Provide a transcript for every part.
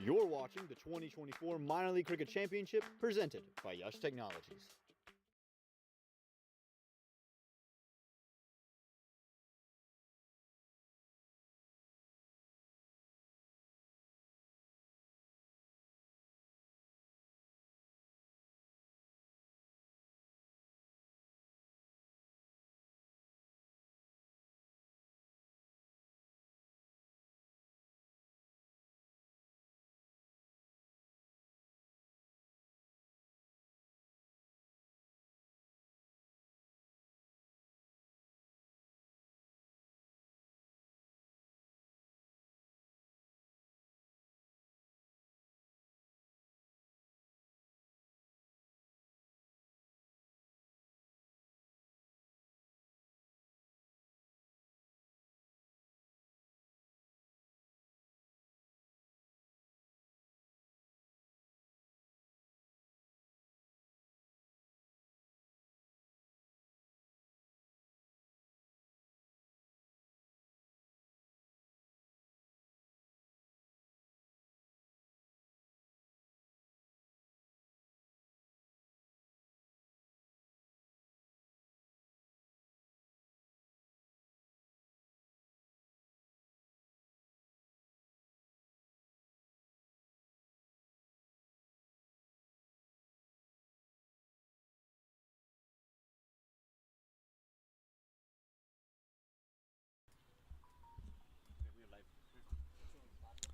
You're watching the 2024 Minor League Cricket Championship presented by Yash Technologies.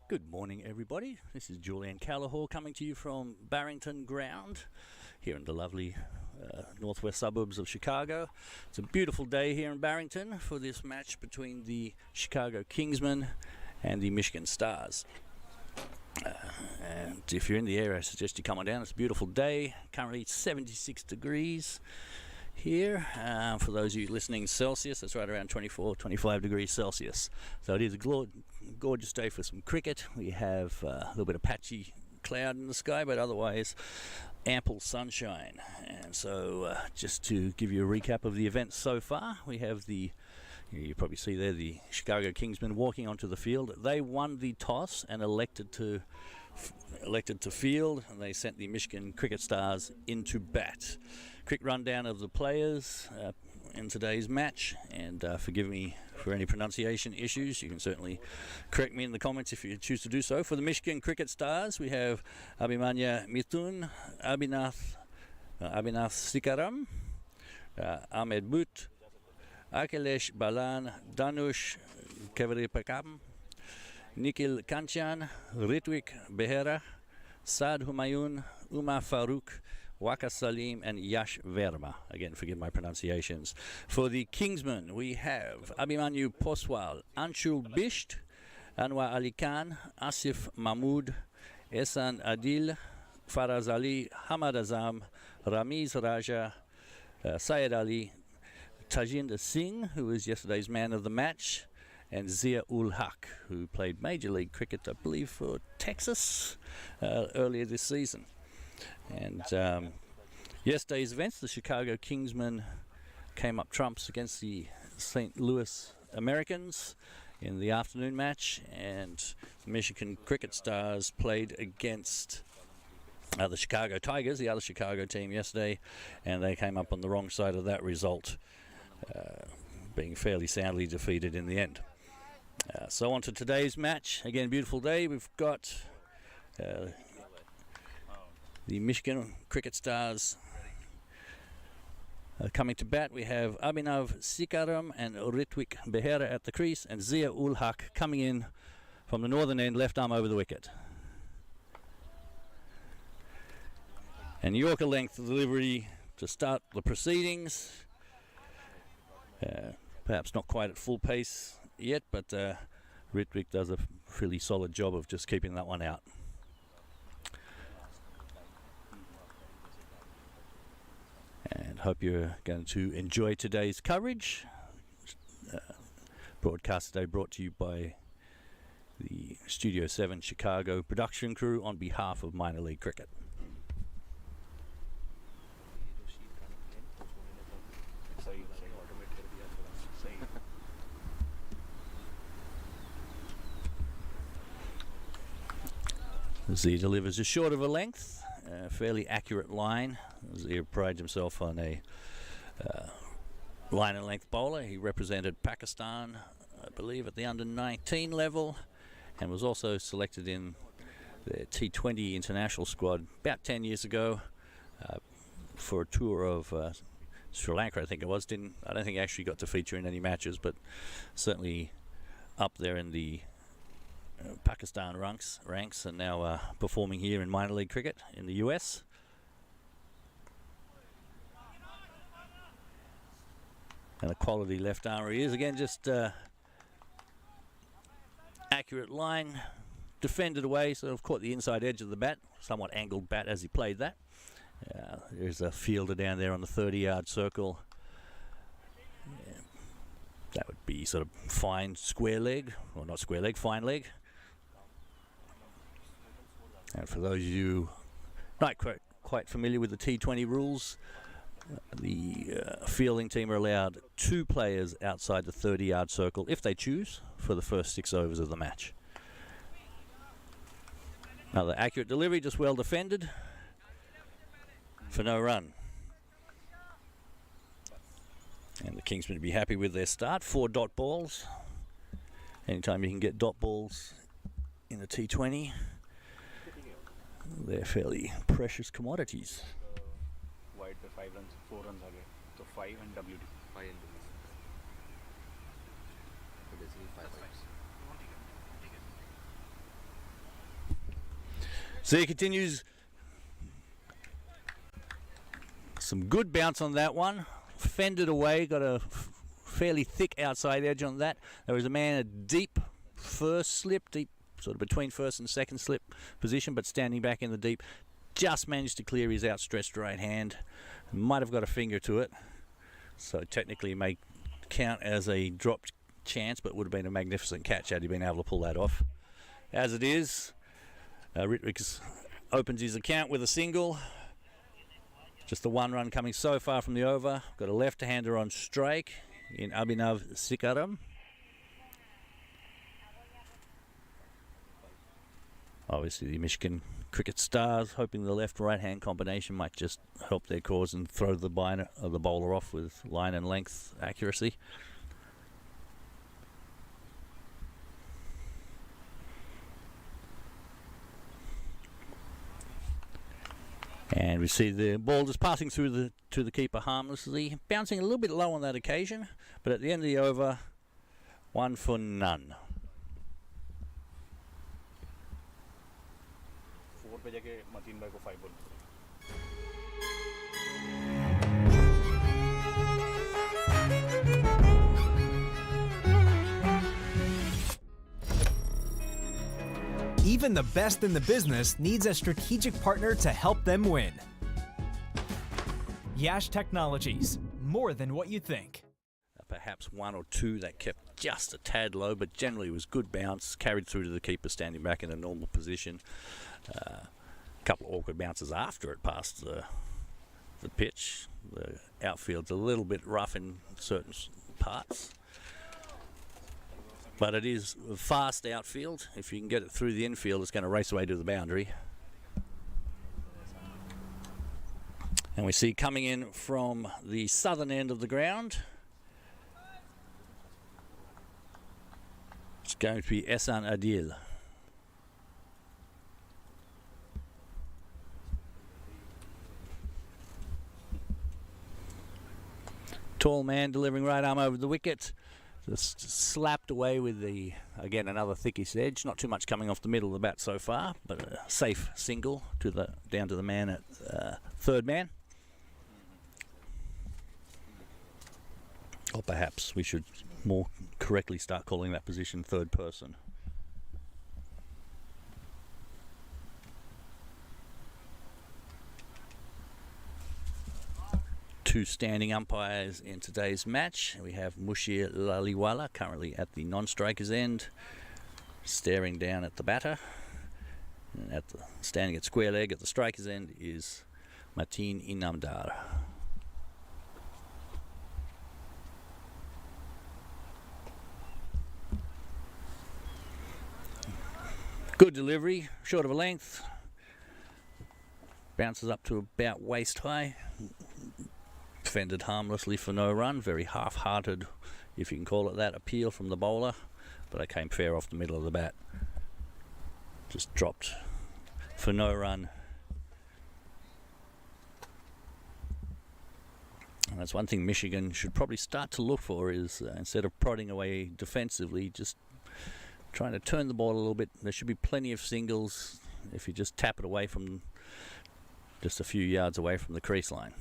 Good morning, everybody. This is Julian Callahor coming to you from Barrington Ground here in the lovely northwest suburbs of Chicago. It's a beautiful day here in Barrington for this match between the Chicago Kingsmen and the Michigan Stars. And if you're in the area, I suggest you come on down. It's a beautiful day. Currently 76 degrees here. For those of you listening Celsius, that's right around 24, 25 degrees Celsius. So it is a gorgeous day for some cricket. We have a little bit of patchy cloud in the sky, but otherwise ample sunshine. And so just to give you a recap of the events so far, we have you probably see there the Chicago Kingsmen walking onto the field. They won the toss and elected to field, and they sent the Michigan Cricket Stars into bat. Quick rundown of the players in today's match, and forgive me for any pronunciation issues. You can certainly correct me in the comments if you choose to do so. For the Michigan Cricket Stars, we have Abhimanya Mithun, Abhinath Sikaram, Ahmed Butt, Akhilesh Balan, Danush Kevripakam, Nikhil Kanchan, Ritwik Behera, Saad Humayun, Umar Farooq, Waka Salim, and Yash Verma. Again, forgive my pronunciations. For the Kingsmen, we have Abhimanyu Poswal, Anshul Bisht, Anwar Ali Khan, Asif Mahmood, Ehsan Adil, Faraz Ali, Hamad Azam, Ramiz Raja, Syed Ali, Tajinder Singh, who was yesterday's man of the match, and Zia-ul-Haq, who played Major League Cricket, I believe, for Texas earlier this season. And yesterday's events, the Chicago Kingsmen came up trumps against the St. Louis Americans in the afternoon match, and the Michigan Cricket Stars played against the Chicago Tigers, the other Chicago team, yesterday, and they came up on the wrong side of that result, being fairly soundly defeated in the end. So on to today's match. Again, beautiful day. We've got the Michigan Cricket Stars coming to bat. We have Abhinav Sikaram and Ritwik Behera at the crease, and Zia-ul-Haq coming in from the northern end, left arm over the wicket. And Yorker length delivery to start the proceedings. Perhaps not quite at full pace yet, but Ritwik does a really solid job of just keeping that one out. And hope you're going to enjoy today's coverage. Broadcast today brought to you by the Studio 7 Chicago production crew on behalf of Minor League Cricket. As he delivers just short of a length, fairly accurate line. As he prides himself on a line and length bowler. He represented Pakistan, I believe, at the under-19 level, and was also selected in the T20 international squad about 10 years ago for a tour of Sri Lanka, I think it was. I don't think he actually got to feature in any matches, but certainly up there in the Pakistan ranks, and now performing here in minor league cricket in the US. And a quality left armer he is. Again, just accurate line, defended away, sort of caught the inside edge of the bat, somewhat angled bat as he played that. There's a fielder down there on the 30-yard circle. Yeah, that would be sort of fine square leg, or not square leg, fine leg. And for those of you not quite familiar with the T20 rules, the fielding team are allowed 2 players outside the 30-yard circle if they choose for the first 6 overs of the match. Another accurate delivery, just well defended for no run. And the Kingsmen would be happy with their start. 4 dot balls. Anytime you can get dot balls in the T20, they're fairly precious commodities. Wide पे 5 runs 4 runs आ गए तो 5 and WD 5 and WD so basically 5 runs. So he continues. Some good bounce on that one. Fended away, got a fairly thick outside edge on that. There was a man a deep first slip, deep sort of between first and second slip position, but standing back in the deep. Just managed to clear his outstretched right hand. Might have got a finger to it. So technically it may count as a dropped chance, but would have been a magnificent catch had he been able to pull that off. As it is, Ritwicks opens his account with a single. Just the 1 run coming so far from the over. Got a left-hander on strike in Abhinav Sikaram. Obviously the Michigan cricket stars hoping the left-right-hand combination might just help their cause and throw the bowler off with line and length accuracy. And we see the ball just passing through to the keeper harmlessly, bouncing a little bit low on that occasion, but at the end of the over, 1 for none. 4 पे जाके मतीन भाई को 5 बोल. Even the best in the business needs a strategic partner to help them win. Yash Technologies, more than what you think. Perhaps 1 or 2 that kept just a tad low, but generally was good bounce, carried through to the keeper standing back in a normal position. A couple of awkward bounces after it passed the pitch. The outfield's a little bit rough in certain parts. But it is a fast outfield. If you can get it through the infield, it's going to race away to the boundary. And we see coming in from the southern end of the ground, it's going to be Ehsan Adil. Tall man delivering right arm over the wicket. Just slapped away with the, again, another thickish edge. Not too much coming off the middle of the bat so far, but a safe single down to the man at third man. Or perhaps we should more correctly start calling that position third person. Two standing umpires in today's match. We have Mushir Laliwala currently at the non-striker's end, staring down at the batter. And standing at square leg at the striker's end is Mateen Inamdar. Good delivery, short of a length. Bounces up to about waist high. Fended harmlessly for no run. Very half-hearted, if you can call it that, appeal from the bowler. But I came fair off the middle of the bat. Just dropped for no run. And that's one thing Michigan should probably start to look for is instead of prodding away defensively, just trying to turn the ball a little bit. There should be plenty of singles if you just tap it away from just a few yards away from the crease line.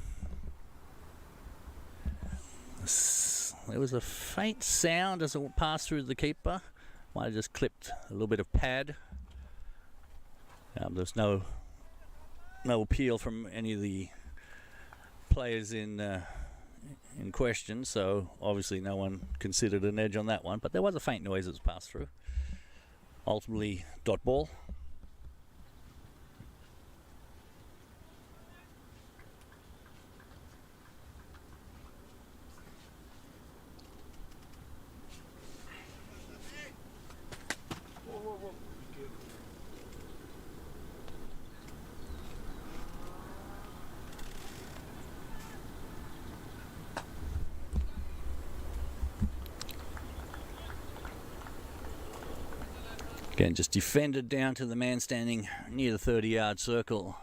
There was a faint sound as it passed through the keeper. Might have just clipped a little bit of pad. There's no appeal from any of the players in question, so obviously no one considered an edge on that one. But there was a faint noise as it passed through. Ultimately, dot ball. Again, just defended down to the man standing near the 30-yard circle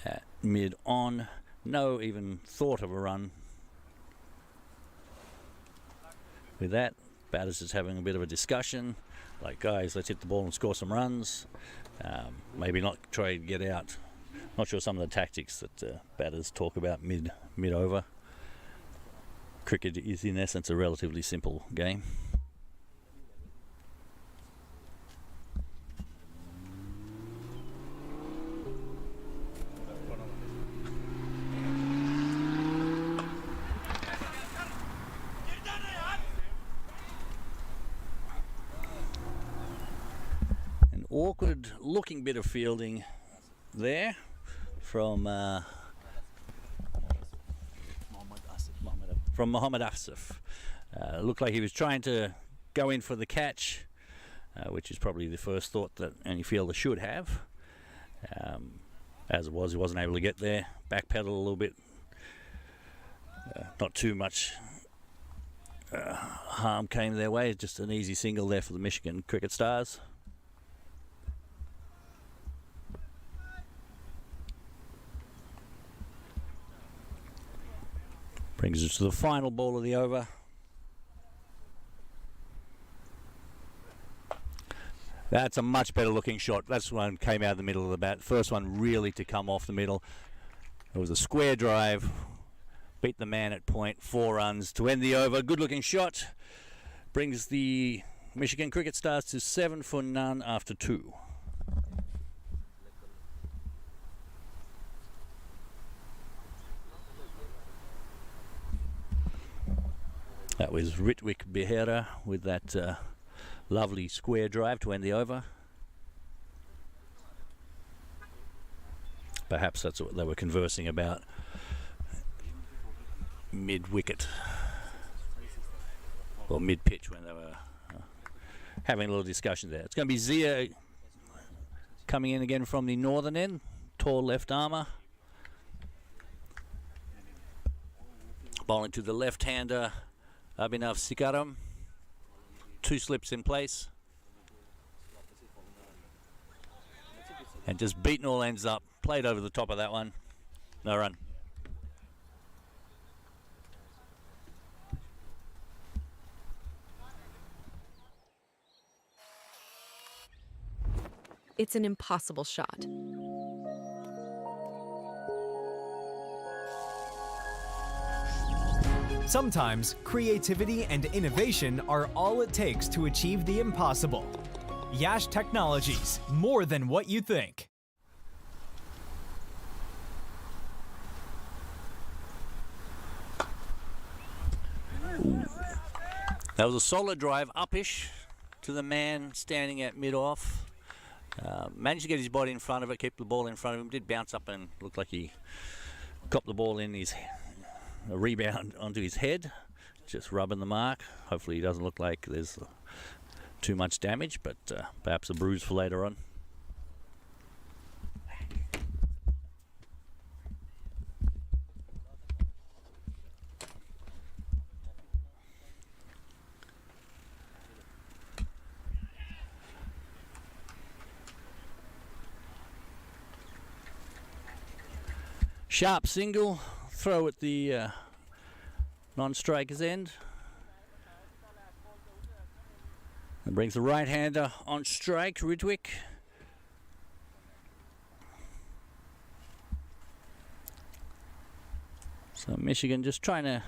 at mid-on. No even thought of a run. With that, batters just having a bit of a discussion. Like, guys, let's hit the ball and score some runs. Maybe not try to get out. Not sure some of the tactics that batters talk about mid-over. Cricket is, in essence, a relatively simple game. Awkward looking bit of fielding there from Mohammad Asif. Looked like he was trying to go in for the catch, which is probably the first thought that any fielder should have. As it was, he wasn't able to get there. Backpedal a little bit. Not too much harm came their way. Just an easy single there for the Michigan Cricket Stars. Brings us to the final ball of the over. That's a much better looking shot. That's one came out of the middle of the bat. First one really to come off the middle. It was a square drive. Beat the man at point. 4 runs to end the over. Good looking shot. Brings the Michigan Cricket Stars to 7 for none after 2. That was Ritwik Behera with that lovely square drive to end the over. Perhaps that's what they were conversing about mid-wicket or mid-pitch when they were having a little discussion there. It's going to be Zia coming in again from the northern end, tall left armour. Bowling to the left-hander, Abhinav Sikaram. 2 slips in place. And just beaten all ends up. Played over the top of that one. No run. It's an impossible shot. Sometimes creativity and innovation are all it takes to achieve the impossible. Yash Technologies, more than what you think. That was a solid drive, upish to the man standing at mid-off. Managed to get his body in front of it, keep the ball in front of him. Did bounce up and looked like he got the ball in his a rebound onto his head, just rubbing the mark. Hopefully he doesn't look like there's too much damage, but perhaps a bruise for later on. Sharp single, throw at the non-striker's end. And brings the right-hander on strike, Ridwick. So Michigan just trying to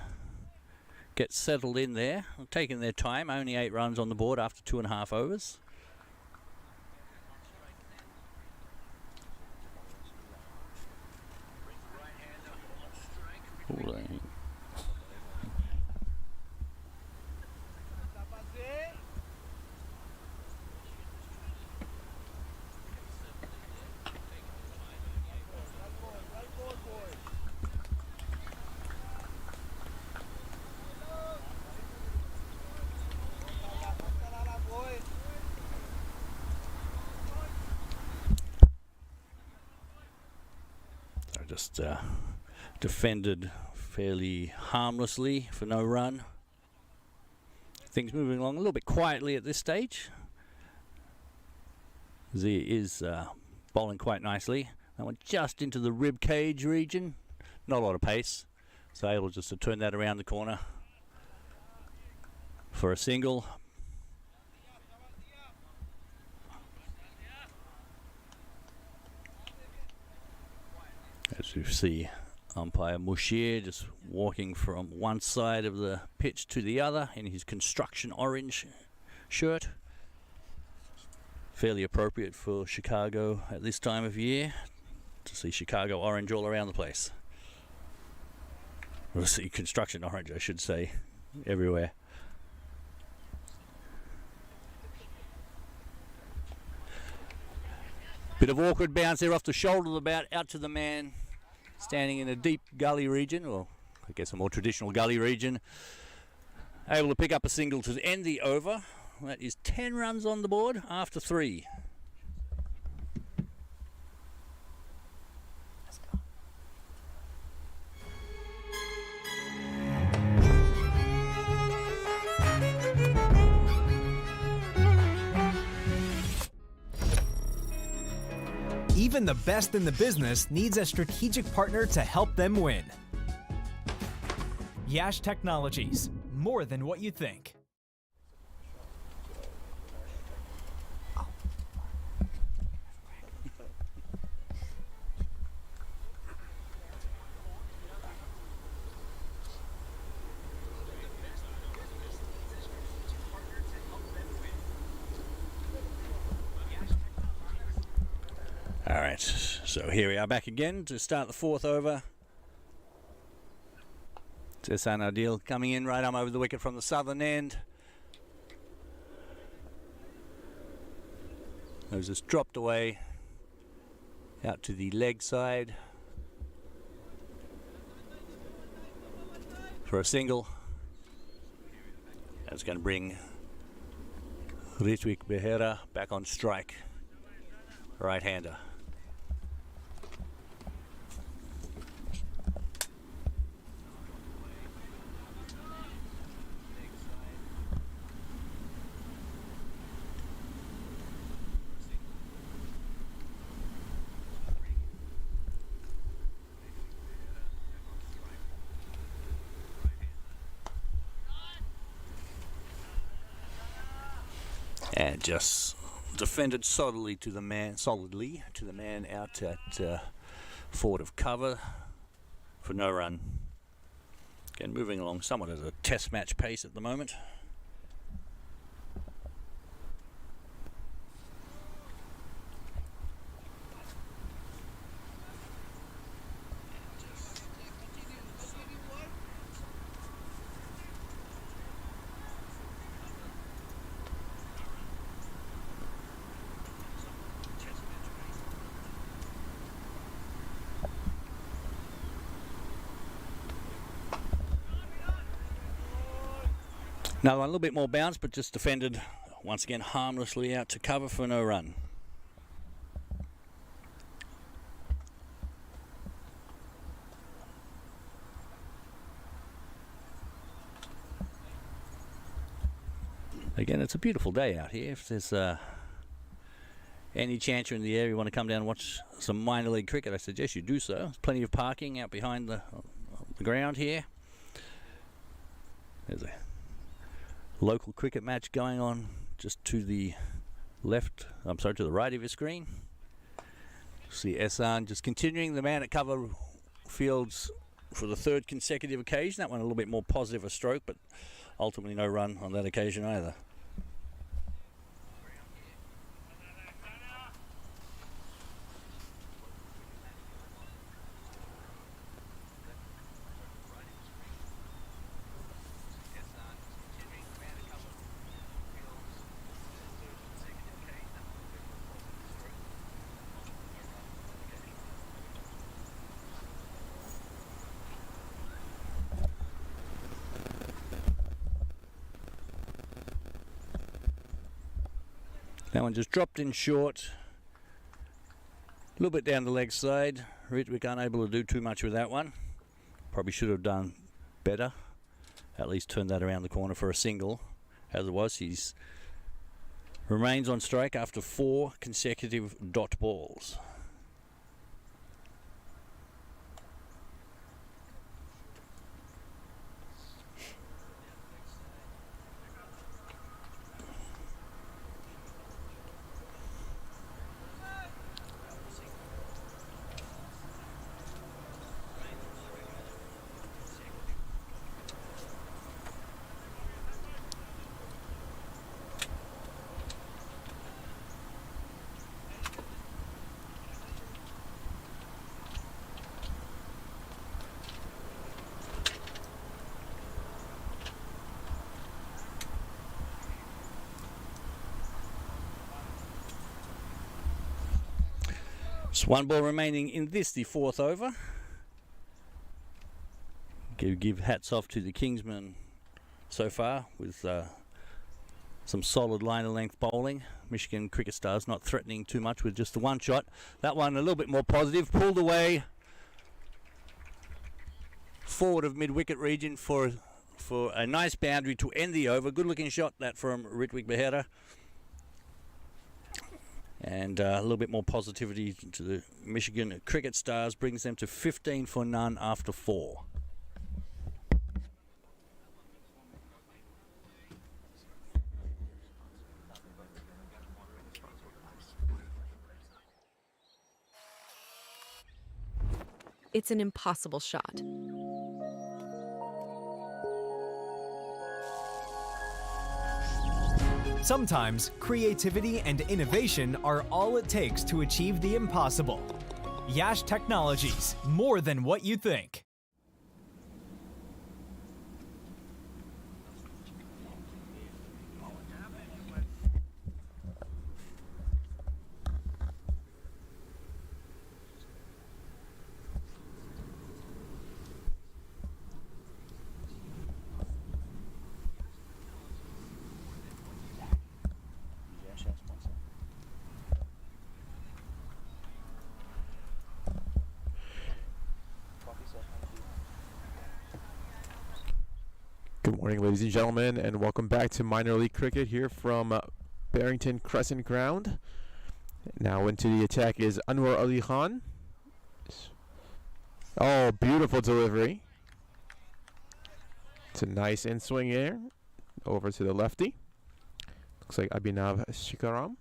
get settled in there, taking their time, only 8 runs on the board after 2.5 overs. Just defended fairly harmlessly for no run. Things moving along a little bit quietly at this stage. Z is bowling quite nicely. That one just into the rib cage region. Not a lot of pace. So able just to turn that around the corner for a single. As you see, umpire Mushir just walking from one side of the pitch to the other in his construction orange shirt. Fairly appropriate for Chicago at this time of year, to see Chicago orange all around the place. We'll see construction orange, I should say, everywhere. Bit of awkward bounce there off the shoulder of the bat, out to the man standing in a deep gully region, or I guess a more traditional gully region. Able to pick up a single to end the over. That is 10 runs on the board after 3. Even the best in the business needs a strategic partner to help them win. Yash Technologies, more than what you think. Alright, so here we are back again to start the 4th over. Tessan Adil coming in right arm over the wicket from the southern end. Those just dropped away out to the leg side for a single. That's going to bring Ritwik Behera back on strike, right-hander. And just defended solidly to the man out at forward of cover for no run. Again, moving along somewhat at a test match pace at the moment. Another one, a little bit more bounce, but just defended once again harmlessly out to cover for no run. Again, it's a beautiful day out here. If there's any chance you're in the area, you want to come down and watch some minor league cricket, I suggest you do so. There's plenty of parking out behind the ground here. There's a local cricket match going on just to the left, to the right of your screen. See Esan just continuing the man at cover fields for the third consecutive occasion. That one a little bit more positive a stroke, but ultimately no run on that occasion either. That one just dropped in short, a little bit down the leg side. Ritwick unable to do too much with that one. Probably should have done better, at least turned that around the corner for a single. As it was, he's remains on strike after 4 consecutive dot balls. Just one ball remaining in this, the 4th over. Give hats off to the Kingsmen so far with some solid line of length bowling. Michigan Cricket Stars not threatening too much with just the one shot. That one a little bit more positive, pulled away forward of mid-wicket region for a nice boundary to end the over. Good looking shot that from Ritwik Behera. And a little bit more positivity to the Michigan Cricket Stars brings them to 15 for none after 4. It's an impossible shot. Sometimes creativity and innovation are all it takes to achieve the impossible. Yash Technologies, more than what you think. Good morning, ladies and gentlemen, and welcome back to minor league cricket here from Barrington Crescent Ground. Now into the attack is Anwar Ali Khan. Oh, beautiful delivery. It's a nice in-swing air over to the lefty. Looks like Abhinav Shikaram.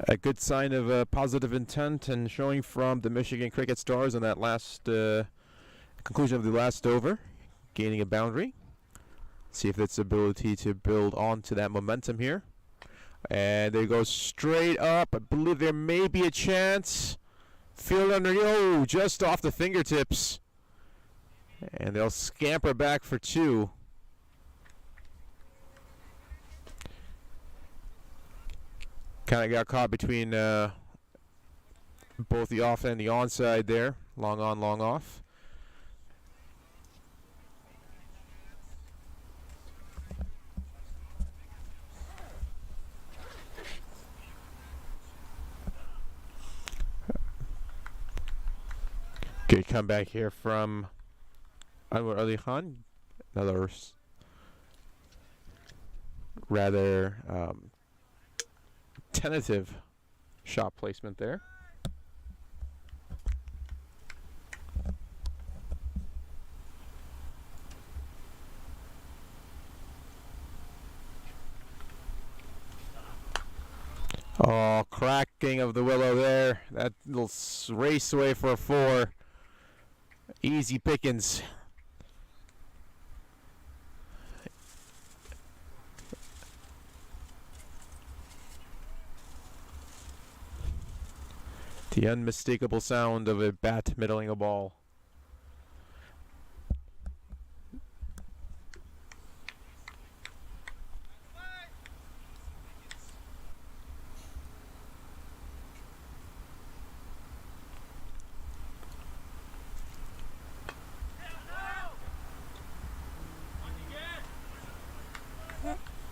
A good sign of positive intent and showing from the Michigan Cricket Stars on that last conclusion of the last over, gaining a boundary. See if it's ability to build on to that momentum here. And they go straight up. I believe there may be a chance. Field under, just off the fingertips. And they'll scamper back for 2. Kind of got caught between both the off and the onside there. Long on, long off. Good comeback here from Anwar Ali Khan. Another rather tentative shot placement there. Oh, cracking of the willow there. That little race away for a 4. Easy pickings. The unmistakable sound of a bat middling a ball.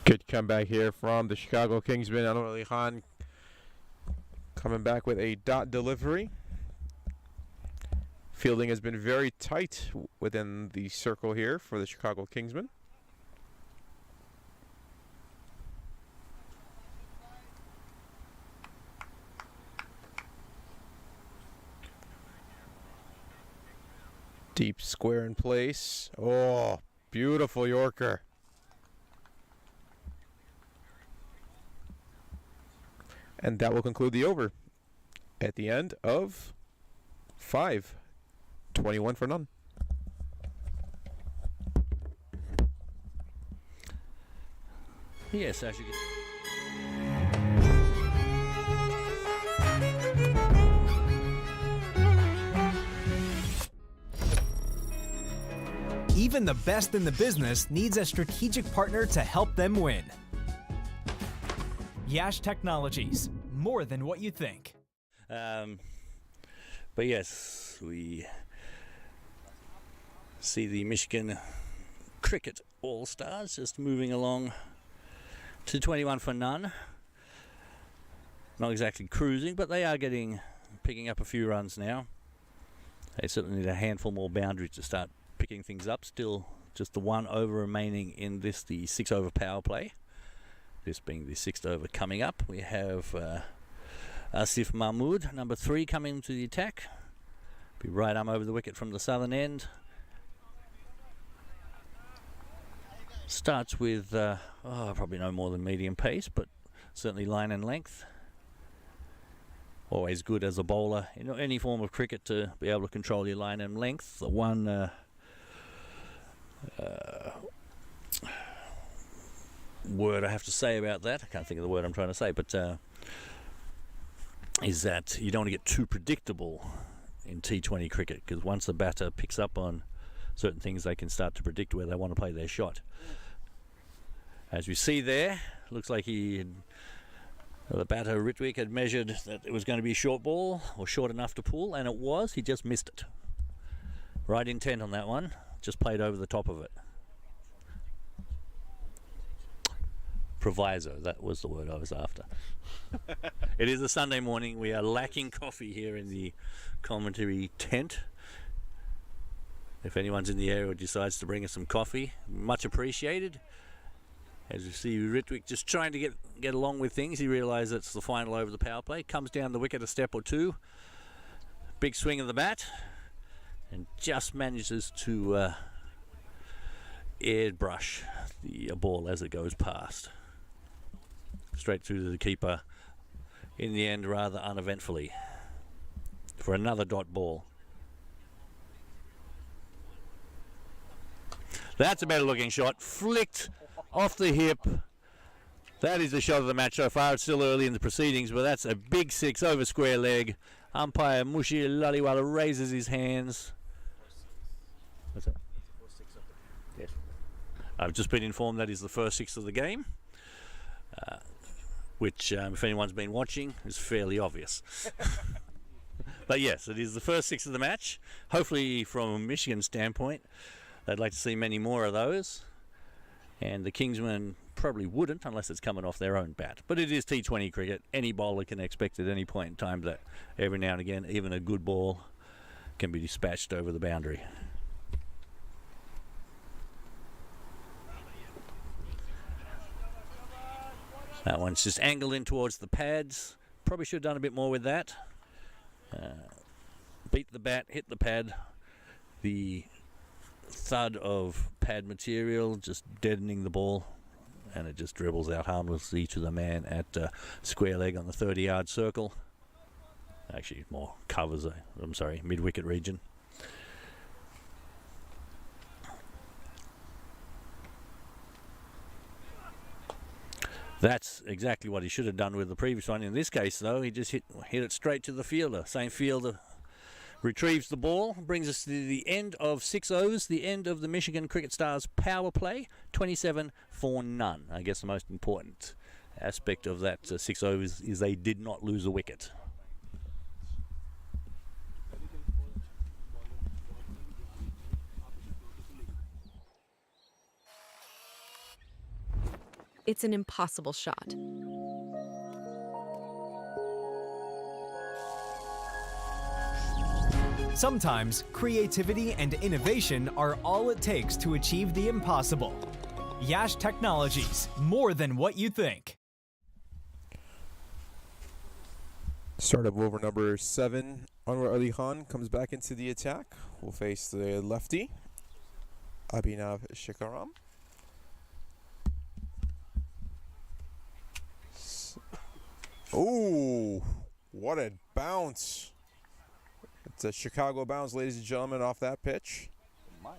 Good comeback here from the Chicago Kingsmen. Anwar Ali Khan coming back with a dot delivery. Fielding has been very tight within the circle here for the Chicago Kingsmen. Deep square in place. Oh, beautiful Yorker. And that will conclude the over at the end of 5. 21 for none. Yes, as you can. Even the best in the business needs a strategic partner to help them win. Yash Technologies, more than what you think. But yes, we see the Michigan Cricket All-Stars just moving along to 21 for none. Not exactly cruising, but they are picking up a few runs now. They certainly need a handful more boundaries to start picking things up. Still just the 1 over remaining in the 6 over power play. This being the 6th over coming up. We have Asif Mahmood, number 3, coming to the attack. Be right arm over the wicket from the southern end. Starts with probably no more than medium pace, but certainly line and length. Always good as a bowler in any form of cricket to be able to control your line and length. The one word I have to say about that, I can't think of the word I'm trying to say, but is that you don't want to get too predictable in T20 cricket, because once the batter picks up on certain things, they can start to predict where they want to play their shot. As we see there, looks like the batter Ritwick had measured that it was going to be a short ball, or short enough to pull, and it was. He just missed it. Right intent on that one, just played over the top of it. Proviso, that was the word I was after. It is a Sunday morning. We are lacking coffee here in the commentary tent. If anyone's in the area who decides to bring us some coffee, much appreciated. As you see Ritwick just trying to get along with things. He realised it's the final over the power play. Comes down the wicket a step or two. Big swing of the bat. And just manages to airbrush the ball as it goes past. Straight through to the keeper. In the end, rather uneventfully. For another dot ball. That's a better looking shot. Flicked off the hip. That is the shot of the match so far. It's still early in the proceedings, but that's a big 6 over square leg. Umpire Mushi Laliwala raises his hands. What's that? Yes. I've just been informed that is the first 6 of the game, which, if anyone's been watching, is fairly obvious. But yes, it is the first 6 of the match. Hopefully, from a Michigan standpoint, they'd like to see many more of those. And the Kingsmen probably wouldn't unless it's coming off their own bat. But it is T20 cricket. Any bowler can expect at any point in time that every now and again, even a good ball can be dispatched over the boundary. That one's just angled in towards the pads. Probably should have done a bit more with that. Beat the bat, hit the pad. The thud of pad material just deadening the ball, and it just dribbles out harmlessly to the man at square leg on the 30-yard circle. Actually, more covers, mid-wicket region. That's exactly what he should have done with the previous one. In this case, though, he just hit it straight to the fielder. Same fielder retrieves the ball, brings us to the end of 6 overs, the end of the Michigan Cricket Stars power play, 27 for none. I guess the most important aspect of that 6 overs is they did not lose a wicket. It's an impossible shot. Sometimes creativity and innovation are all it takes to achieve the impossible. Yash Technologies, more than what you think. Start of over number 7, Anwar Ali Khan comes back into the attack. Will face the lefty, Abhinav Shikaram. Oh, what a bounce. It's a Chicago bounce, ladies and gentlemen, off that pitch. I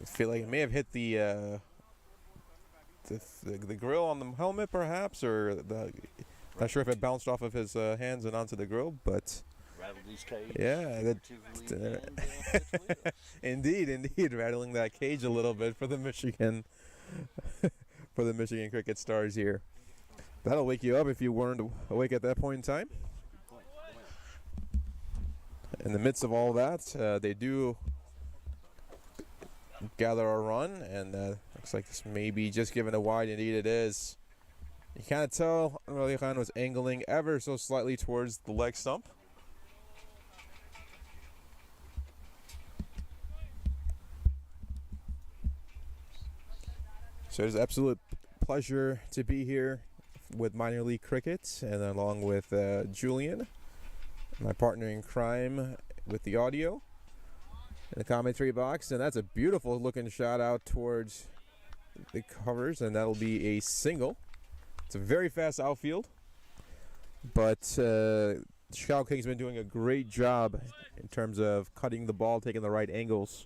feel like it may have hit the grill on the helmet, perhaps, or not sure if it bounced off of his hands and onto the grill, but Rattled his cage. yeah, indeed, rattling that cage a little bit for the Michigan Cricket Stars here. That'll wake you up if you weren't awake at that point in time. In the midst of all that, they do gather a run, and looks like this may be just given a wide. Indeed it is. You can't tell Ali Khan was angling ever so slightly towards the leg stump. So it's an absolute pleasure to be here with minor league cricket, and along with Julian, my partner in crime, with the audio in the commentary box. And that's a beautiful looking shot out towards the covers, and that'll be a single. It's a very fast outfield, but Chicago Kingsmen doing a great job in terms of cutting the ball, taking the right angles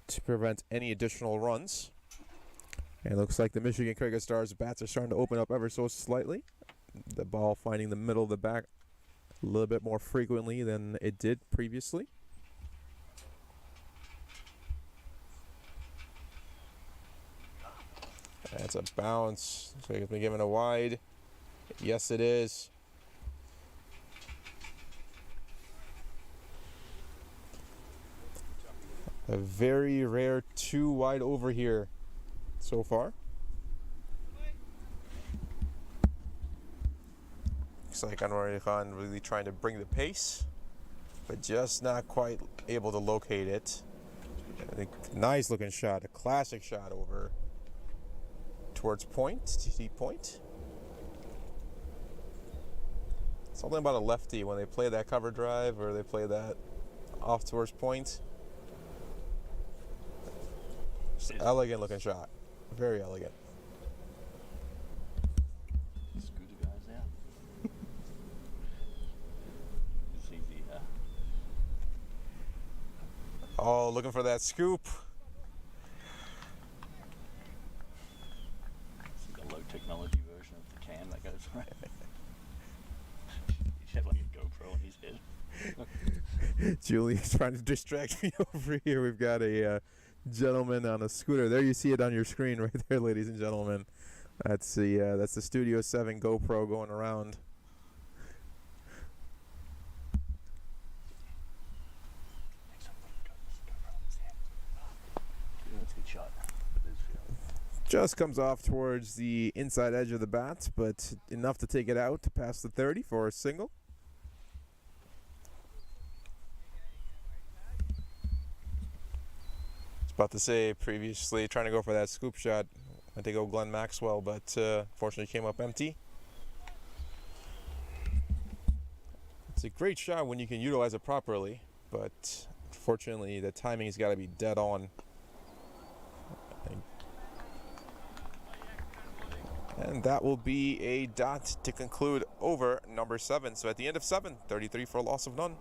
to prevent any additional runs. And it looks like the Michigan Cricket Stars bats are starting to open up ever so slightly. The ball finding the middle of the back a little bit more frequently than it did previously. That's a bounce. So it's been given a wide. Yes, it is. A very rare 2 wide over here so far. Looks like Anwar Ali Khan really trying to bring the pace, but just not quite able to locate it. Nice looking shot, a classic shot over towards point, TT point. Something about a lefty when they play that cover drive or they play that off towards point. Just an elegant looking shot. Very elegant. Scooter guys out. You see the Oh, looking for that scoop. it's like a low technology version of the cam that goes around. He had like a GoPro on his head. Julian's trying to distract me over here. We've got a gentleman on a scooter. There you see it on your screen right there, ladies and gentlemen. That's the Studio 7 GoPro going around. Just comes off towards the inside edge of the bat, but enough to take it out past the 30 for a single. About to say previously trying to go for that scoop shot. I think go Glenn Maxwell, but fortunately came up empty. It's a great shot when you can utilize it properly, but unfortunately the timing's got to be dead on. And that will be a dot to conclude over number 7. So at the end of 7, 33 for a loss of none.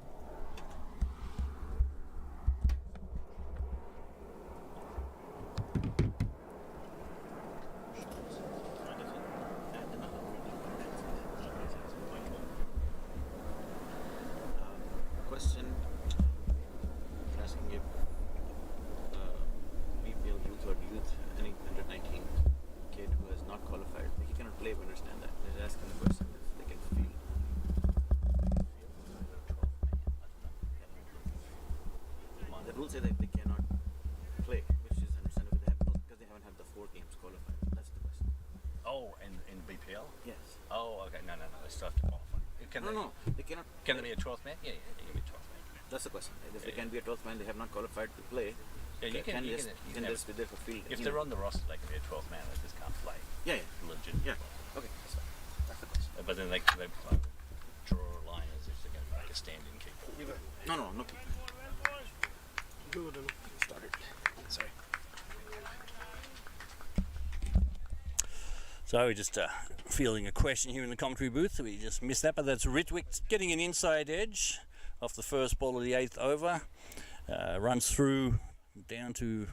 Question asking if BPL youth or youth, any under 19 kid who has not qualified, he cannot play, we understand that. They're asking the question if they can feel. The rules say that they cannot play, which is understandable. They have because they haven't had the 4 games qualified. That's the question. Oh, in BPL? Yes. Oh, okay. No. They still have to qualify. No, they cannot. Can there be a 12th man? Yeah, you can be a 12th man. That's the question. If they can be a 12th man, they have not qualified to play. Yeah, you can just be there for field. If they're on the roster, they can be a 12th man. They just can't play. Yeah. Legit. Yeah. Okay, that's fine. That's the question. But then they draw a line as if they're going to make a stand-in kick. No kick. Started. Sorry. So we're just fielding a question here in the commentary booth. We just missed that, but that's Ritwick getting an inside edge off the first ball of the 8th over. Runs through down to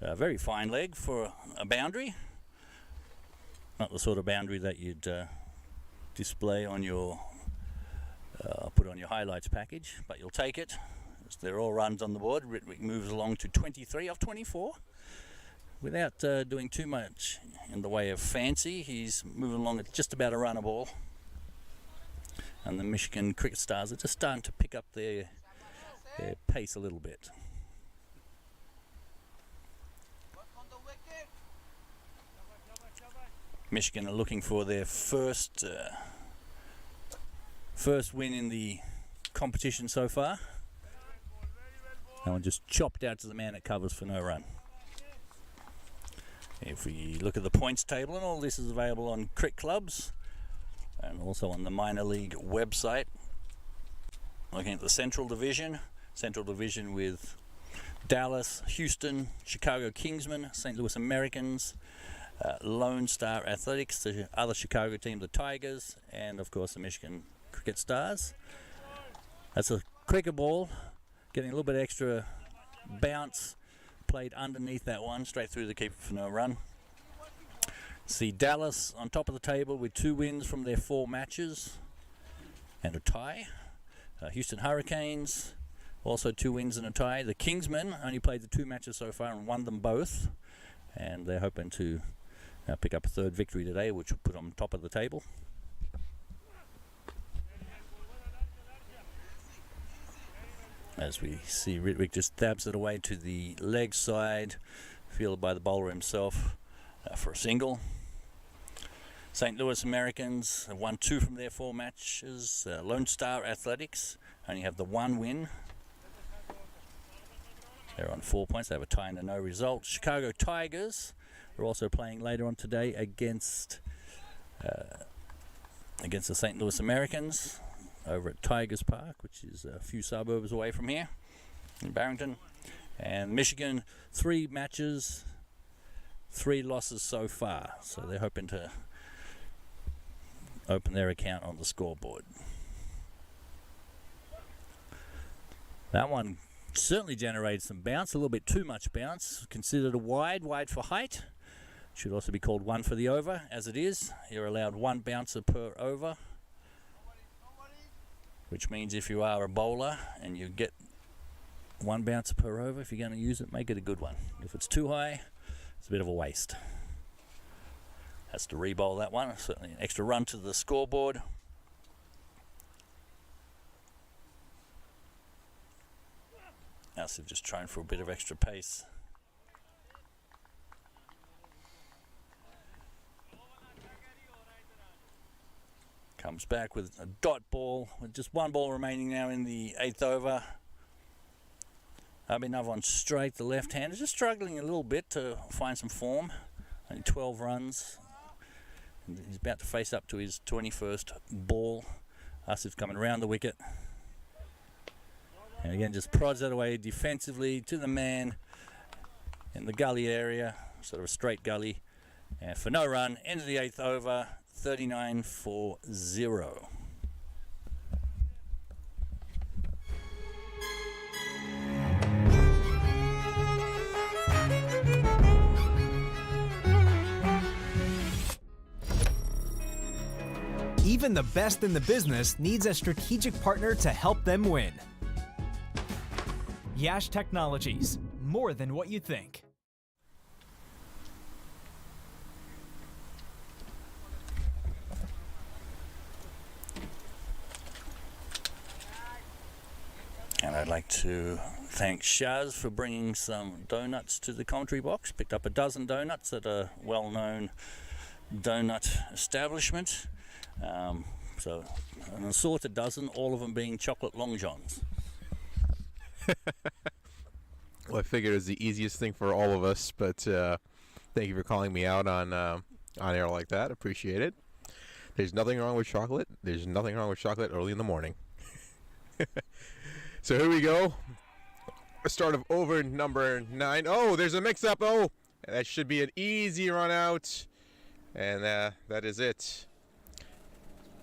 a very fine leg for a boundary. Not the sort of boundary that you'd display on your put on your highlights package, but you'll take it. They're all runs on the board. Ritwick moves along to 23 off 24. Without doing too much in the way of fancy, he's moving along at just about a runner ball. And the Michigan Cricket Stars are just starting to pick up their pace a little bit. Michigan are looking for their first win in the competition so far. That one just chopped out to the man at covers for no run. If we look at the points table, and all this is available on Cricket Clubs and also on the minor league website. Looking at the Central Division with Dallas, Houston, Chicago Kingsmen, St. Louis Americans, Lone Star Athletics, the other Chicago team, the Tigers, and of course the Michigan Cricket Stars. That's a cricket ball, getting a little bit extra bounce. Played underneath that one, straight through the keeper for no run. See Dallas on top of the table with 2 wins from their 4 matches and a tie. Houston Hurricanes also 2 wins and a tie. The Kingsmen only played the 2 matches so far and won them both, and they're hoping to pick up a 3rd victory today, which will put them on top of the table. As we see Ritwick just stabs it away to the leg side, fielded by the bowler himself for a single. St. Louis Americans have won 2 from their 4 matches. Lone Star Athletics only have the 1 win. They're on 4 points. They have a tie and a no result. Chicago Tigers are also playing later on today against the St. Louis Americans over at Tigers Park, which is a few suburbs away from here in Barrington. And Michigan, 3 matches, 3 losses so far, so they're hoping to open their account on the scoreboard. That one certainly generated some bounce, a little bit too much bounce. Considered a wide for height. Should also be called 1 for the over, as it is. You're allowed 1 bouncer per over, which means if you are a bowler and you get 1 bouncer per over, if you're going to use it, make it a good one. If it's too high, it's a bit of a waste. Has to re-bowl that one. Certainly an extra run to the scoreboard. Asif just trying for a bit of extra pace. Comes back with a dot ball with just 1 ball remaining now in the 8th over. Abhinav on straight, the left-hander, just struggling a little bit to find some form. Only 12 runs. And he's about to face up to his 21st ball. Asif's coming around the wicket. And again, just prods that away defensively to the man in the gully area, sort of a straight gully. And for no run, end of the 8th over, 39 for 0. Even the best in the business needs a strategic partner to help them win. Yash Technologies, more than what you think. And I'd like to thank Shaz for bringing some donuts to the commentary box. Picked up a dozen donuts at a well-known donut establishment. So an assorted dozen, all of them being chocolate long johns. Well, I figured it was the easiest thing for all of us, but thank you for calling me out on air like that. Appreciate it. There's nothing wrong with chocolate. There's nothing wrong with chocolate early in the morning. So here we go. Start of over number 9. Oh, there's a mix-up. Oh, that should be an easy run out. And that is it.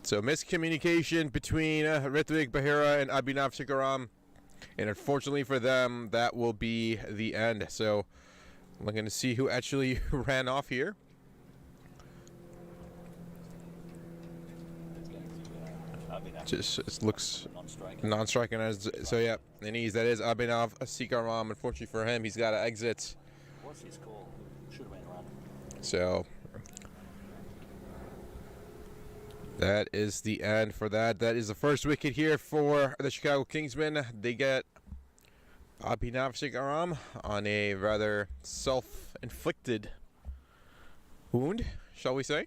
So miscommunication between Ritvik Bahira and Abhinav Sikaram. And unfortunately for them, that will be the end. So I'm going to see who actually ran off here. Just it looks non-striking. So yeah, Innings, that is Abhinav Sikaram. Unfortunately for him, he's got to exit. What's his call? Should have been a run. So that is the end for that. That is the first wicket here for the Chicago Kingsmen. They get Abhinav Sikaram on a rather self-inflicted wound, shall we say.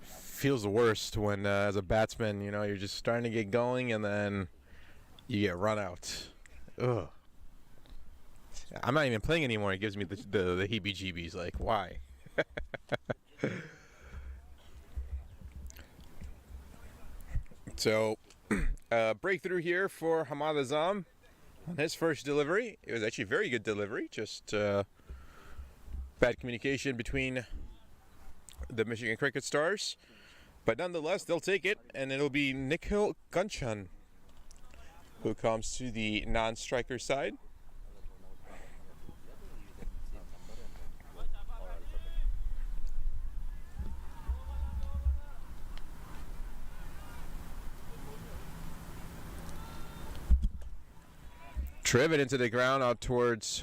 Feels the worst when, as a batsman, you know, you're just starting to get going and then you get run out. Ugh. I'm not even playing anymore. It gives me the heebie-jeebies. Like, why? So, breakthrough here for Hamad Azam on his first delivery. It was actually a very good delivery. Just bad communication between the Michigan Cricket Stars. But nonetheless, they'll take it, and it'll be Nikhil Kanchan who comes to the non-striker side. Driven into the ground out towards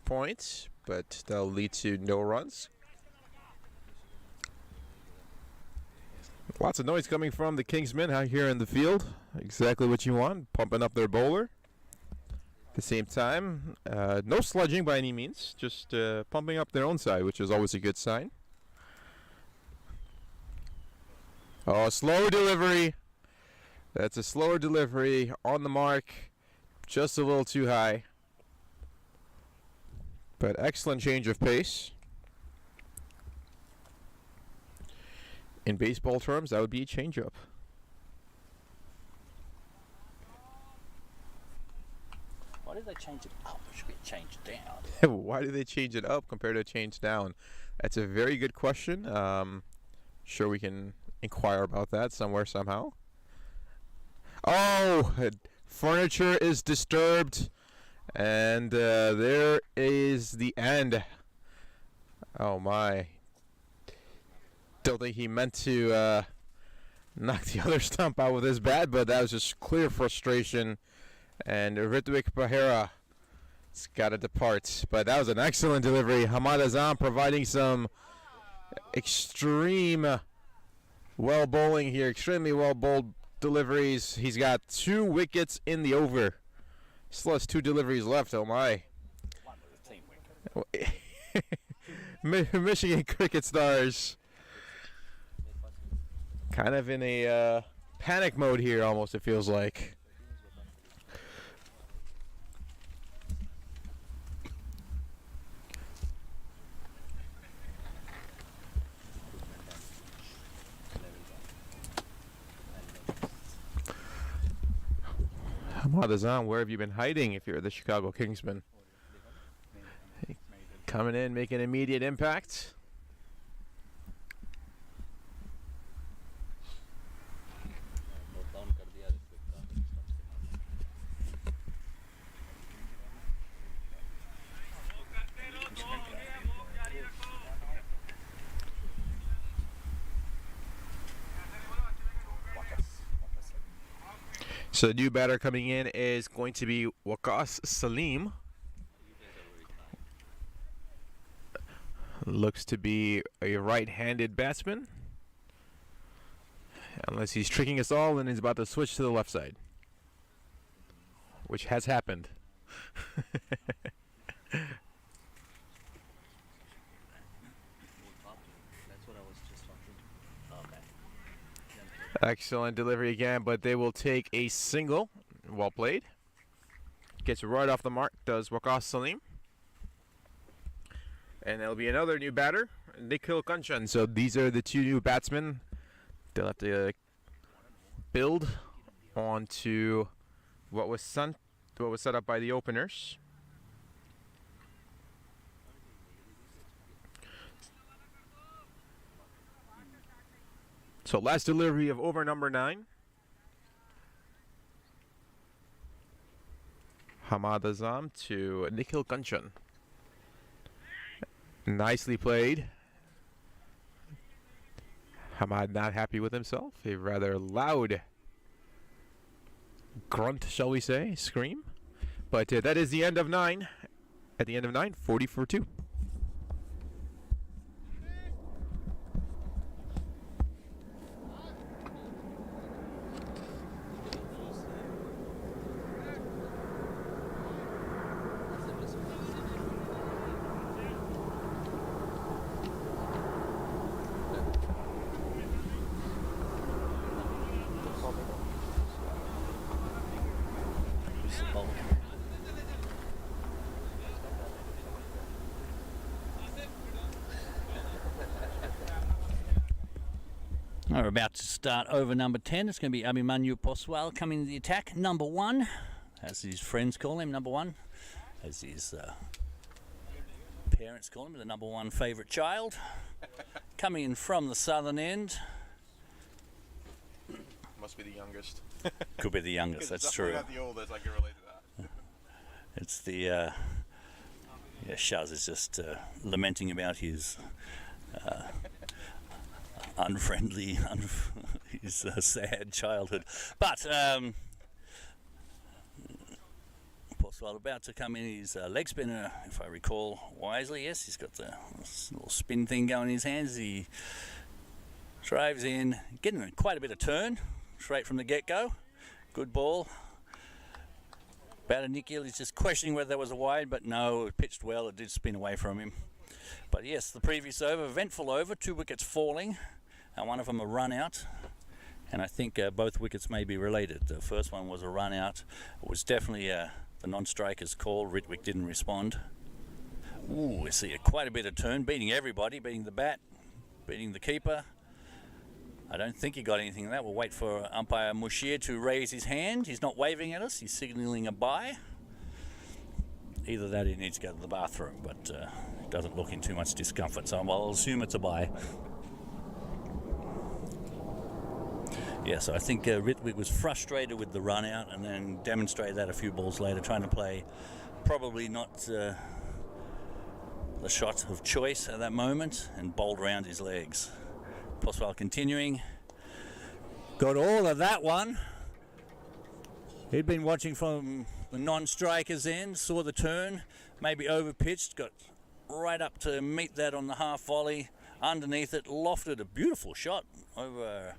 point, but that'll lead to no runs. Lots of noise coming from the Kingsmen out here in the field. Exactly what you want, pumping up their bowler. At the same time, no sludging by any means, just pumping up their own side, which is always a good sign. Oh, slow delivery. That's a slower delivery on the mark. Just a little too high. But excellent change of pace. In baseball terms, that would be a changeup. Why did they change it up? It should be changed down. Why do they change it up compared to change down? That's a very good question. Sure, we can inquire about that somewhere, somehow. Oh! Furniture is disturbed, and there is the end. Oh my. Don't think he meant to knock the other stump out with his bat, but that was just clear frustration. And Ritvik Bahira has got to depart. But that was an excellent delivery. Hamad Azam providing some extremely well bowling here, extremely well bowled deliveries. He's got 2 wickets in the over. Still has 2 deliveries left. Oh my. One with a team wicket. Michigan Cricket Stars kind of in a panic mode here, almost, it feels like. Hamada Zam, where have you been hiding if you're the Chicago Kingsmen? Coming in, making immediate impact. So the new batter coming in is going to be Waqas Salim. Looks to be a right-handed batsman. Unless he's tricking us all and he's about to switch to the left side. Which has happened. Excellent delivery again, but they will take a single. Well played. Gets right off the mark, does Waqas Salim. And there'll be another new batter, Nikhil Kanchan. So these are the two new batsmen. They'll have to build onto what was set up by the openers. So last delivery of over number 9. Hamada Zam to Nikhil Kanchan. Nicely played. Hamad not happy with himself. A rather loud grunt, shall we say, scream. But that is the end of 9. At the end of 9, 40 for 2. We're about to start over number 10. It's going to be Abhimanyu Poswal coming to the attack. Number 1, as his friends call him, number 1. As his parents call him, the number 1 favourite child. Coming in from the southern end. Must be the youngest. Could be the youngest, that's true. Not the oldest, I can relate to that. It's the, yeah, Shaz is just lamenting about his unfriendly, his sad childhood. But Poswal about to come in, his leg spinner, if I recall wisely. Yes, he's got the little spin thing going in his hands. He drives in, getting quite a bit of turn straight from the get-go. Good ball. Batter Nikhil is just questioning whether that was a wide, but no, it pitched well. It did spin away from him. But yes, the previous over, eventful over, 2 wickets falling, and one of them a run out. And I think both wickets may be related. The first one was a run out. It was definitely the non-striker's call. Ritwick didn't respond. Ooh, we see quite a bit of turn, beating everybody, beating the bat, beating the keeper. I don't think he got anything of that. We'll wait for umpire Mushir to raise his hand. He's not waving at us. He's signalling a bye. Either that or he needs to go to the bathroom, but doesn't look in too much discomfort, so I'll assume it's a bye. Yeah, so I think Ritwick was frustrated with the run out and then demonstrated that a few balls later, trying to play probably not the shot of choice at that moment and bowled around his legs. Poswal continuing. Got all of that one. He'd been watching from the non-striker's end, saw the turn, maybe over-pitched, got right up to meet that on the half volley. Underneath it, lofted a beautiful shot over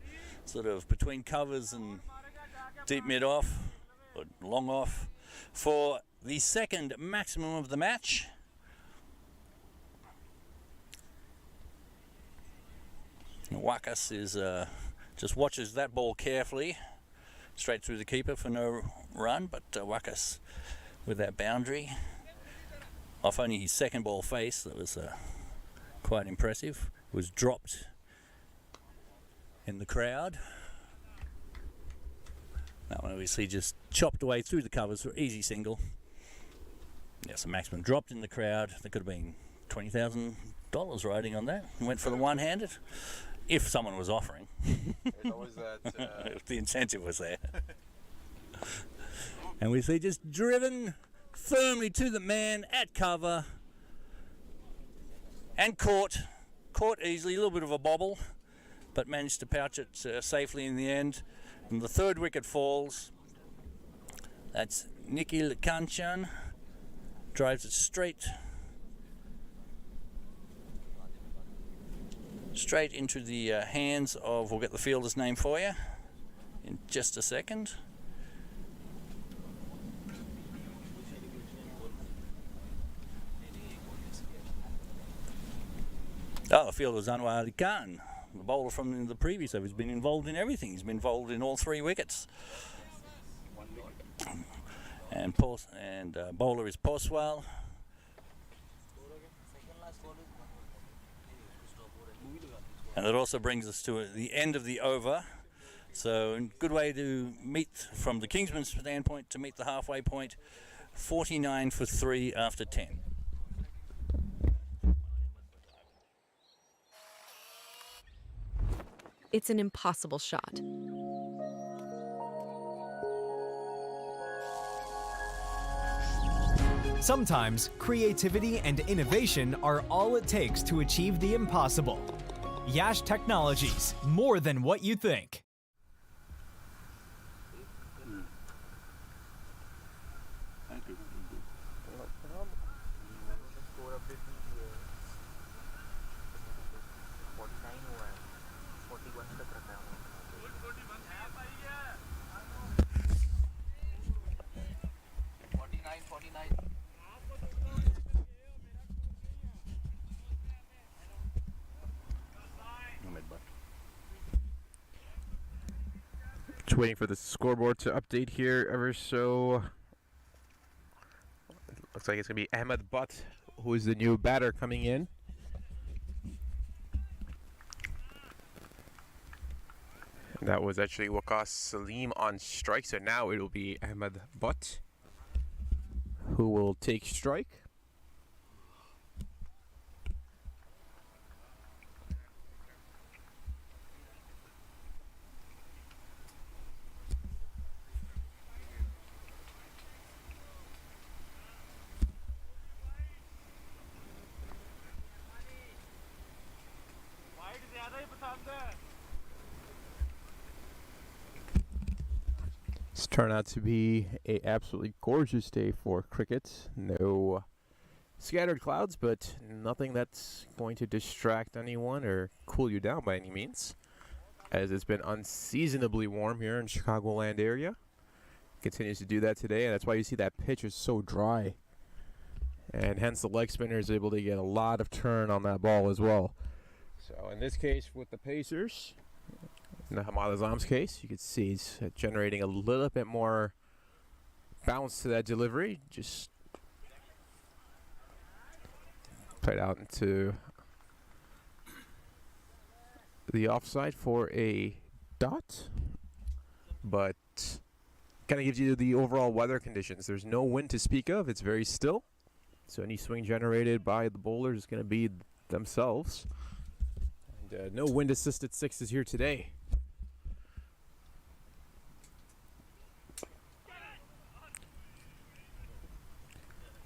sort of between covers and deep mid-off, or long off, for the second maximum of the match. Waqas is just watches that ball carefully, straight through the keeper for no run, but Waqas with that boundary, off only his second ball face, that was quite impressive, was dropped in the crowd. That one obviously just chopped away through the covers for easy single. Yes, the maximum dropped in the crowd. There could have been $20,000 riding on that. Went for the one-handed, if someone was offering. There's always that. If the incentive was there. And we see just driven firmly to the man at cover and caught easily, a little bit of a bobble, but managed to pouch it safely in the end. And the third wicket falls. That's Nikhil Kanchan. Drives it straight into the hands of, we'll get the fielder's name for you in just a second. Oh, the fielder was Anwar Ali Khan, the bowler from the previous over. He's been involved in everything. He's been involved in all 3 wickets. And bowler is Poswal. And that also brings us to the end of the over. So a good way to meet, from the Kingsmen standpoint, to meet the halfway point. 49 for 3 after 10. It's an impossible shot. Sometimes creativity and innovation are all it takes to achieve the impossible. Yash Technologies, more than what you think. Just waiting for the scoreboard to update here ever so. Looks like it's going to be Ahmed Butt, who is the new batter coming in. And that was actually Waqas Salim on strike, so now it will be Ahmed Butt who will take strike. It's turned out to be a absolutely gorgeous day for cricket. No scattered clouds, but nothing that's going to distract anyone or cool you down by any means, as it's been unseasonably warm here in Chicagoland area. Continues to do that today, and that's why you see that pitch is so dry, and hence the leg spinner is able to get a lot of turn on that ball as well. So in this case with the Pacers, in the Hamad Azam's case, you can see he's generating a little bit more bounce to that delivery. Just played out into the offside for a dot, but kind of gives you the overall weather conditions. There's no wind to speak of. It's very still. So any swing generated by the bowlers is going to be themselves. And no wind-assisted sixes here today.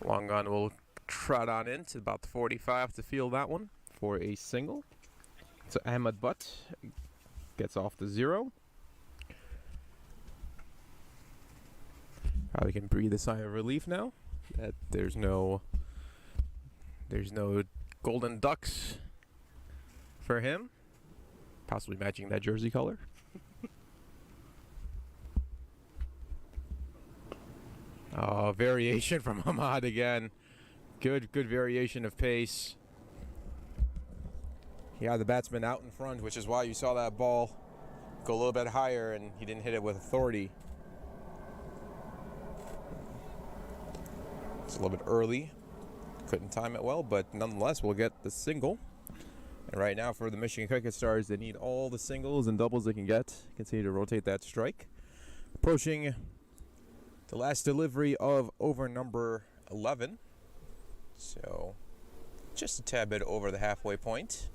Long gun will trot on in to about the 45 to field that one for a single. So Ahmed Butt gets off the 0. Probably can breathe a sigh of relief now that there's no golden ducks for him, possibly matching that jersey color. Oh, variation from Hamad again. Good variation of pace. He had the batsman out in front, which is why you saw that ball go a little bit higher and he didn't hit it with authority. It's a little bit early. Couldn't time it well, but nonetheless, we'll get the single. And right now for the Michigan Cricket Stars, they need all the singles and doubles they can get. Continue to rotate that strike. Approaching the last delivery of over number 11. So just a tad bit over the halfway point.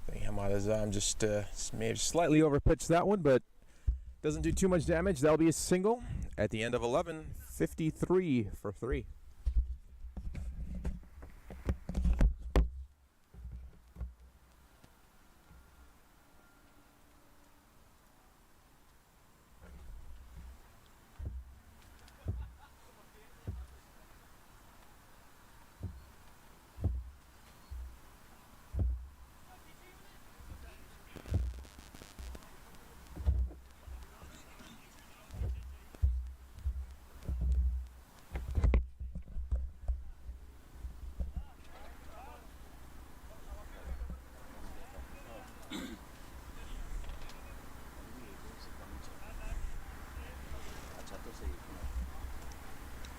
I think Hamada just may have slightly overpitched that one, but doesn't do too much damage. That'll be a single at the end of 11, 53 for 3.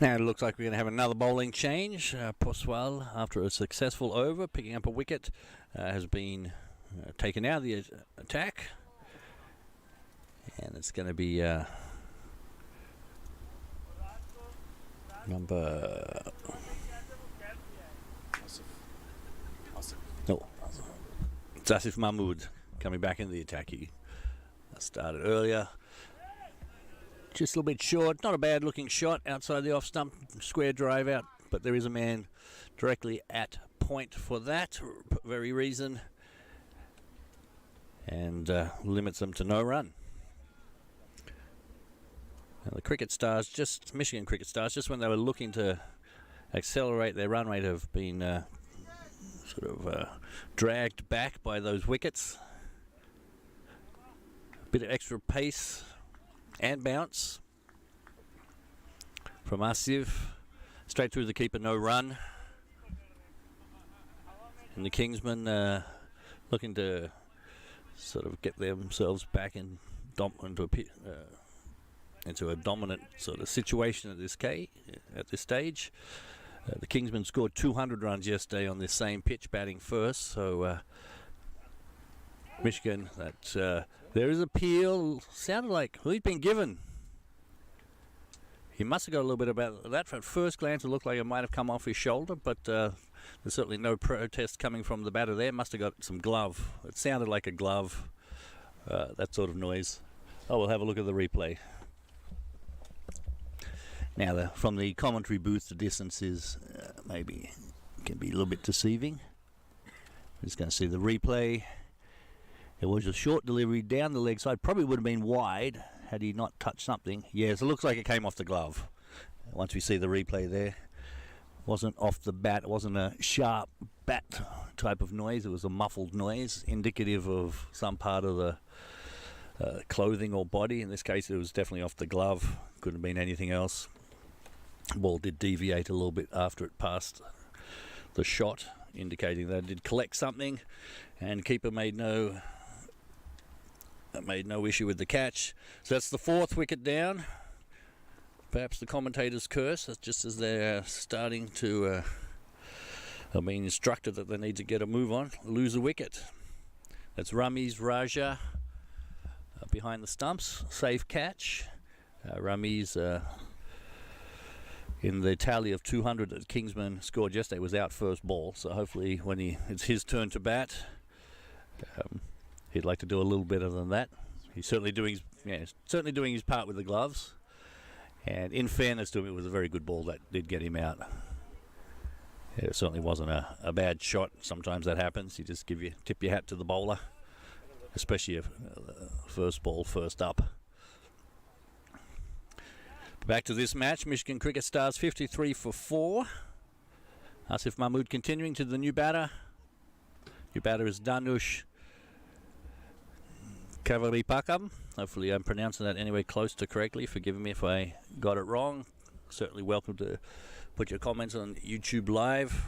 Now it looks like we're going to have another bowling change. Poswal, after a successful over, picking up a wicket, has been taken out of the attack. And it's going to be number... No, it's Asif Mahmood coming back into the attack. He started earlier. Just a little bit short, not a bad looking shot outside the off stump, square drive out, but there is a man directly at point for that very reason, and limits them to no run. Now the cricket stars, Michigan cricket stars, just when they were looking to accelerate their run rate, have been dragged back by those wickets. A bit of extra pace and bounce from Asif, straight through the keeper, no run. And the Kingsmen looking to sort of get themselves back into a dominant sort of situation at this stage. The Kingsmen scored 200 runs yesterday on this same pitch, batting first. So Michigan, there is appeal. Sounded like who he's been given. He must have got a little bit about that. At first glance, it looked like it might have come off his shoulder, but there's certainly no protest coming from the batter there. Must have got some glove. It sounded like a glove, that sort of noise. Oh, we'll have a look at the replay. Now, from the commentary booth, the distance is maybe can be a little bit deceiving. We're just going to see the replay. It was a short delivery down the leg side. Probably would have been wide had he not touched something. Yes, it looks like it came off the glove. Once we see the replay there. Wasn't off the bat. It wasn't a sharp bat type of noise. It was a muffled noise, indicative of some part of the clothing or body. In this case, it was definitely off the glove. Couldn't have been anything else. The ball did deviate a little bit after it passed the shot, indicating that it did collect something, and keeper made no issue with the catch. So that's the fourth wicket down. Perhaps the commentator's curse, just as they're starting to are being instructed that they need to get a move on, lose a wicket. That's Ramiz Raja behind the stumps, safe catch. Ramiz in the tally of 200 that Kingsman scored yesterday was out first ball, so hopefully when it's his turn to bat, he'd like to do a little better than that. He's certainly doing his part with the gloves, and in fairness to him, it was a very good ball that did get him out. It certainly wasn't a bad shot. Sometimes that happens. You just tip your hat to the bowler, especially if first ball, first up. Back to this match, Michigan Cricket Stars 53 for 4. Asif Mahmood continuing to the new batter. New batter is Danush Kavaripakam. Hopefully I'm pronouncing that anyway close to correctly. Forgive me if I got it wrong. Certainly welcome to put your comments on YouTube Live.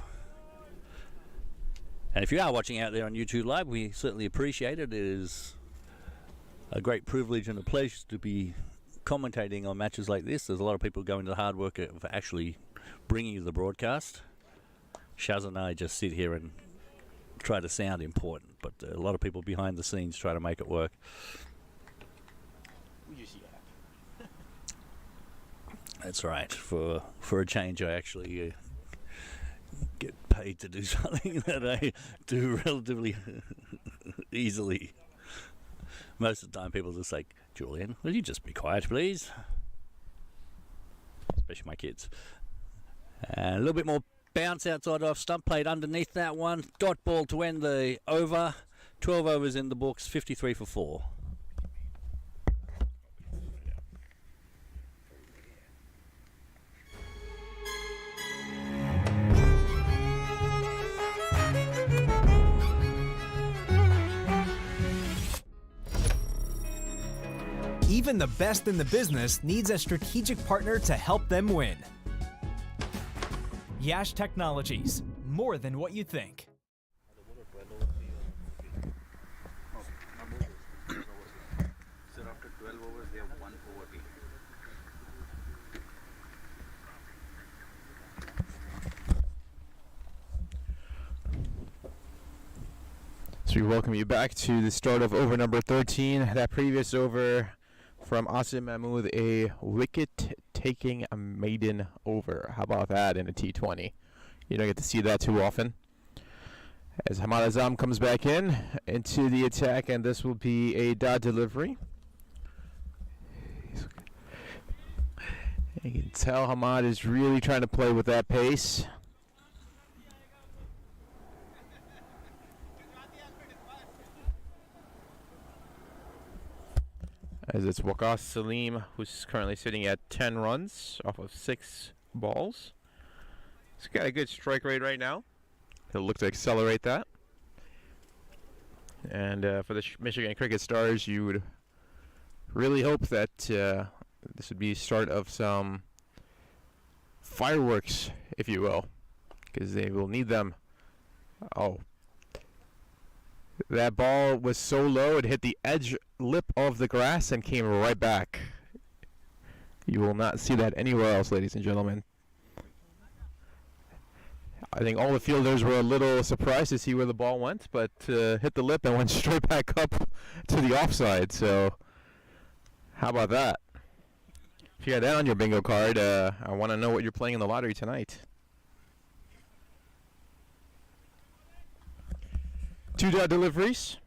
And if you are watching out there on YouTube Live, we certainly appreciate it. It is a great privilege and a pleasure to be commentating on matches like this, there's a lot of people going to the hard work of actually bringing you the broadcast. Shaz and I just sit here and try to sound important, but a lot of people behind the scenes try to make it work. That's right. For a change, I actually get paid to do something that I do relatively easily. Most of the time, people just like, Julian, will you just be quiet, please? Especially my kids. And a little bit more bounce outside off stump, played underneath that one. Dot ball to end the over. 12 overs in the books, 53 for 4. Even the best in the business needs a strategic partner to help them win. Yash Technologies, more than what you think. Sir, after 12 overs, they have 1 over play. So we welcome you back to the start of over number 13. That previous over from Asim Mahmood, a wicket taking a maiden over. How about that in a T20? You don't get to see that too often. As Hamad Azam comes back into the attack, and this will be a dot delivery. You can tell Hamad is really trying to play with that pace. As it's Waqas Salim, who's currently sitting at 10 runs off of 6 balls. He's got a good strike rate right now. He'll look to accelerate that. And for the Michigan Cricket Stars, you would really hope that this would be the start of some fireworks, if you will, because they will need them. Oh. That ball was so low, it hit the edge lip of the grass and came right back. You will not see that anywhere else, ladies and gentlemen. I think all the fielders were a little surprised to see where the ball went, but hit the lip and went straight back up to the offside. So, how about that? If you got that on your bingo card, I want to know what you're playing in the lottery tonight. 2 dot deliveries.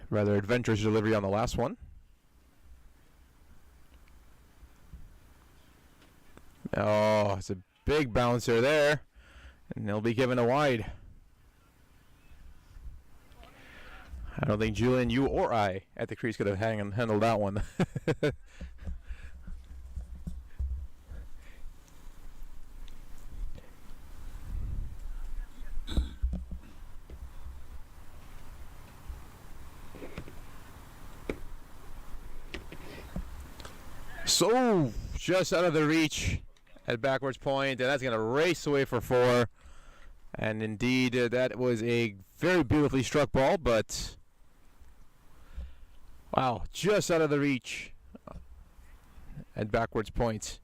Rather adventurous delivery on the last one. Oh, it's a big bouncer there. And they'll be given a wide. I don't think Julian, you or I at the crease could have handled that one. So, just out of the reach at backwards point, and that's going to race away for 4. And indeed, that was a very beautifully struck ball, but wow, just out of the reach at backwards point.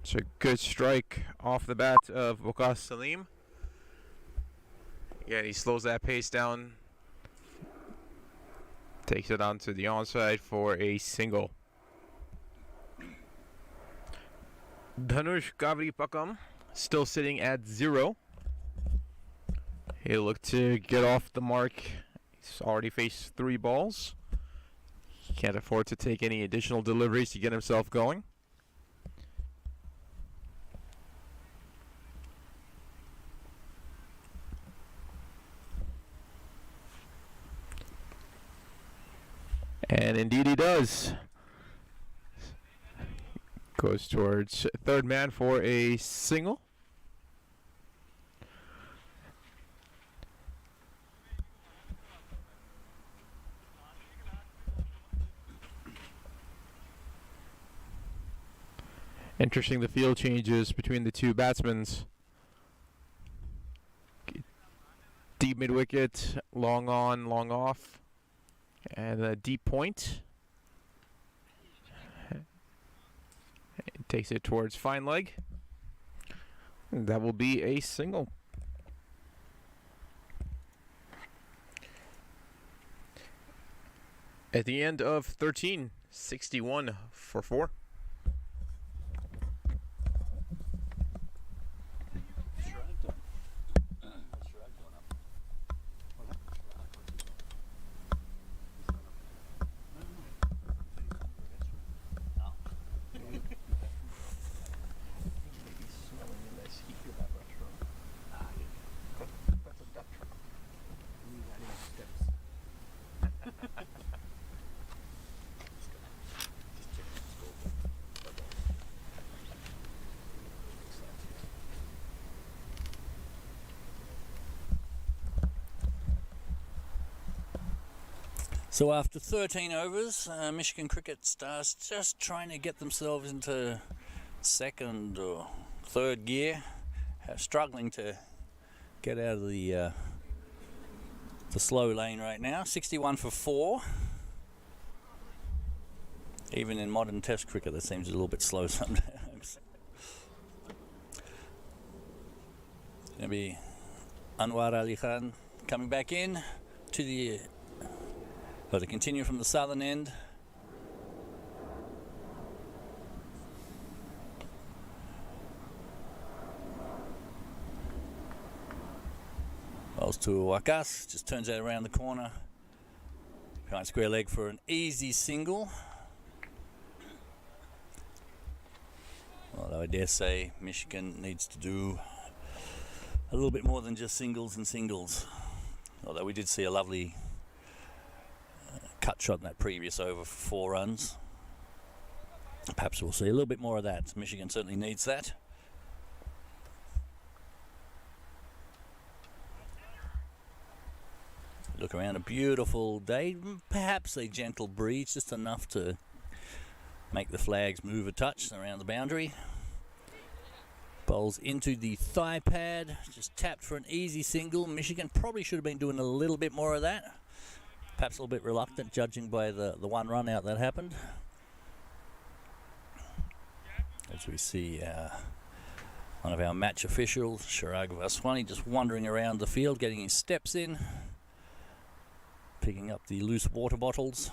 It's a good strike off the bat of Waqas Salim. Yeah, he slows that pace down. Takes it onto the onside for a single. Dhanush Kavri Pakam still sitting at 0. He'll look to get off the mark. He's already faced 3 balls. He can't afford to take any additional deliveries to get himself going. And indeed he does. Goes towards third man for a single. Interesting, the field changes between the two batsmen. Deep mid wicket, long on, long off, and a deep point. It takes it towards fine leg. And that will be a single. At the end of 13, 61 for 4. So after 13 overs, Michigan Cricket Stars just trying to get themselves into second or third gear, struggling to get out of the slow lane right now. 61 for 4. Even in modern Test cricket, that seems a little bit slow sometimes. Going to be Anwar Ali Khan coming back in to the. To continue from the southern end. Bowls to Wakas, just turns out around the corner. Behind square leg for an easy single. Although I dare say Michigan needs to do a little bit more than just singles and singles. Although we did see a lovely cut shot in that previous over for 4 runs. Perhaps we'll see a little bit more of that. Michigan certainly needs that. Look around, a beautiful day. Perhaps a gentle breeze, just enough to make the flags move a touch around the boundary. Bowls into the thigh pad, just tapped for an easy single. Michigan probably should have been doing a little bit more of that. Perhaps a little bit reluctant, judging by the one run out that happened. As we see one of our match officials, Chirag Vaswani, just wandering around the field, getting his steps in, picking up the loose water bottles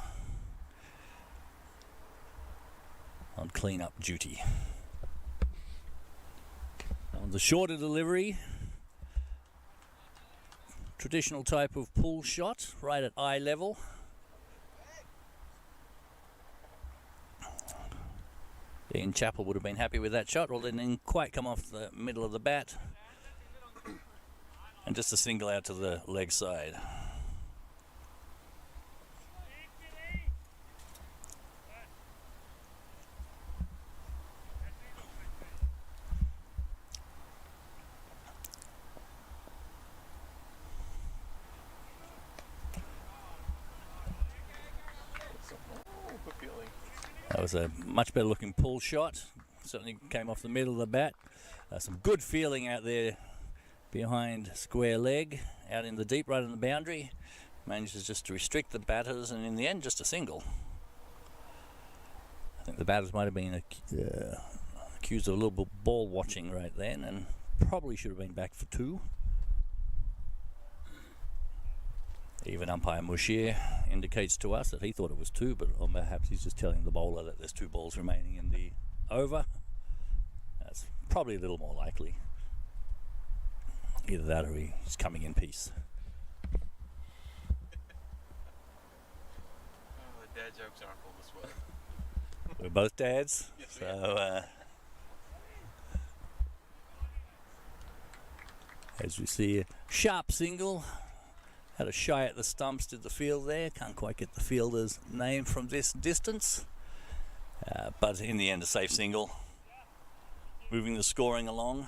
on clean-up duty. On the shorter delivery, traditional type of pull shot, right at eye level. Ian Chappell would have been happy with that shot, although it didn't quite come off the middle of the bat. And just a single out to the leg side. That was a much better looking pull shot. Certainly came off the middle of the bat. Some good feeling out there behind square leg, out in the deep, right on the boundary. Manages just to restrict the batters, and in the end, just a single. I think the batters might have been accused of a little bit ball watching right then, and probably should have been back for 2. Even umpire Mushir indicates to us that he thought it was 2, but or perhaps he's just telling the bowler that there's 2 balls remaining in the over. That's probably a little more likely. Either that or he's coming in peace. The dad jokes aren't all this way. We're both dads, Yes, so as we see a sharp single. Had a shy at the stumps, did the field there. Can't quite get the fielder's name from this distance. But in the end, a safe single. Moving the scoring along.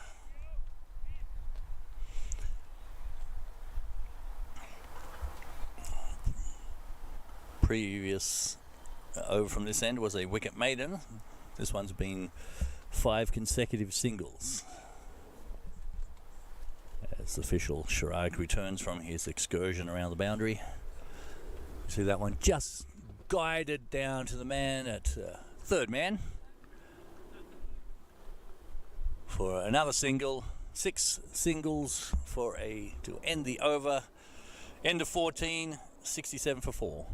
Previous over from this end was a wicket maiden. This one's been 5 consecutive singles. As official Chirag returns from his excursion around the boundary. See that one just guided down to the man at third man for another single. 6 singles for to end the over. End of 14, 67 for 4.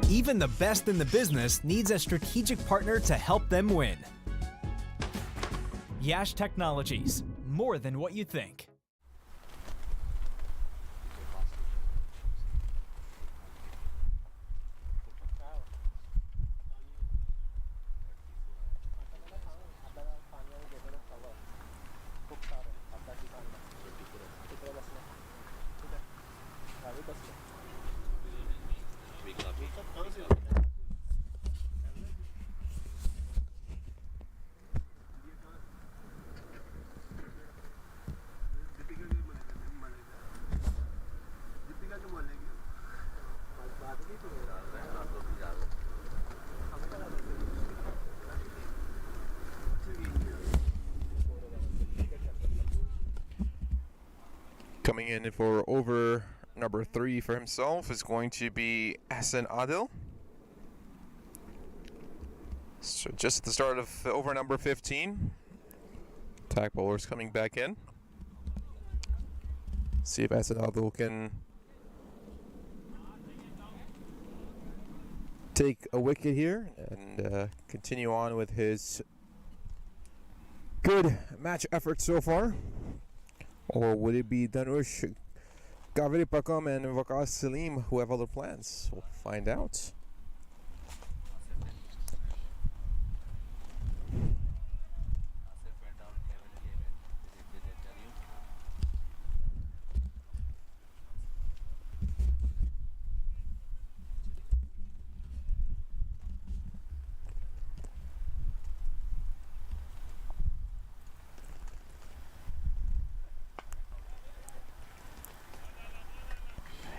Even the best in the business needs a strategic partner to help them win. Yash Technologies, more than what you think. Coming in for over number 3 for himself is going to be Hassan Adil. So just at the start of over number 15. Attack bowlers coming back in. See if Hassan Adil can take a wicket here and continue on with his good match effort so far. Or would it be Danush, Kaveri Pakam and Waqas Salim who have other plans? We'll find out.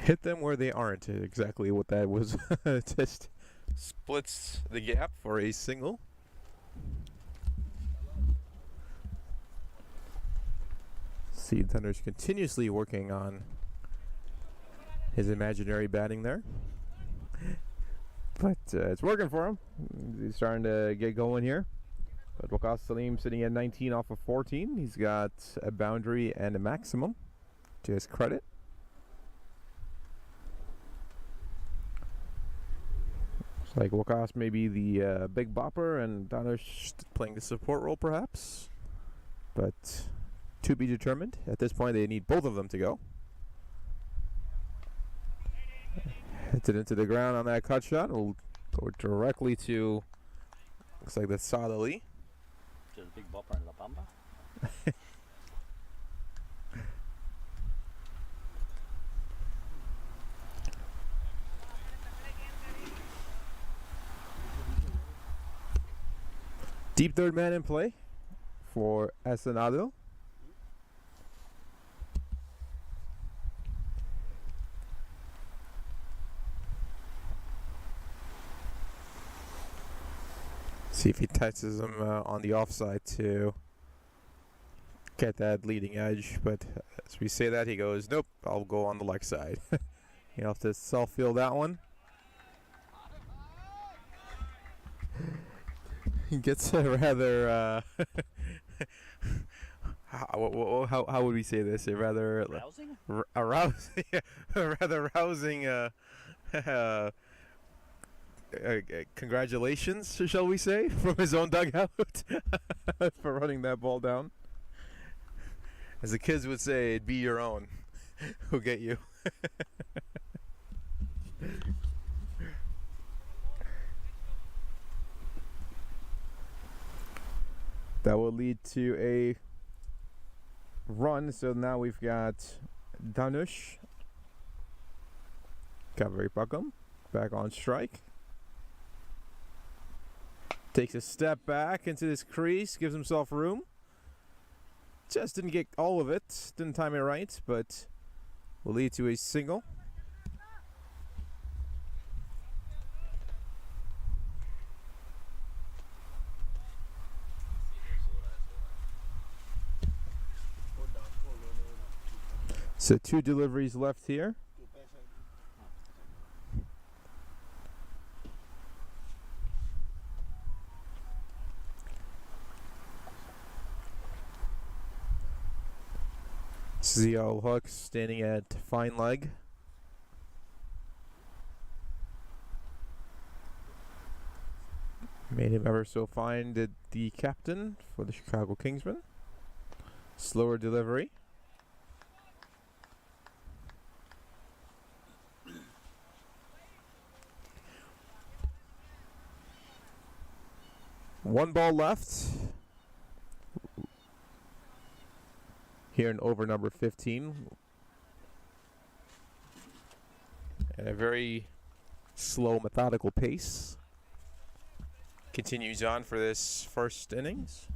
Hit them where they aren't. Exactly what that was. Just splits the gap for a single. See Thunder's continuously working on his imaginary batting there. But it's working for him. He's starting to get going here. But Waqas Salim sitting at 19 off of 14. He's got a boundary and a maximum to his credit. Like Waqas may be the big bopper and Danush playing the support role perhaps. But to be determined. At this point they need both of them to go. Hits it into the ground on that cut shot. It'll go directly to, looks like that's Saad Ali. Just big bopper in La Bamba. Deep third man in play for Hassan Adil. See if he touches him on the offside to get that leading edge. But as we say that, he goes, nope, I'll go on the leg side. You have to self-field that one. He gets a rather how would we say this? A rather Rousing? arousing, a rather rousing congratulations, shall we say, from his own dugout for running that ball down. As the kids would say, it'd be your own who'll get you. That will lead to a run. So now we've got Danush, Kaveri Pakam back on strike. Takes a step back into this crease, gives himself room. Just didn't get all of it, didn't time it right, but will lead to a single. So 2 deliveries left here. Zio Hook standing at fine leg. Made him ever so fine, did the captain for the Chicago Kingsmen. Slower delivery. One ball left. Here in over number 15. At a very slow, methodical pace. Continues on for this first innings.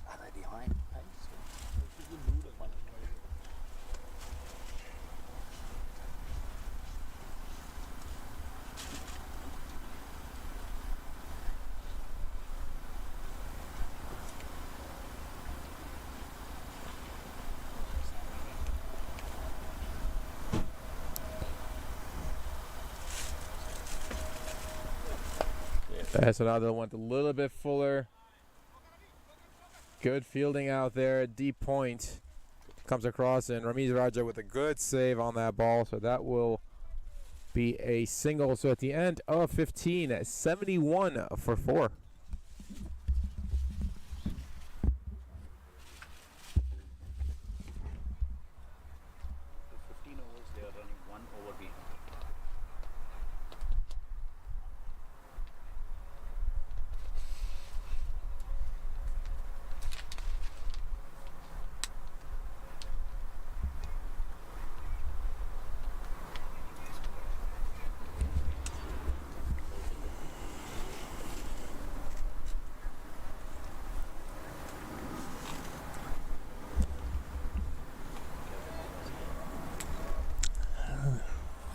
Are they behind pace? That's another one, a little bit fuller. Good fielding out there, deep point. Comes across, and Ramiz Raja with a good save on that ball, so that will be a single. So at the end of 15, at 71 for 4. The 15 overs, they are running 1 over behind.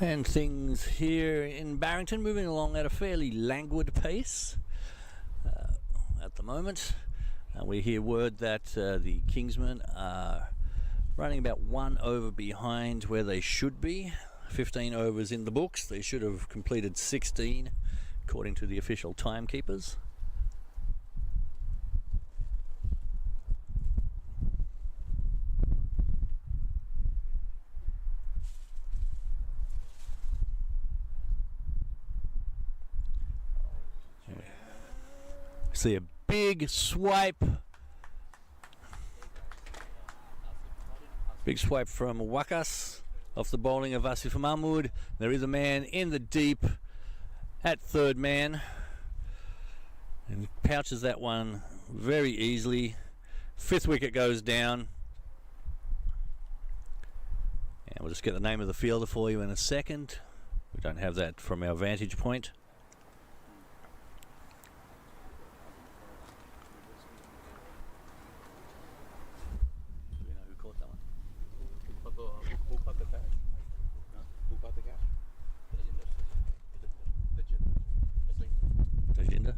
And things here in Barrington moving along at a fairly languid pace at the moment. We hear word that the Kingsmen are running about 1 over behind where they should be. 15 overs in the books. They should have completed 16 according to the official timekeepers. See a big swipe. Big swipe from Wakas off the bowling of Asif Mahmood. There is a man in the deep at third man. And pouches that one very easily. 5th wicket goes down. And we'll just get the name of the fielder for you in a second. We don't have that from our vantage point. Who caught the catch? Who caught the catch? Tajinder.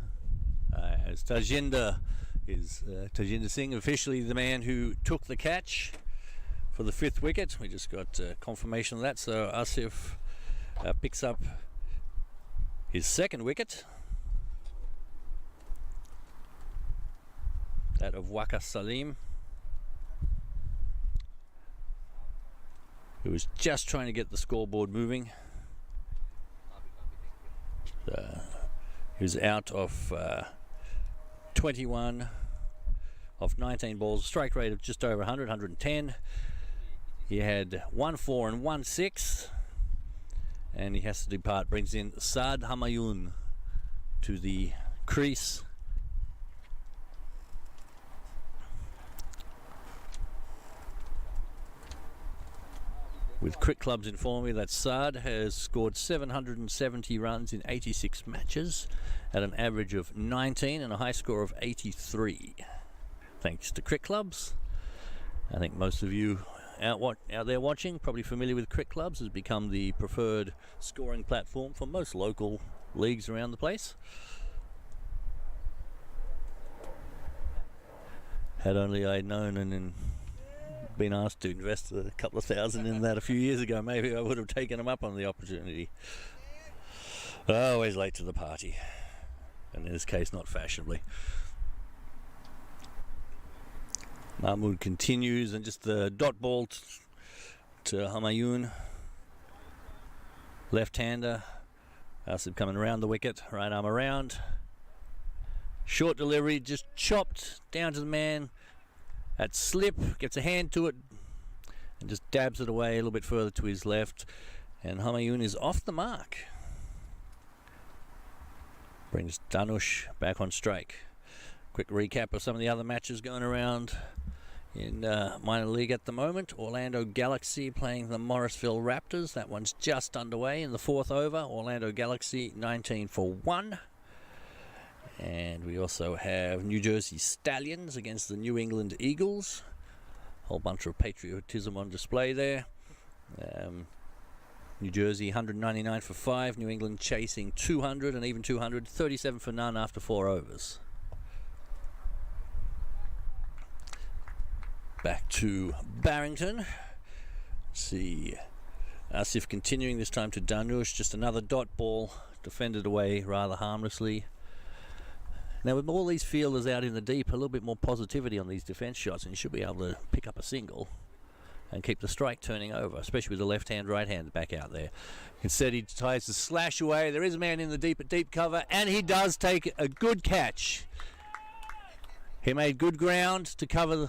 As Tajinder is Tajinder Singh, officially the man who took the catch for the 5th wicket. We just got confirmation of that. So Asif picks up his 2nd wicket. That of Wakas Salim, who was just trying to get the scoreboard moving. He was out of 21 of 19 balls, strike rate of just over 100, 110. He had 1 4 and 1 6, and he has to depart. Brings in Saad Hamayoun to the crease. With Cricket Clubs informing me that Saad has scored 770 runs in 86 matches at an average of 19 and a high score of 83. Thanks to Cricket Clubs. I think most of you out there watching, probably familiar with Cricket Clubs, has become the preferred scoring platform for most local leagues around the place. Had only I known and been asked to invest a couple of thousand in that a few years ago, maybe I would have taken them up on the opportunity. Always late to the party, and in this case not fashionably. Mahmood continues, and just the dot ball to Humayun, left-hander. Asif coming around the wicket, right arm around. Short delivery, just chopped down to the man at slip, gets a hand to it and just dabs it away a little bit further to his left, and Humayun is off the mark. Brings Danush back on strike. Quick recap of some of the other matches going around in minor league at the moment. Orlando Galaxy playing the Morrisville Raptors. That one's just underway in the 4th over. Orlando Galaxy 19 for 1. And we also have New Jersey Stallions against the New England Eagles. Whole bunch of patriotism on display there. New Jersey 199 for 5. New England chasing 200 and even 200. 37 for none after 4 overs. Back to Barrington. See Asif continuing, this time to Danush. Just another dot ball, defended away rather harmlessly. Now with all these fielders out in the deep, a little bit more positivity on these defence shots, and you should be able to pick up a single and keep the strike turning over, especially with the left hand, right hand back out there. Instead he tries to slash away. There is a man in the deep cover, and he does take a good catch. He made good ground to cover,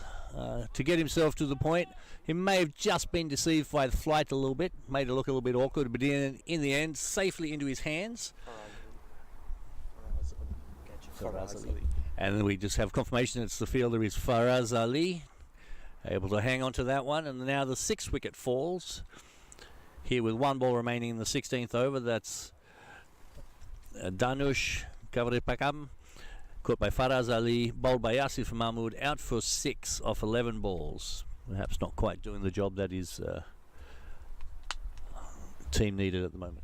to get himself to the point. He may have just been deceived by the flight a little bit, made it look a little bit awkward, but in the end, safely into his hands. And then we just have confirmation it's the fielder is Faraz Ali, able to hang on to that one. And now the 6th wicket falls here with 1 ball remaining in the 16th over. That's Danush Kavaripakam, caught by Faraz Ali, bowled by Asif Mahmood, out for 6 off 11 balls. Perhaps not quite doing the job that his team needed at the moment.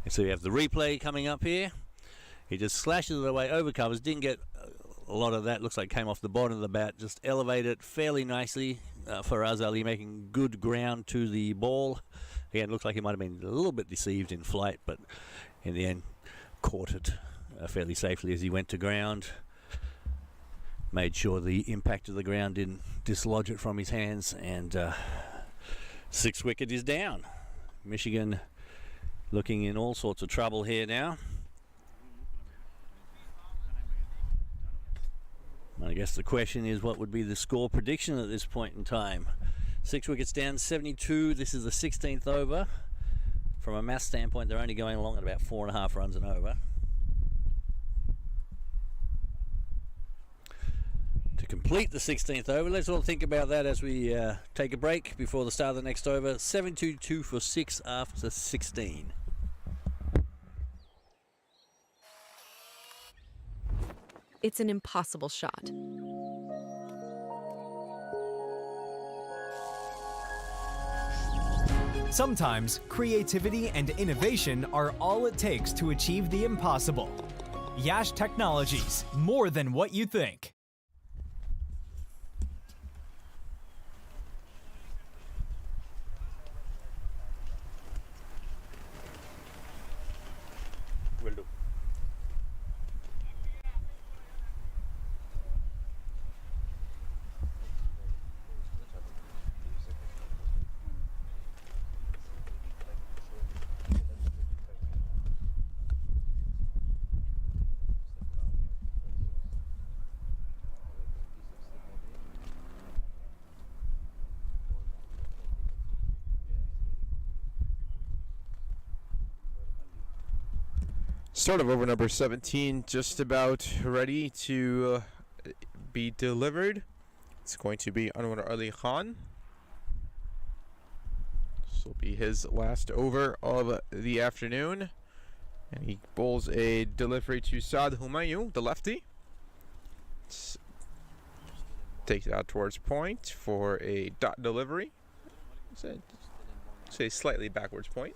And so you have the replay coming up here. He just slashes it away over covers, didn't get a lot of that, looks like came off the bottom of the bat, just elevated fairly nicely. Faraz Ali making good ground to the ball. Again, looks like he might have been a little bit deceived in flight, but in the end caught it fairly safely as he went to ground. Made sure the impact of the ground didn't dislodge it from his hands, and 6th wicket is down. Michigan looking in all sorts of trouble here now. I guess the question is, what would be the score prediction at this point in time? 6 wickets down, 72. This is the 16th over. From a math standpoint, they're only going along at about 4.5 runs an over. To complete the 16th over, let's all think about that as we take a break before the start of the next over. 7-2 for 6 after 16. It's an impossible shot. Sometimes creativity and innovation are all it takes to achieve the impossible. Yash Technologies, more than what you think. Will do. Start of over number 17, just about ready to be delivered. It's going to be Anwar Ali Khan. will be his last over of the afternoon. And he bowls a delivery to Saad Humayun, the lefty. Takes it out towards point for a dot delivery. Say slightly backwards point.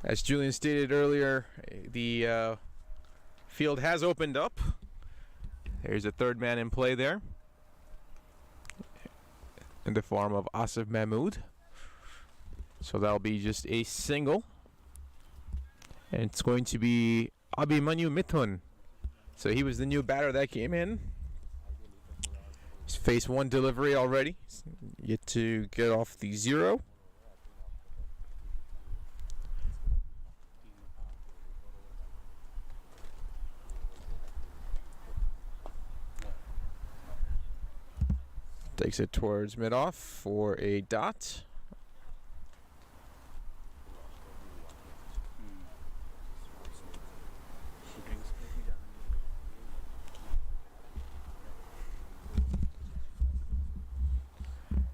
As Julian stated earlier, the field has opened up. There's a third man in play there, in the form of Asif Mahmood. So that'll be just a single. And it's going to be Abhimanyu Mithun. So he was the new batter that came in. He's faced one delivery already. Yet to get off the zero. Takes it towards mid-off for a dot.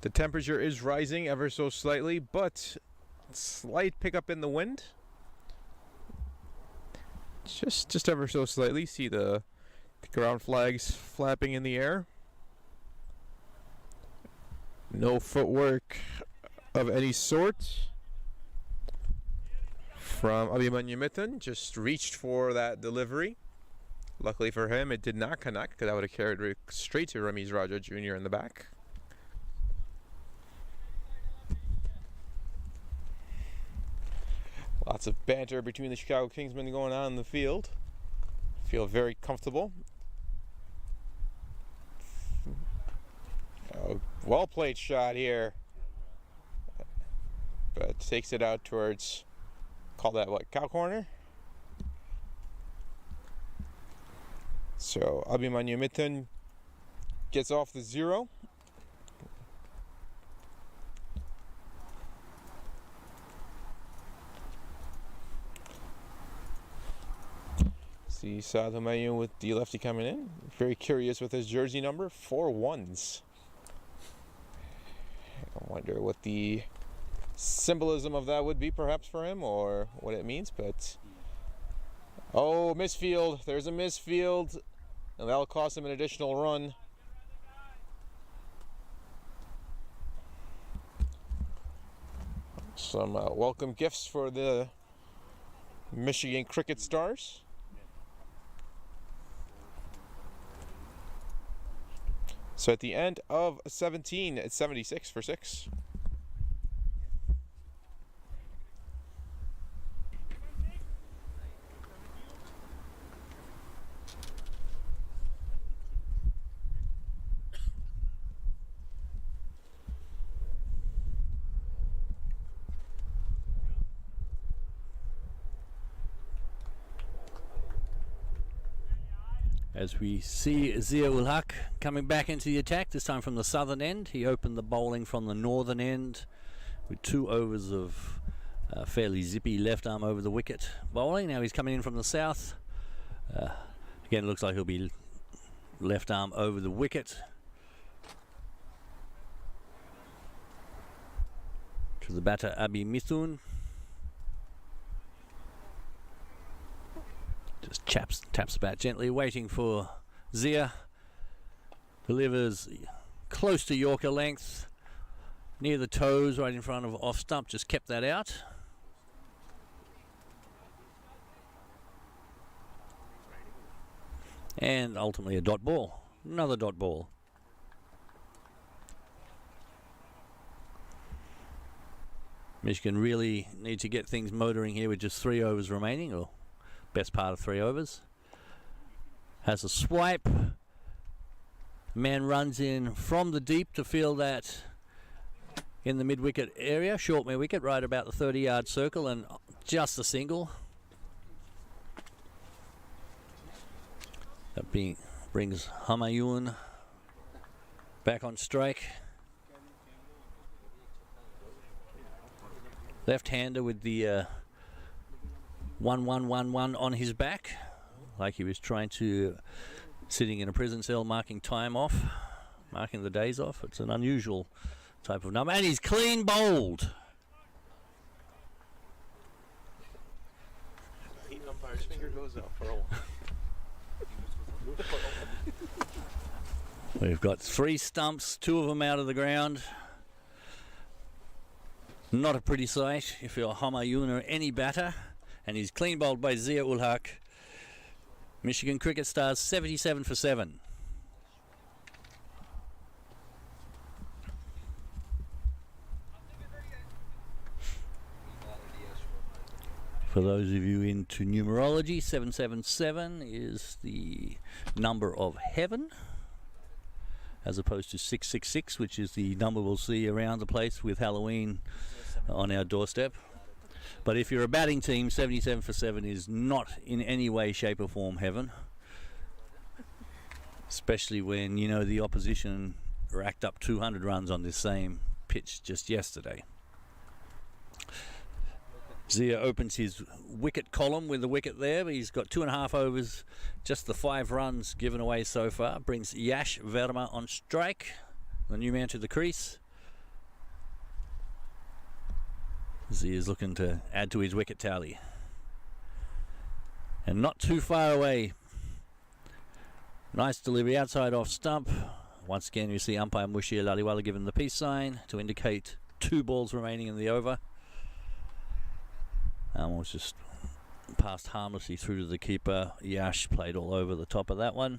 The temperature is rising ever so slightly, but slight pickup in the wind. Just ever so slightly. See the ground flags flapping in the air. No footwork of any sort from Abhimanyu Mithun. Just reached for that delivery. Luckily for him, it did not connect, because that would have carried straight to Ramiz Raja Jr. in the back. Lots of banter between the Chicago Kingsmen going on in the field. Feel very comfortable. Well played shot here, but takes it out towards, call that what, cow corner? So Abhimanyu Mithun gets off the zero. See Saad Humayun with the lefty coming in. Very curious with his jersey number, 4 1s. I wonder what the symbolism of that would be perhaps for him, or what it means, but oh, misfield. There's a misfield, and that'll cost him an additional run. Some welcome gifts for the Michigan Cricket Stars. So at the end of 17, it's 76 for 6. As we see Zia ul Haq coming back into the attack, this time from the southern end. He opened the bowling from the northern end with 2 overs of fairly zippy left arm over the wicket bowling. Now he's coming in from the south. Again, looks like he'll be left arm over the wicket. To the batter, Abhi Mithun. Just taps the bat gently, waiting for Zia. Delivers close to Yorker length, near the toes, right in front of off stump. Just kept that out. And ultimately a dot ball. Another dot ball. Michigan really need to get things motoring here with just 3 overs remaining, or best part of 3 overs. Has a swipe. Man runs in from the deep to field that in the mid-wicket area, short mid-wicket, right about the 30-yard circle, and just a single. That brings Humayun back on strike. Left-hander with the 1-1-1-1 on his back. like he was trying to, sitting in a prison cell, marking time off, marking the days off. It's an unusual type of number. And he's clean bowled. Umpire's finger goes up for a while. We've got 3 stumps, 2 of them out of the ground. Not a pretty sight if you're Homayun or any batter. And he's clean bowled by Zia ul Haq. Michigan Cricket Stars 77 for 7. For those of you into numerology, 777 is the number of heaven, as opposed to 666, which is the number we'll see around the place with Halloween on our doorstep. But if you're a batting team, 77 for 7 is not in any way, shape or form heaven. Especially when, you know, the opposition racked up 200 runs on this same pitch just yesterday. Zia opens his wicket column with the wicket there. He's got 2.5 overs, just the 5 runs given away so far. Brings Yash Verma on strike, the new man to the crease. Zia's looking to add to his wicket tally. And not too far away. Nice delivery outside off stump. Once again you see umpire Mushir Laliwala given the peace sign to indicate 2 balls remaining in the over. Was just passed harmlessly through to the keeper. Yash played all over the top of that one.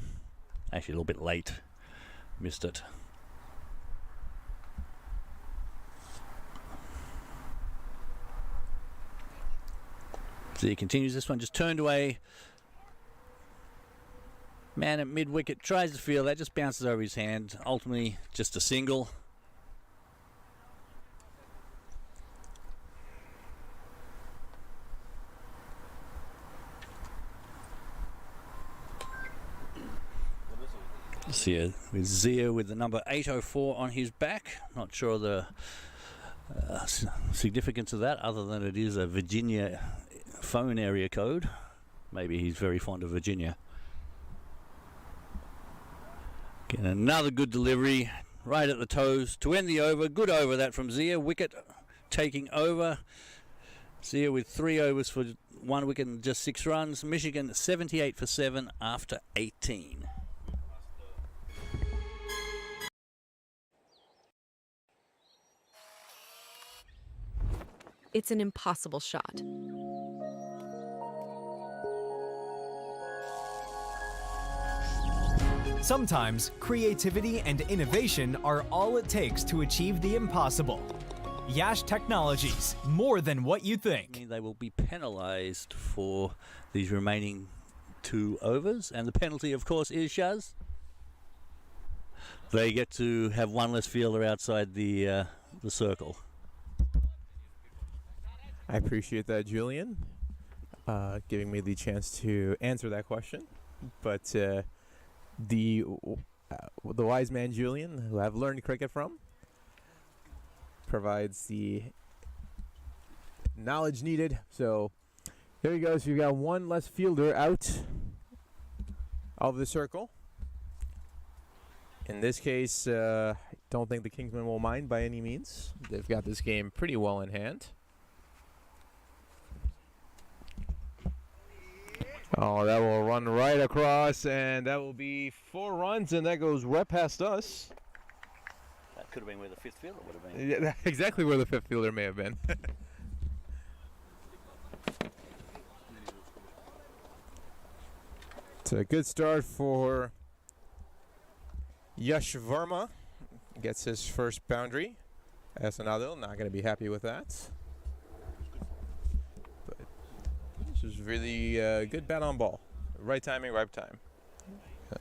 Actually a little bit late. Missed it. So he continues this one, just turned away. Man at mid-wicket tries to field, that just bounces over his hand. Ultimately just a single. See with Zia with the number 804 on his back. Not sure the significance of that, other than it is a Virginia phone area code. Maybe he's very fond of Virginia. Again, another good delivery right at the toes to end the over. Good over that from Zia. Wicket taking over. Zia with 3 overs for 1 wicket and just 6 runs. Michigan 78 for 7 after 18. It's an impossible shot. Sometimes creativity and innovation are all it takes to achieve the impossible. Yash Technologies, more than what you think. They will be penalised for these remaining 2 overs, and the penalty, of course, is Shaz. They get to have 1 less fielder outside the circle. I appreciate that, Julian, giving me the chance to answer that question. But the wise man Julian, who I've learned cricket from, provides the knowledge needed. So there you go. So you got 1 less fielder out of the circle. In this case, I don't think the Kingsmen will mind by any means. They've got this game pretty well in hand. Oh, that will run right across, and that will be 4 runs, and that goes right past us. That could have been where the 5th fielder would have been. Yeah, exactly where the 5th fielder may have been. It's a good start for Yash Verma. Gets his first boundary. Asanadil not going to be happy with that. This is really good bat on ball. Right timing, right time.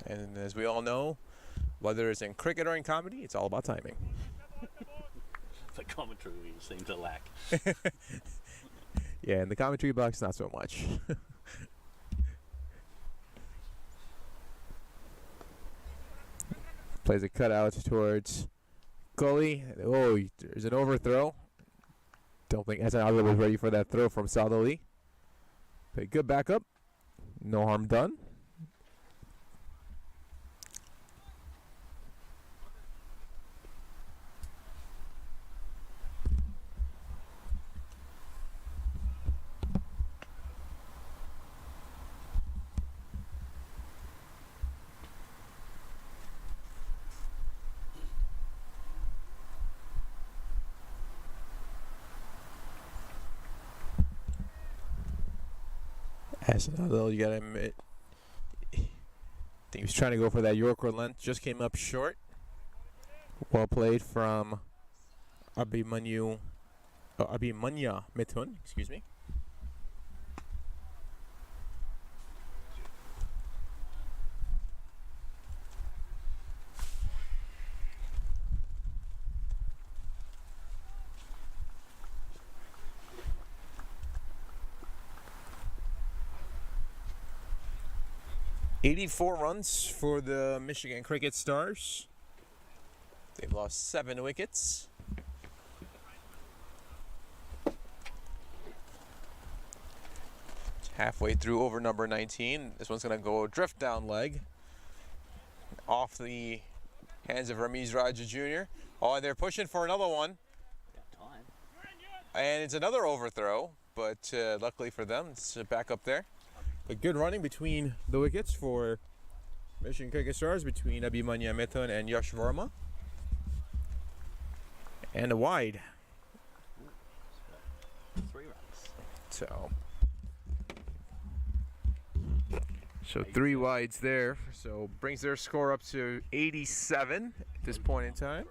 And as we all know, whether it's in cricket or in comedy, it's all about timing. The commentary we seem to lack. Yeah, in the commentary box, not so much. Plays a cutout towards Gully. Oh, there's an overthrow. Don't think Asanadil was ready for that throw from Saad Ali. But good backup. No harm done. Although you gotta admit, I think he was trying to go for that Yorker length, just came up short. Well played from Abimanya Mithun, excuse me. "84 runs for the Michigan Cricket Stars. They've lost 7 wickets. Halfway through over number 19. This one's going to go drift down leg. Off the hands of Ramiz Raja Jr. Oh, and they're pushing for another one. And it's another overthrow, but luckily for them, it's back up there. But good running between the wickets for Michigan Cricket Stars, between Abhimanya Mithun and Yash Verma. And a wide. 3 runs. So 3 wides there. So brings their score up to 87 at this point in time.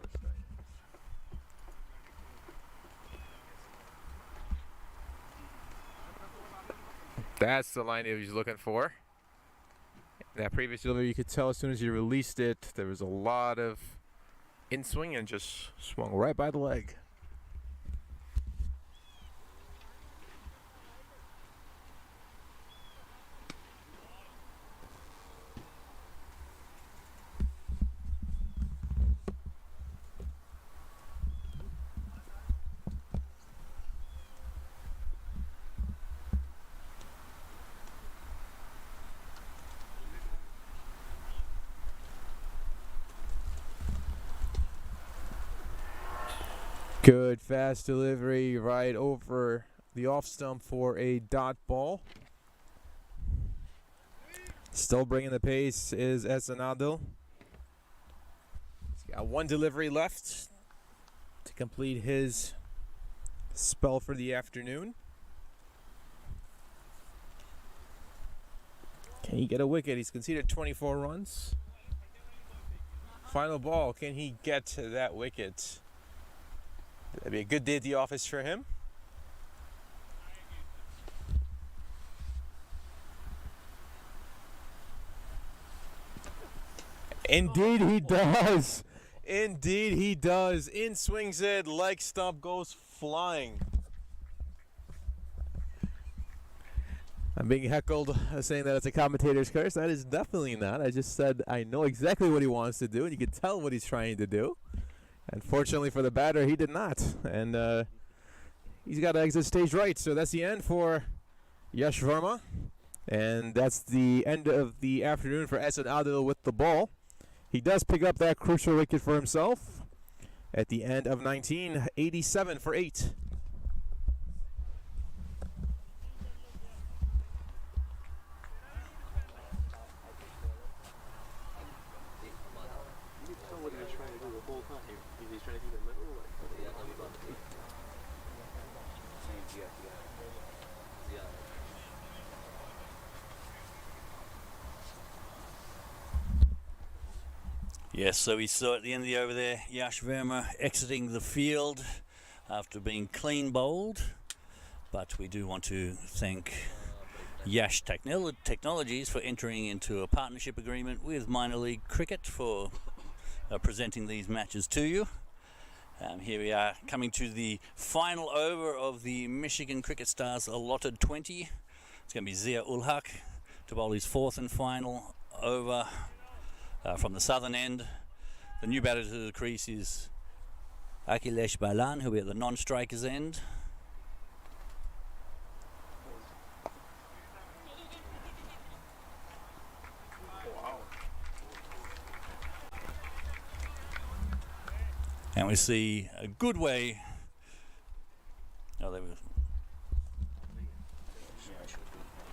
That's the line he was looking for. That previous delivery, you could tell as soon as you released it, there was a lot of in-swing and just swung right by the leg. Good fast delivery right over the off stump for a dot ball. Still bringing the pace is Esanadil. He's got 1 delivery left to complete his spell for the afternoon. Can he get a wicket? He's conceded 24 runs. Final ball, can he get to that wicket? That'd be a good day at the office for him. Indeed he does. Indeed he does. In swings it, leg stump goes flying. I'm being heckled saying that it's a commentator's curse. That is definitely not. I just said I know exactly what he wants to do, and you can tell what he's trying to do. Unfortunately for the batter, he did not. And he's got to exit stage right. So that's the end for Yash Verma. And that's the end of the afternoon for Asad Adil with the ball. He does pick up that crucial wicket for himself at the end of 19, 87 for 8. Yes, so we saw at the end of the over there, Yash Verma exiting the field after being clean bowled. But we do want to thank Yash Technologies for entering into a partnership agreement with Minor League Cricket for presenting these matches to you. Here we are coming to the final over of the Michigan Cricket Stars allotted 20. It's going to be Zia ul Haq to bowl his 4th and final over from the southern end. The new batter to the crease is Akhilesh Bailan, who'll be at the non-strikers end. And we see a good way. Oh, there we go.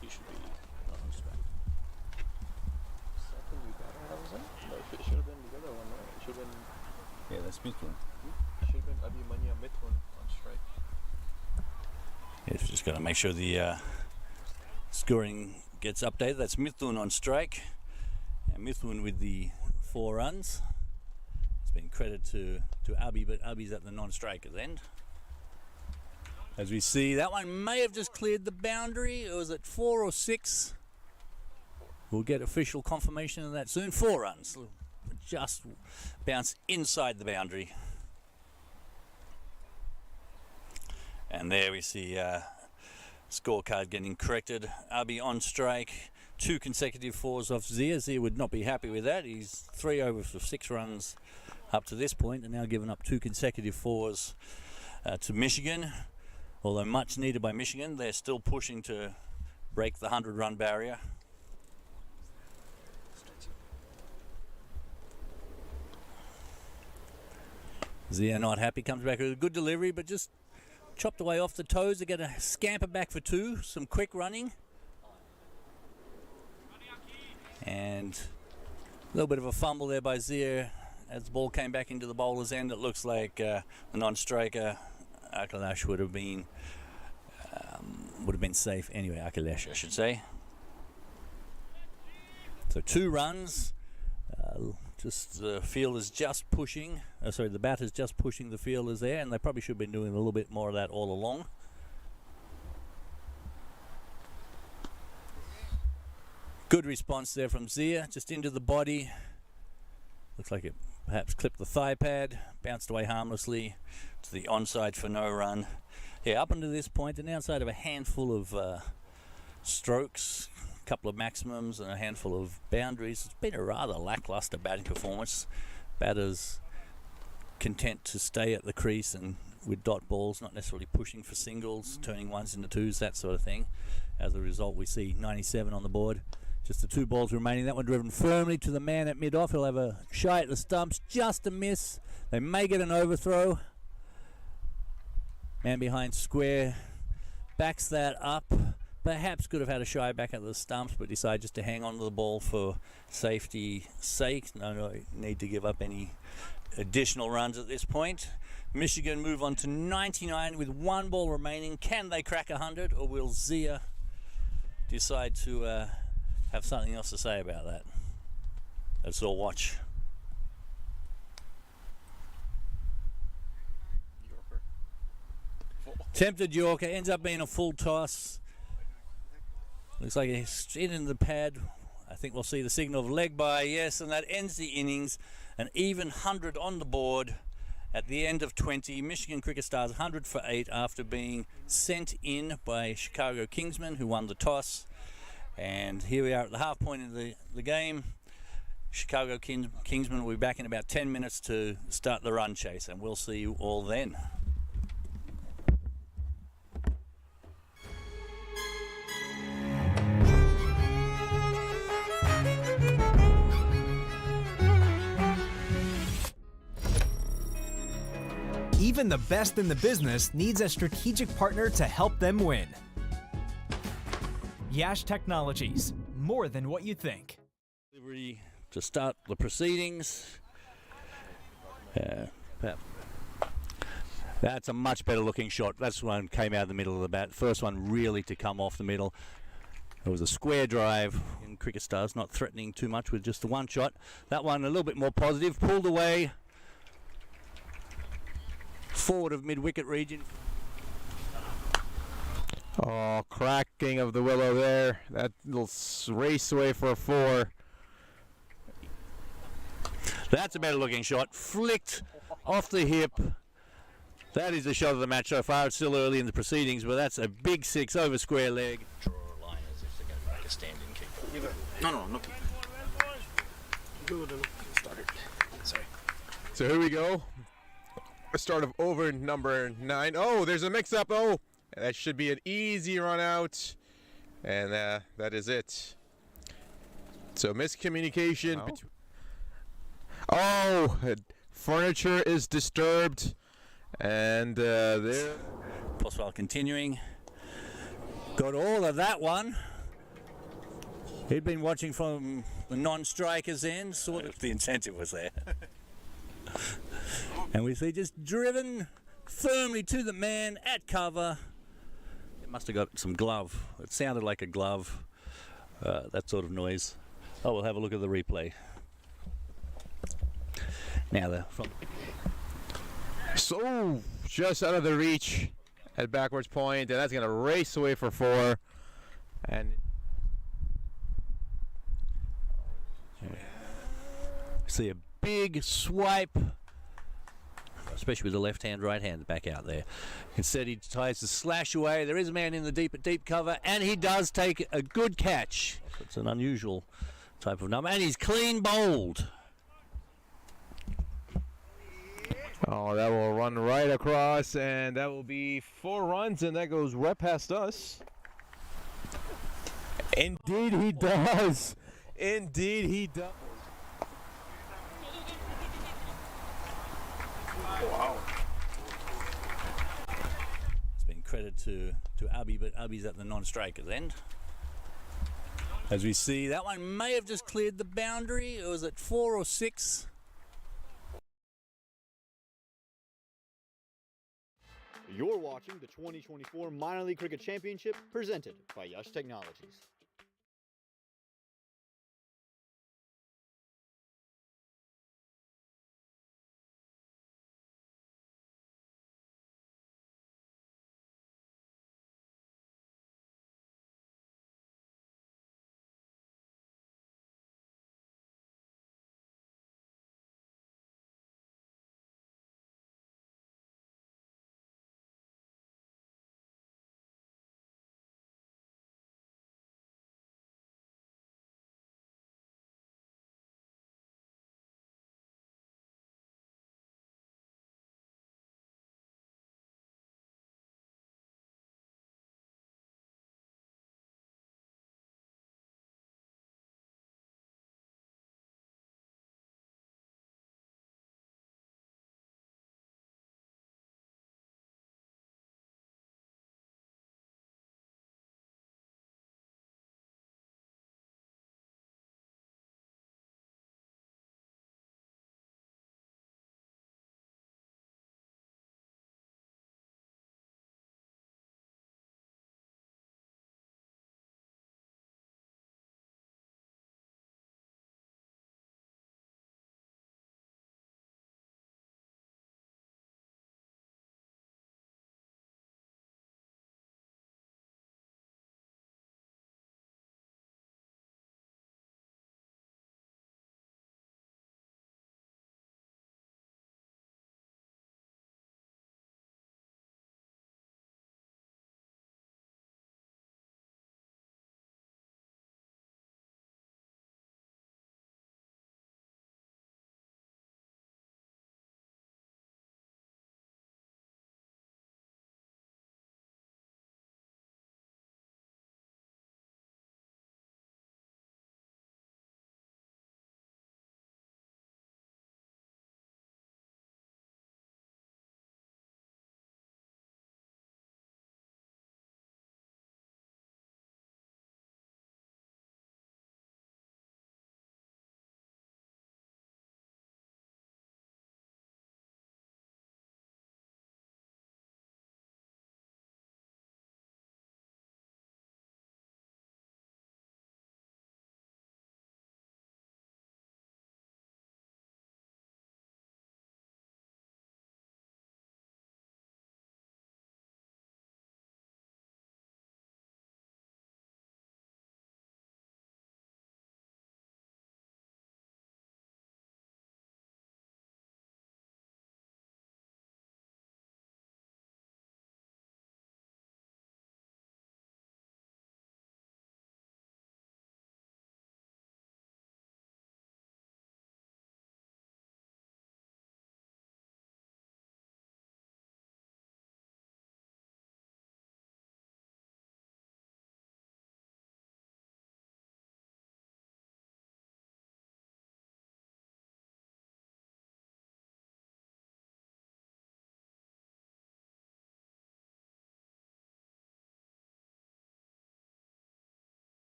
He should be on the strike. It should have been the other one, right? It should have been. Yeah, that's Mithun. It should have been Abhimanya Mithun on strike. Yes, we just got to make sure the Scoring gets updated. That's Mithun on strike. And Mithun with the 4 runs. It's been credited to Abi, but Abi's at the non-striker's end. As we see, that one may have just cleared the boundary. Or was it 4 or 6? We'll get official confirmation of that soon. 4 runs. Just bounce inside the boundary. And there we see scorecard getting corrected. Abi on strike. 2 consecutive 4s off Zia. Zia would not be happy with that. He's 3 overs for 6 runs up to this point, and now given up 2 consecutive 4s to Michigan. Although much needed by Michigan, they're still pushing to break the 100-run barrier. Zia not happy, comes back with a good delivery, but just chopped away off the toes. They get a scamper back for 2, some quick running. And a little bit of a fumble there by Zia as the ball came back into the bowler's end. It looks like the non-striker, Akalash, would have been safe. Anyway, Akalash, I should say. So 2 runs. Just the fielders just pushing. The batters just pushing the fielders there, and they probably should have been doing a little bit more of that all along. Good response there from Zia, just into the body. Looks like it perhaps clipped the thigh pad, bounced away harmlessly to the onside for no run. Yeah, up until this point, and outside of a handful of strokes, a couple of maximums and a handful of boundaries, it's been a rather lackluster batting performance. Batters content to stay at the crease and with dot balls, not necessarily pushing for singles, turning 1s into 2s, that sort of thing. As a result, we see 97 on the board. Just the 2 balls remaining. That one driven firmly to the man at mid-off. He'll have a shy at the stumps, just a miss. They may get an overthrow. Man behind square backs that up. Perhaps could have had a shy back at the stumps, but decided just to hang on to the ball for safety's sake. No need to give up any additional runs at this point. Michigan move on to 99 with 1 ball remaining. Can they crack 100, or will Zia decide to have something else to say about that? Let's all watch. Tempted Yorker, ends up being a full toss. Looks like he's in the pad. I think we'll see the signal of leg by, yes, and that ends the innings. An even 100 on the board at the end of 20. Michigan Cricket Stars 100 for 8 after being sent in by Chicago Kingsmen, who won the toss. And here we are at the half point of the game. Chicago Kingsmen will be back in about 10 minutes to start the run chase, and we'll see you all then. Even the best in the business needs a strategic partner to help them win. Yash Technologies, more than what you think. Delivery to start the proceedings. That's a much better looking shot. That's one came out of the middle of the bat. First one really to come off the middle. It was a square drive. In Cricket Stars not threatening too much with just the one shot. That one a little bit more positive. Pulled away. Forward of mid-wicket region. Oh, cracking of the willow there. That little race away for a 4. That's a better looking shot. Flicked off the hip. That is the shot of the match so far. It's still early in the proceedings, but that's a big 6 over square leg. Draw a line as if they're going to make a stand-in kick. No, I'm not kicking. Good enough. Start it. Sorry. So here we go. A start of over number 9. Oh, there's a mix-up. Oh, that should be an easy run out. And that is it. So miscommunication. Oh, furniture is disturbed. And there. Poswell continuing. Got all of that one. He'd been watching from the non-striker's end. Sort of the incentive was there. And we see just driven firmly to the man at cover. Must have got some glove. It sounded like a glove, that sort of noise. Oh, we'll have a look at the replay. Now So, just out of the reach at backwards point, and that's going to race away for 4. And see a big swipe, especially with the left hand, right hand back out there. Instead, he tries to slash away. There is a man in the deep cover, and he does take a good catch. It's an unusual type of number, and he's clean bowled. oh, that will run right across, and that will be 4 runs, and that goes right past us. Indeed he does. Indeed he does. Wow. It's been credit to Abby, but Abby's at the non-striker's end. As we see, that one may have just cleared the boundary. It was at 4 or 6. You're watching the 2024 Minor League Cricket Championship presented by Yash Technologies.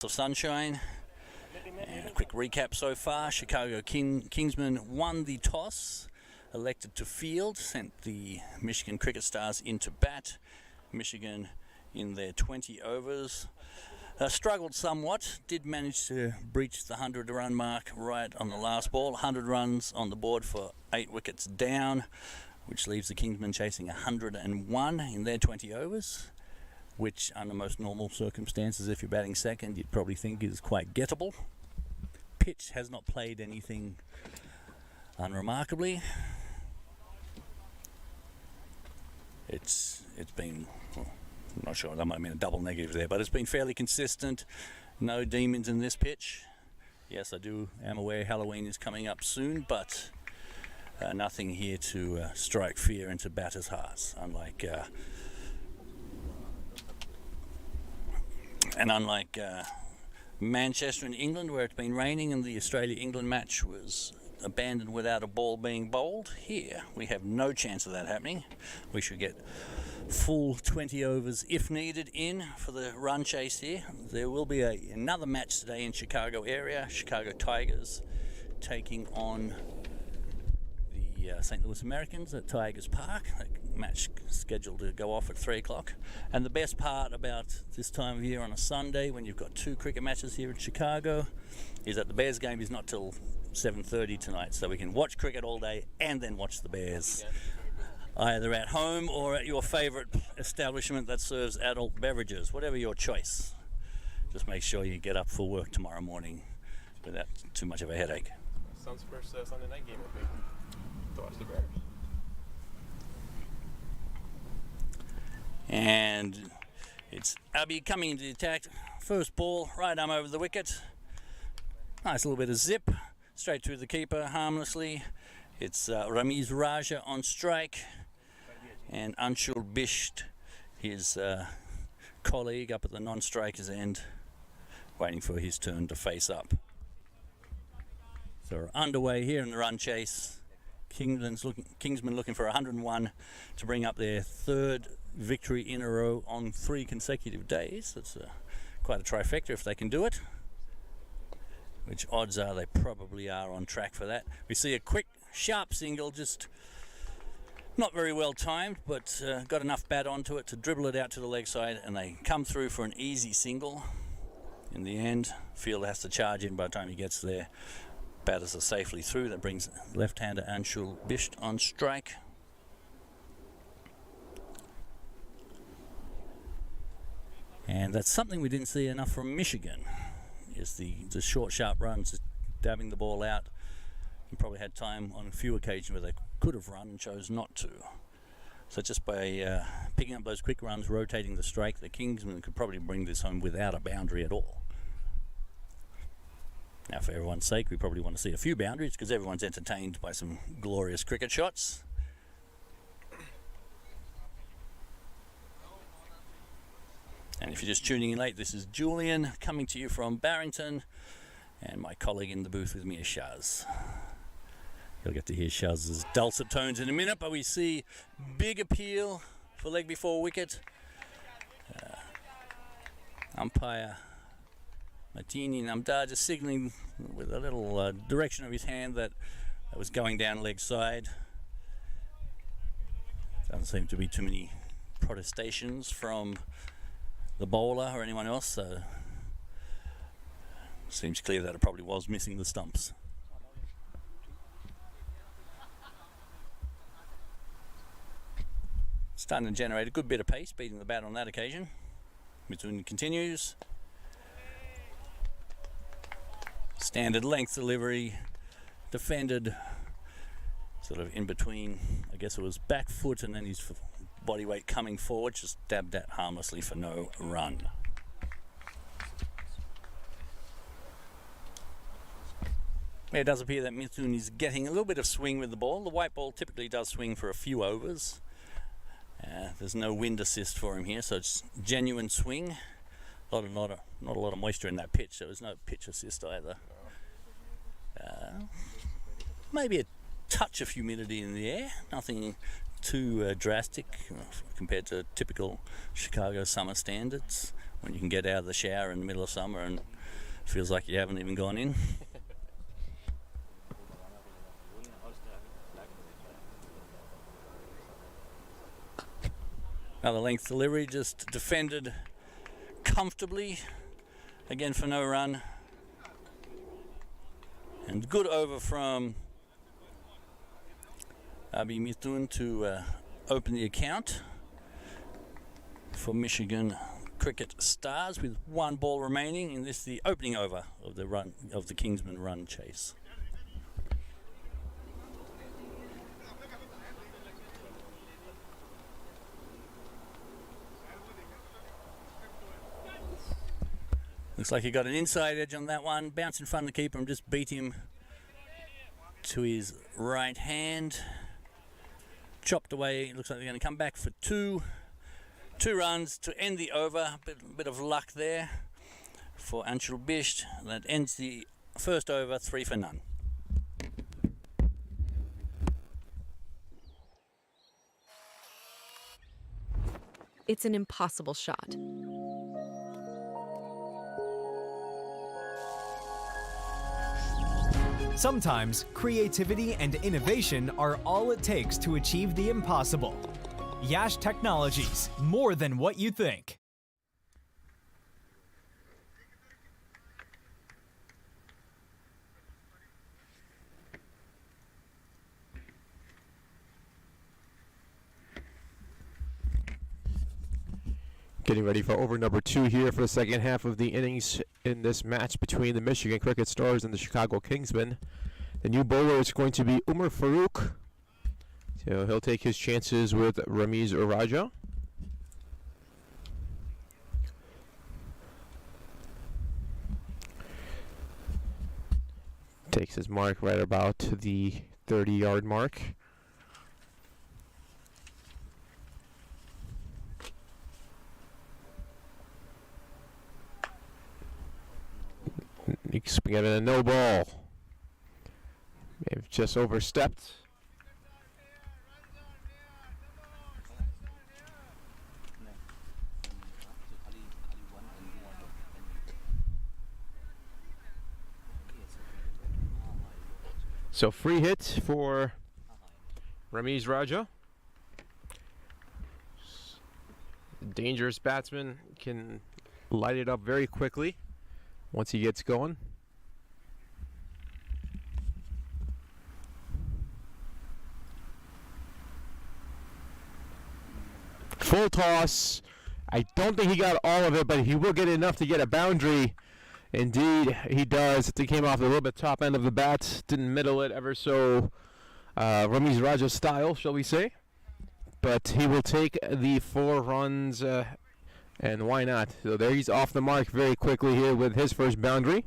of sunshine. And a quick recap so far. Chicago Kingsmen won the toss, elected to field, sent the Michigan Cricket Stars into bat. Michigan in their 20 overs. Struggled somewhat, did manage to breach the 100-run mark right on the last ball. 100 runs on the board for 8 wickets down, which leaves the Kingsmen chasing 101 in their 20 overs, which under most normal circumstances, if you're batting second, you'd probably think is quite gettable. Pitch has not played anything unremarkably. It's been... Well, I'm not sure, that might have been a double negative there, but it's been fairly consistent. No demons in this pitch. Yes, am aware Halloween is coming up soon, but nothing here to strike fear into batters' hearts, unlike Manchester in England, where it's been raining and the Australia-England match was abandoned without a ball being bowled. Here, we have no chance of that happening. We should get full 20 overs if needed in for the run chase here. There will be another match today in Chicago area. Chicago Tigers taking on the St. Louis Americans at Tigers Park. A match scheduled to go off at 3 o'clock. And the best part about this time of year on a Sunday, when you've got 2 cricket matches here in Chicago, is that the Bears game is not till 7:30 tonight, so we can watch cricket all day and then watch the Bears. Either at home or at your favourite establishment that serves adult beverages, whatever your choice. Just make sure you get up for work tomorrow morning without too much of a headache. Son's first Sunday night game will be to watch the Bears. And it's Abby coming into the attack. First ball, right arm over the wicket. Nice little bit of zip, straight through the keeper harmlessly. It's Ramiz Raja on strike. And Anshul Bisht, his colleague up at the non-striker's end, waiting for his turn to face up. So we're underway here in the run chase. Kingsmen looking for 101 to bring up their 3rd victory in a row on 3 consecutive days. That's quite a trifecta if they can do it, which odds are they probably are on track for that. We see a quick, sharp single, just not very well timed, but got enough bat onto it to dribble it out to the leg side, and they come through for an easy single. In the end, fielder has to charge in by the time he gets there. Batters are safely through. That brings left-hander Anshul Bisht on strike. And that's something we didn't see enough from Michigan, is the short, sharp runs, dabbing the ball out. And probably had time on a few occasions where they could have run and chose not to. So just by picking up those quick runs, rotating the strike, the Kingsmen could probably bring this home without a boundary at all. Now, for everyone's sake, we probably want to see a few boundaries because everyone's entertained by some glorious cricket shots. And if you're just tuning in late, this is Julian coming to you from Barrington, and my colleague in the booth with me is Shaz. You'll get to hear Shaz's dulcet tones in a minute, but we see big appeal for leg before wicket. Umpire Martini Namdar just signalling with a little direction of his hand that was going down leg side. Doesn't seem to be too many protestations from the bowler or anyone else, so seems clear that it probably was missing the stumps. Starting to generate a good bit of pace, beating the bat on that occasion. Mitsuni continues. Standard length delivery, defended sort of in between, I guess it was back foot and then his body weight coming forward, just dabbed that harmlessly for no run. It does appear that Mitsuni is getting a little bit of swing with the ball. The white ball typically does swing for a few overs. There's no wind assist for him here, so it's genuine swing. Not a lot of moisture in that pitch, so there's no pitch assist either. Maybe a touch of humidity in the air, nothing too drastic compared to typical Chicago summer standards, when you can get out of the shower in the middle of summer and Feels like you haven't even gone in. Another length delivery, just defended comfortably. Again for no run. And good over from Abi Mithun to open the account for Michigan Cricket Stars with 1 ball remaining in this, the opening over of the run of the Kingsmen run chase. Looks like he got an inside edge on that one. Bounce in front of the keeper and just beat him to his right hand. Chopped away. Looks like they're going to come back for two runs to end the over. Bit of luck there for Anshul Bisht. That ends the first over, 3 for none. It's an impossible shot. Sometimes creativity and innovation are all it takes to achieve the impossible. Yash Technologies, more than what you think. Getting ready for over number 2 here for the second half of the innings in this match between the Michigan Cricket Stars and the Chicago Kingsmen. The new bowler is going to be Umar Farouk. So he'll take his chances with Ramiz Uraja. Takes his mark right about to the 30-yard mark. He's given a no ball. May have just overstepped. So free hit for Ramiz Raja. Dangerous batsman, can light it up very quickly once he gets going. Full toss. I don't think he got all of it, but he will get enough to get a boundary. Indeed, he does. It came off a little bit top end of the bat. Didn't middle it ever so Ramiz Raja style, shall we say. But he will take the 4 runs, and why not? So there he's off the mark very quickly here with his first boundary.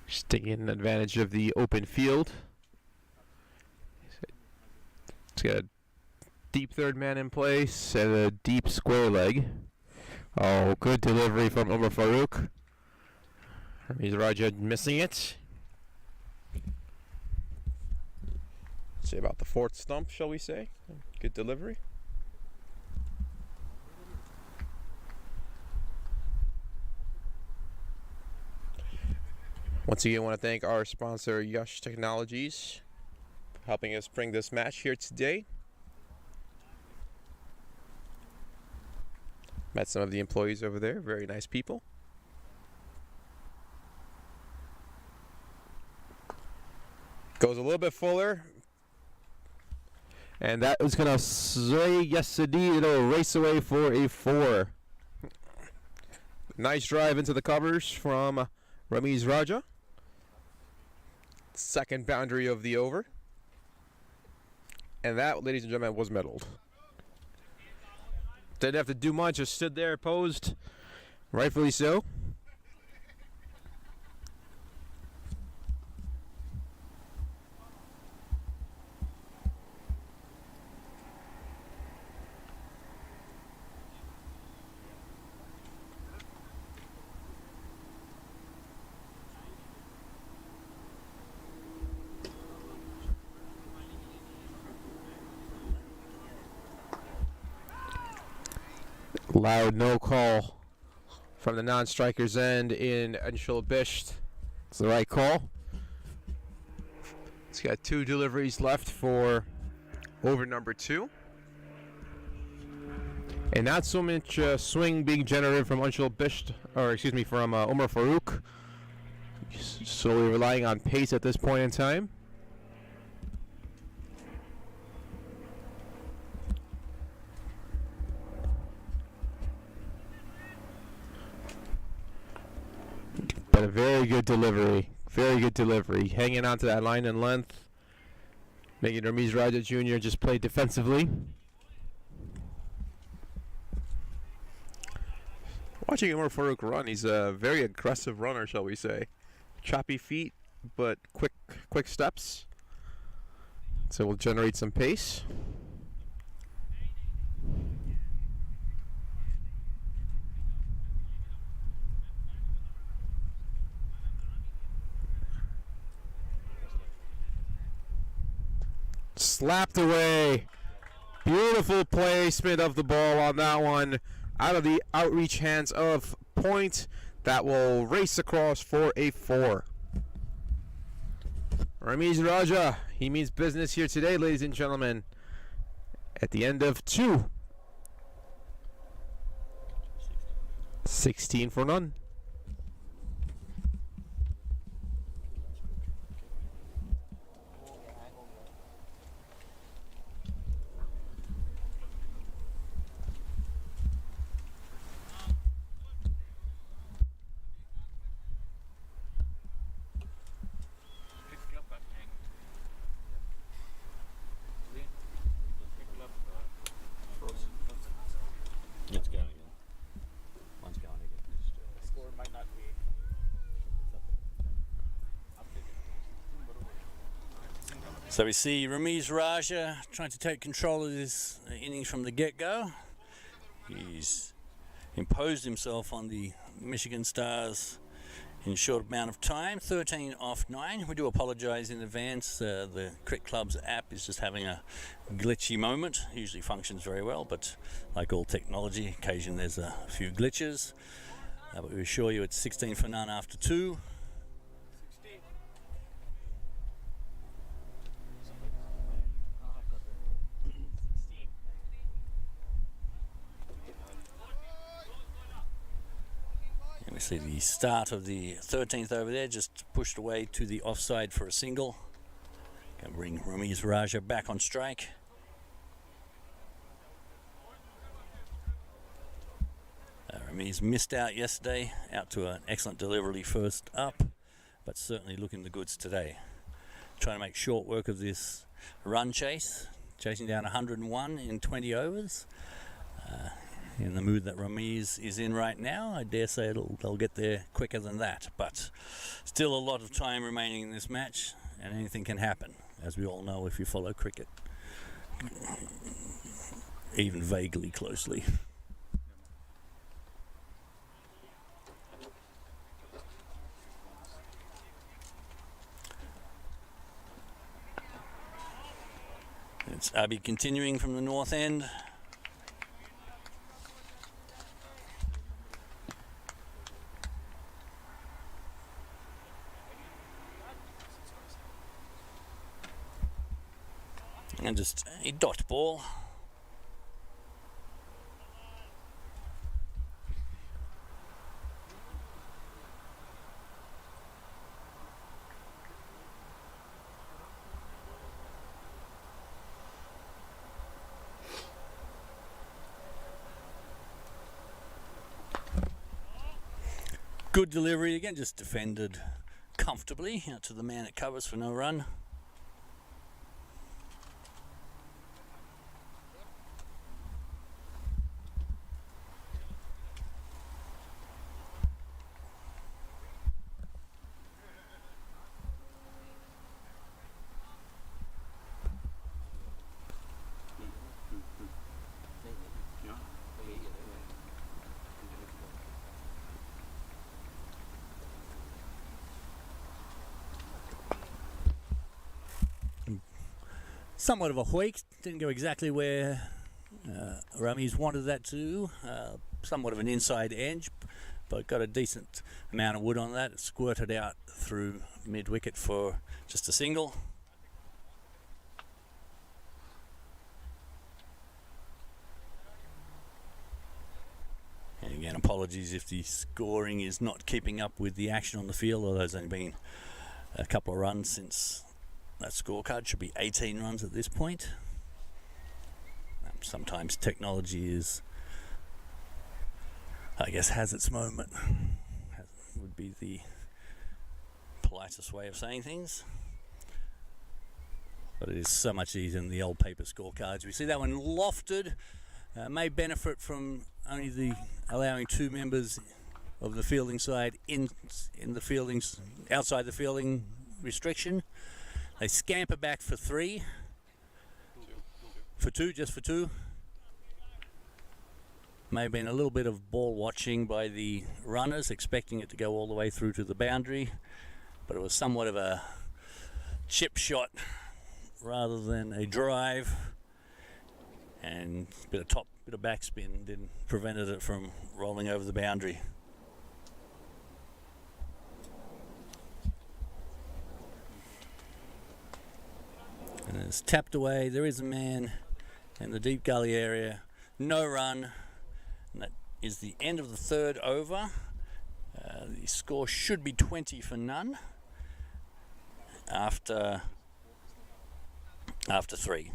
Just taking advantage of the open field. It's got a deep third man in place and a deep square leg. Oh, good delivery from Umar Farouk. Ramiz Raja missing it. Say about the 4th stump, shall we say? Good delivery. Once again, I want to thank our sponsor, Yash Technologies, for helping us bring this match here today. Met some of the employees over there, very nice people. Goes a little bit fuller. And that was going to say, yes indeed, it'll race away for a 4. Nice drive into the covers from Ramiz Raja. Second boundary of the over. And that, ladies and gentlemen, was medaled. Didn't have to do much, just stood there, posed. Rightfully so. Loud no call from the non-striker's end in Anshul Bisht. It's the right call. He's got 2 deliveries left for over number 2. And not so much swing being generated from Anshul Bisht, or excuse me, from Omar Farouk. Solely relying on pace at this point in time. But a very good delivery. Very good delivery. Hanging on to that line and length. Making Ramiz Raja Jr. just play defensively. Watching Umar Farouk run, he's a very aggressive runner, shall we say. Choppy feet, but quick steps. So we'll generate some pace. Slapped away. Beautiful placement of the ball on that one. Out of the outreach hands of Point. That will race across for a 4. Ramiz Raja, he means business here today, ladies and gentlemen. At the end of 2. 16 for none. It's going again. One's going again. The score might not be updated. So we see Ramiz Raja trying to take control of this innings from the get-go. He's imposed himself on the Michigan Stars in a short amount of time. 13 off 9. We do apologise in advance. The Cricket Club's app is just having a glitchy moment. Usually functions very well, but like all technology, occasionally there's a few glitches. But we assure you it's 16 for none after 2. And we see the start of the 13th over there, just pushed away to the offside for a single. Can bring Ramiz Raja back on strike. Ramiz missed out yesterday, out to an excellent delivery first up, but certainly looking the goods today. Trying to make short work of this run chase, chasing down 101 in 20 overs. In the mood that Ramiz is in right now, I dare say they'll get there quicker than that. But still a lot of time remaining in this match, and anything can happen, as we all know if you follow cricket even vaguely closely. It's Abi continuing from the north end. And just a dot ball. Good delivery again, just defended comfortably out to the man it covers for no run. Somewhat of a hoik, didn't go exactly where Rummies wanted that too. Somewhat of an inside edge, but got a decent amount of wood on that. It squirted out through mid-wicket for just a single. And again, apologies if the scoring is not keeping up with the action on the field, although there's only been a couple of runs since that scorecard. Should be 18 runs at this point. Sometimes technology is, I guess, has its moment. Would be the politest way of saying things. But it is so much easier than the old paper scorecards. We see that one lofted. May benefit from only allowing 2 members of the fielding side in the fieldings outside the fielding restriction. They scamper back for 3. For 2, just for 2. May have been a little bit of ball watching by the runners, expecting it to go all the way through to the boundary, but it was somewhat of a chip shot rather than a drive, and a bit of backspin prevented it from rolling over the boundary. And it's tapped away. There is a man in the deep gully area. No run. And that is the end of the 3rd over. The score should be 20 for none after 3.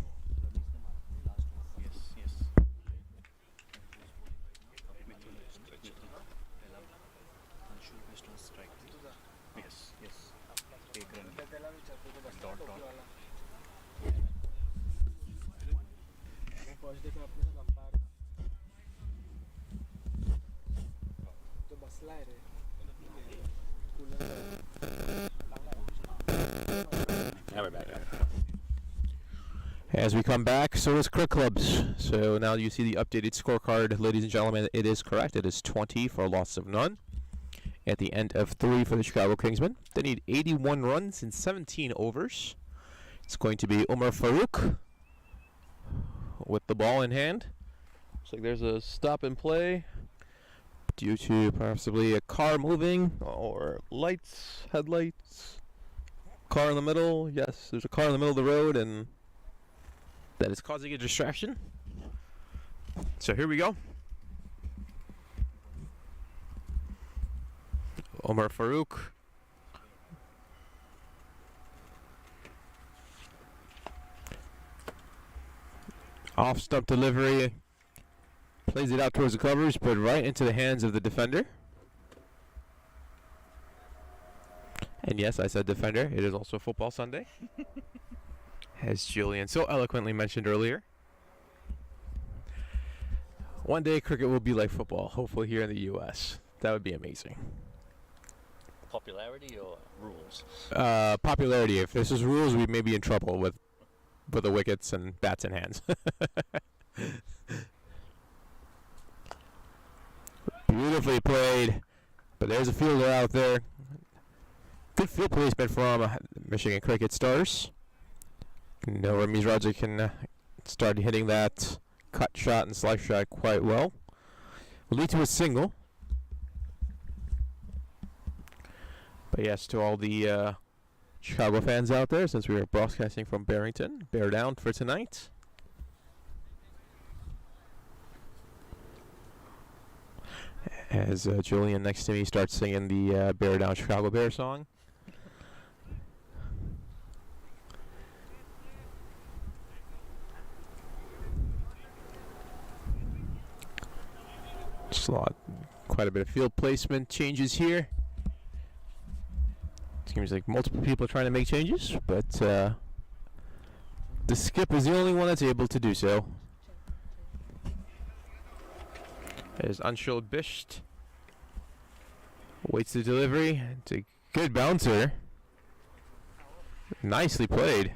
As we come back, so does Cricket Clubs. So now you see the updated scorecard, ladies and gentlemen. It is correct. It is 20 for a loss of none. At the end of 3 for the Chicago Kingsmen. They need 81 runs in 17 overs. It's going to be Umar Farouk with the ball in hand. Looks like there's a stop and play due to possibly a car moving or lights, headlights. Car in the middle. Yes, there's a car in the middle of the road, and that is causing a distraction. So here we go. Omar Farouk. Off stump delivery. Plays it out towards the covers, but right into the hands of the defender. And yes, I said defender. It is also Football Sunday. As Julian so eloquently mentioned earlier. One day cricket will be like football, hopefully here in the U.S. That would be amazing. Popularity or rules? Popularity. If this is rules, we may be in trouble with the wickets and bats in hands. Beautifully played, but there's a fielder out there. Good field placement from Michigan Cricket Stars. No, Ramiz Raja can start hitting that cut shot and slice shot quite well. Will lead to a single. But yes, to all the Chicago fans out there, since we are broadcasting from Barrington, bear down for tonight. As Julian next to me starts singing the Bear Down Chicago Bear song. Quite a bit of field placement changes here. Seems like multiple people are trying to make changes, but the skip is the only one that's able to do so. There's Anshul Bisht. Waits the delivery. It's a good bouncer. Nicely played.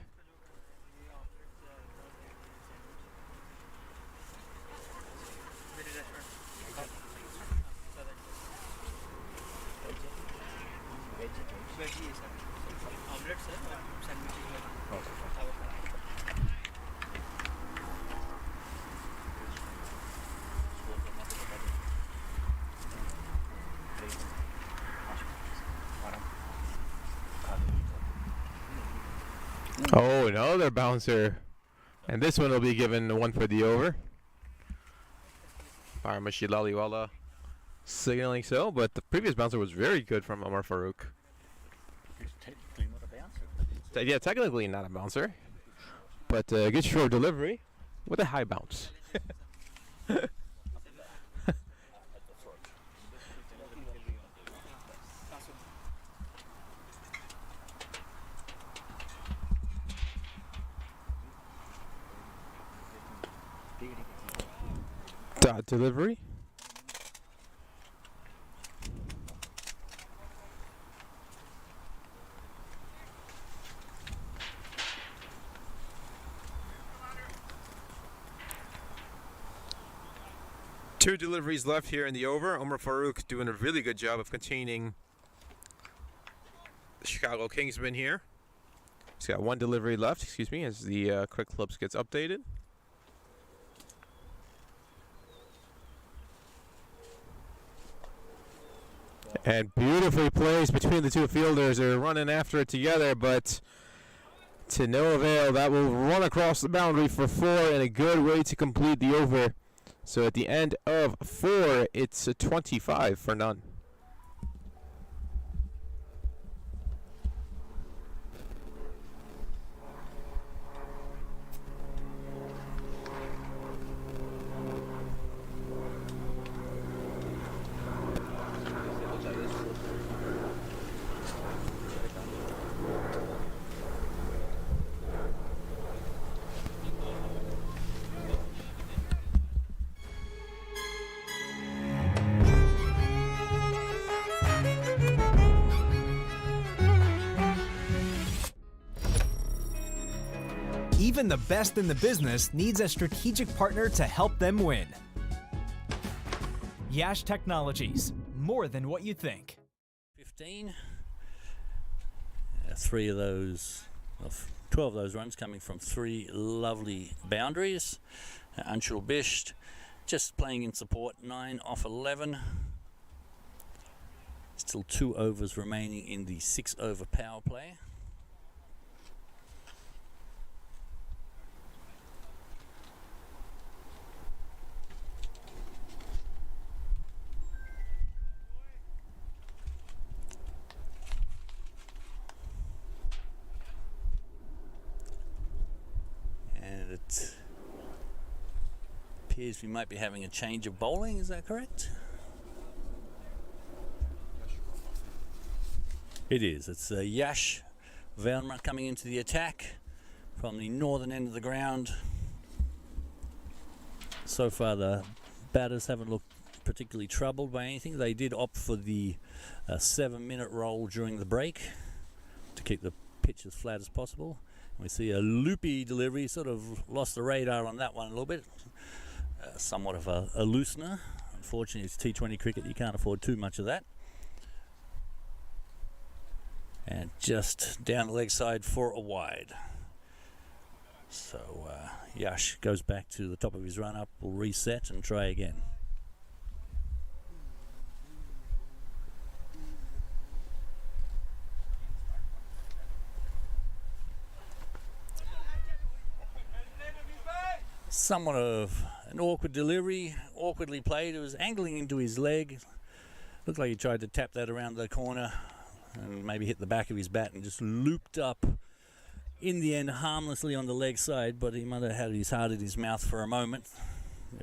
another bouncer. And this one will be given one for the over. Paramashi Laliwala signaling so, but the previous bouncer was very good from Omar Farouk. It's technically not a bouncer. Yeah, technically not a bouncer, but a good short delivery with a high bounce. Dot delivery. Two deliveries left here in the over. Omar Farouk doing a really good job of containing the Chicago Kingsmen here. He's got one delivery left, excuse me, as the quick clips gets updated. And beautifully placed between the two fielders. They're running after it together, but to no avail. That will run across the boundary for 4 and a good way to complete the over. So at the end of 4, it's a 25 for none. Even the best in the business needs a strategic partner to help them win. Yash Technologies, more than what you think. 15. 3 of those, 12 of those runs coming from 3 lovely boundaries. Anshul Bisht just playing in support, 9 off 11. Still 2 overs remaining in the 6 over power play. It appears we might be having a change of bowling, is that correct? It is. It's Yash Verma coming into the attack from the northern end of the ground. So far the batters haven't looked particularly troubled by anything. They did opt for the 7-minute roll during the break to keep the pitch as flat as possible. We see a loopy delivery, sort of lost the radar on that one a little bit. Somewhat of a loosener. Unfortunately, it's T20 cricket, you can't afford too much of that. And just down the leg side for a wide. So Yash goes back to the top of his run up, will reset and try again. Somewhat of an awkward delivery, awkwardly played. It was angling into his leg. Looked like he tried to tap that around the corner and maybe hit the back of his bat and just looped up in the end harmlessly on the leg side, but he might have had his heart in his mouth for a moment.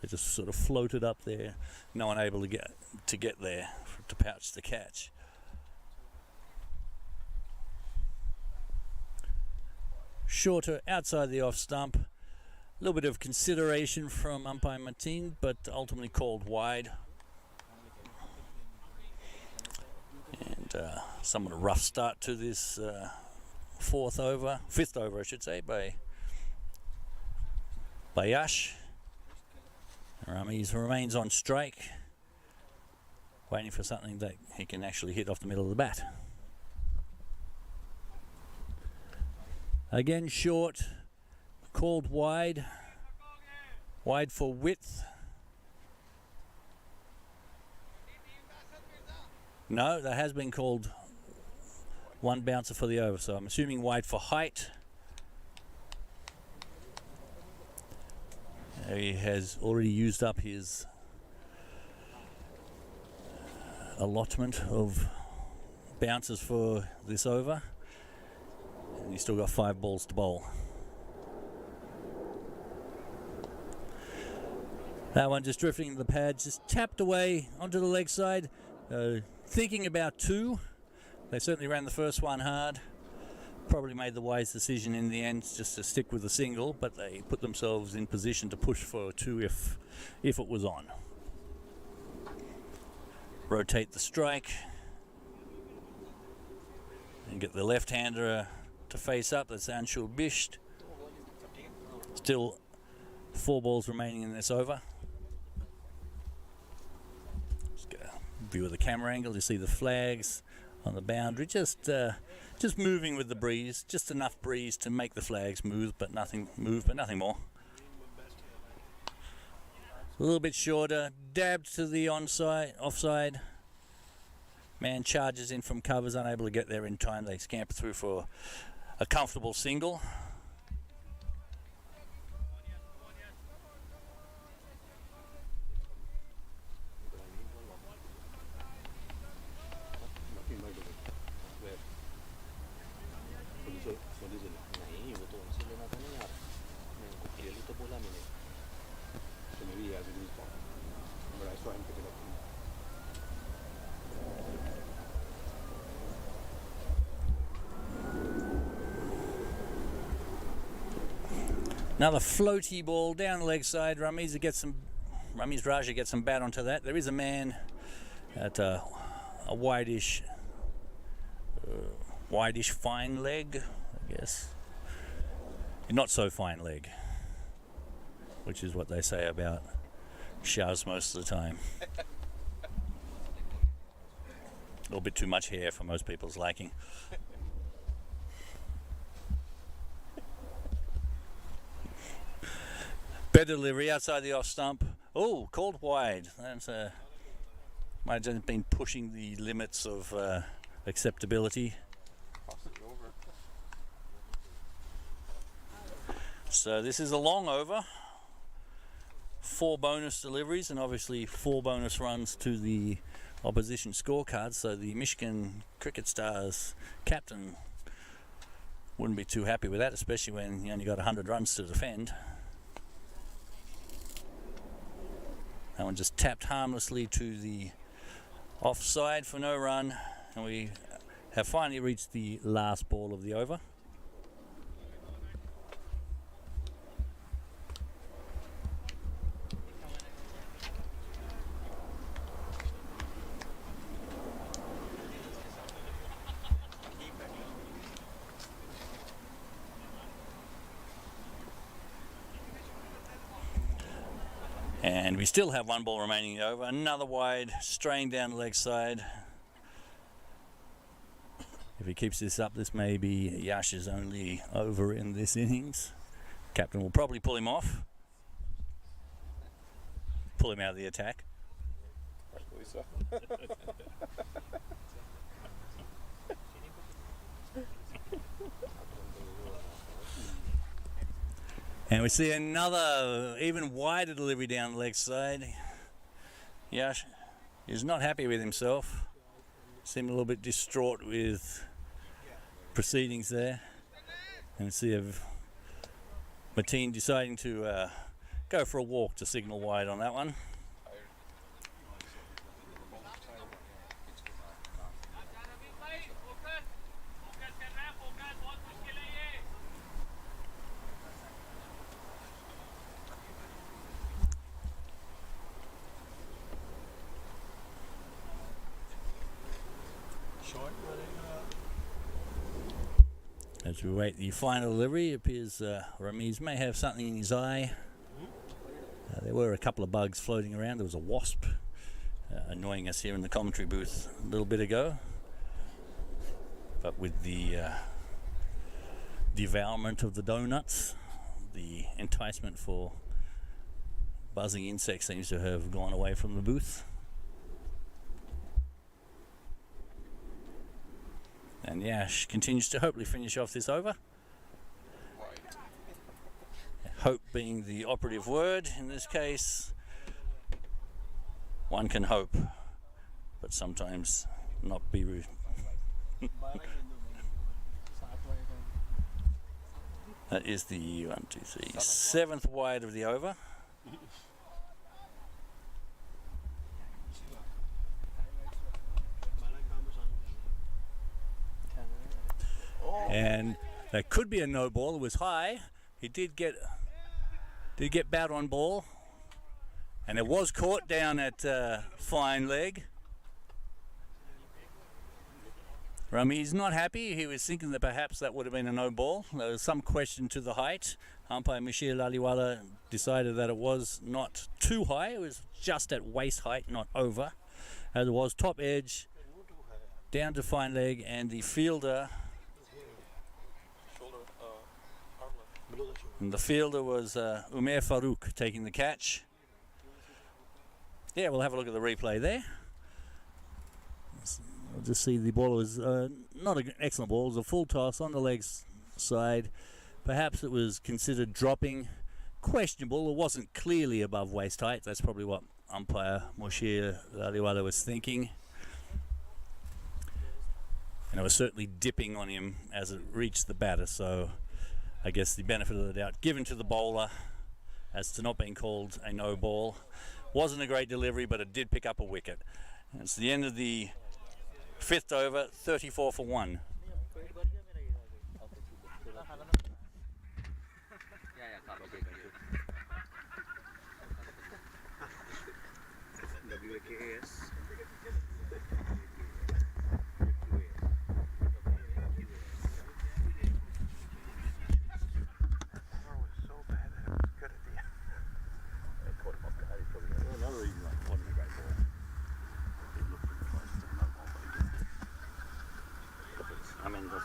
It just sort of floated up there, no one able to get there to pouch the catch. Shorter outside the off stump. A little bit of consideration from umpire Martin, but ultimately called wide. And somewhat a rough start to this 5th over I should say, by Yash. He remains on strike, waiting for something that he can actually hit off the middle of the bat. Again short. Called wide for width. No, that has been called one bouncer for the over, so I'm assuming wide for height. He has already used up his allotment of bounces for this over, and he's still got 5 balls to bowl. That one just drifting into the pad, just tapped away onto the leg side, thinking about 2. They certainly ran the first one hard. Probably made the wise decision in the end just to stick with the single, but they put themselves in position to push for 2 if it was on. Rotate the strike and get the left-hander to face up. That's Anshul Bisht. Still 4 balls remaining in this over. Let's get a view of the camera angle. You see the flags on the boundary, just moving with the breeze, just enough breeze to make the flags move, but nothing more. A little bit shorter, dabbed to the offside. Man charges in from covers, unable to get there in time. They scamper through for a comfortable single. नहीं वो तो उनसे लेना था ना यार मैं उनको क्लियरली तो बोला मैंने so maybe he has it in his pocket but I saw him pick it up. Another floaty ball down the leg side. Rameez Raja gets some bat onto that. There is a man at a wideish fine leg, I guess. Not so fine leg, which is what they say about Shaz most of the time. A little bit too much hair for most people's liking. Better delivery outside the off stump. Oh, called wide. That's might have been pushing the limits of acceptability. So this is a long over. 4 bonus deliveries and obviously 4 bonus runs to the opposition scorecard. So the Michigan Cricket Stars captain wouldn't be too happy with that, especially when you only got 100 runs to defend. That one just tapped harmlessly to the offside for no run, and we have finally reached the last ball of the over. And we still have 1 ball remaining over. Another wide, straying down the leg side. If he keeps this up, this may be Yash's only over in this innings. Captain will probably pull him off. Pull him out of the attack. And we see another even wider delivery down the leg side. Yash is not happy with himself. Seemed a little bit distraught with proceedings there. And we see Mateen deciding to go for a walk to signal wide on that one. As we wait the final delivery, it appears Rameez may have something in his eye. There were a couple of bugs floating around. There was a wasp annoying us here in the commentary booth a little bit ago. But with the devourment of the donuts, the enticement for buzzing insects seems to have gone away from the booth. And Yash continues to hopefully finish off this over. Hope being the operative word in this case. One can hope, but sometimes not be That is the 1, 2, 3, 7th wide of the over. And that could be a no ball. It was high. He did get bat on ball, and it was caught down at fine leg. Rami's not happy. He was thinking that perhaps that would have been a no ball. There was some question to the height. Umpire Michelle Laliwala decided that it was not too high. It was just at waist height, not over. As it was top edge, down to fine leg, and the fielder. And the fielder was Umair Farouk taking the catch. Yeah, we'll have a look at the replay there. I'll just see the ball was not an excellent ball. It was a full toss on the legs side. Perhaps it was considered dropping. Questionable. It wasn't clearly above waist height. That's probably what umpire Moshe Laliwala was thinking. And it was certainly dipping on him as it reached the batter. So I guess the benefit of the doubt given to the bowler as to not being called a no ball. Wasn't a great delivery, but it did pick up a wicket. And it's the end of the 5th over, 34 for 1. I mean, that's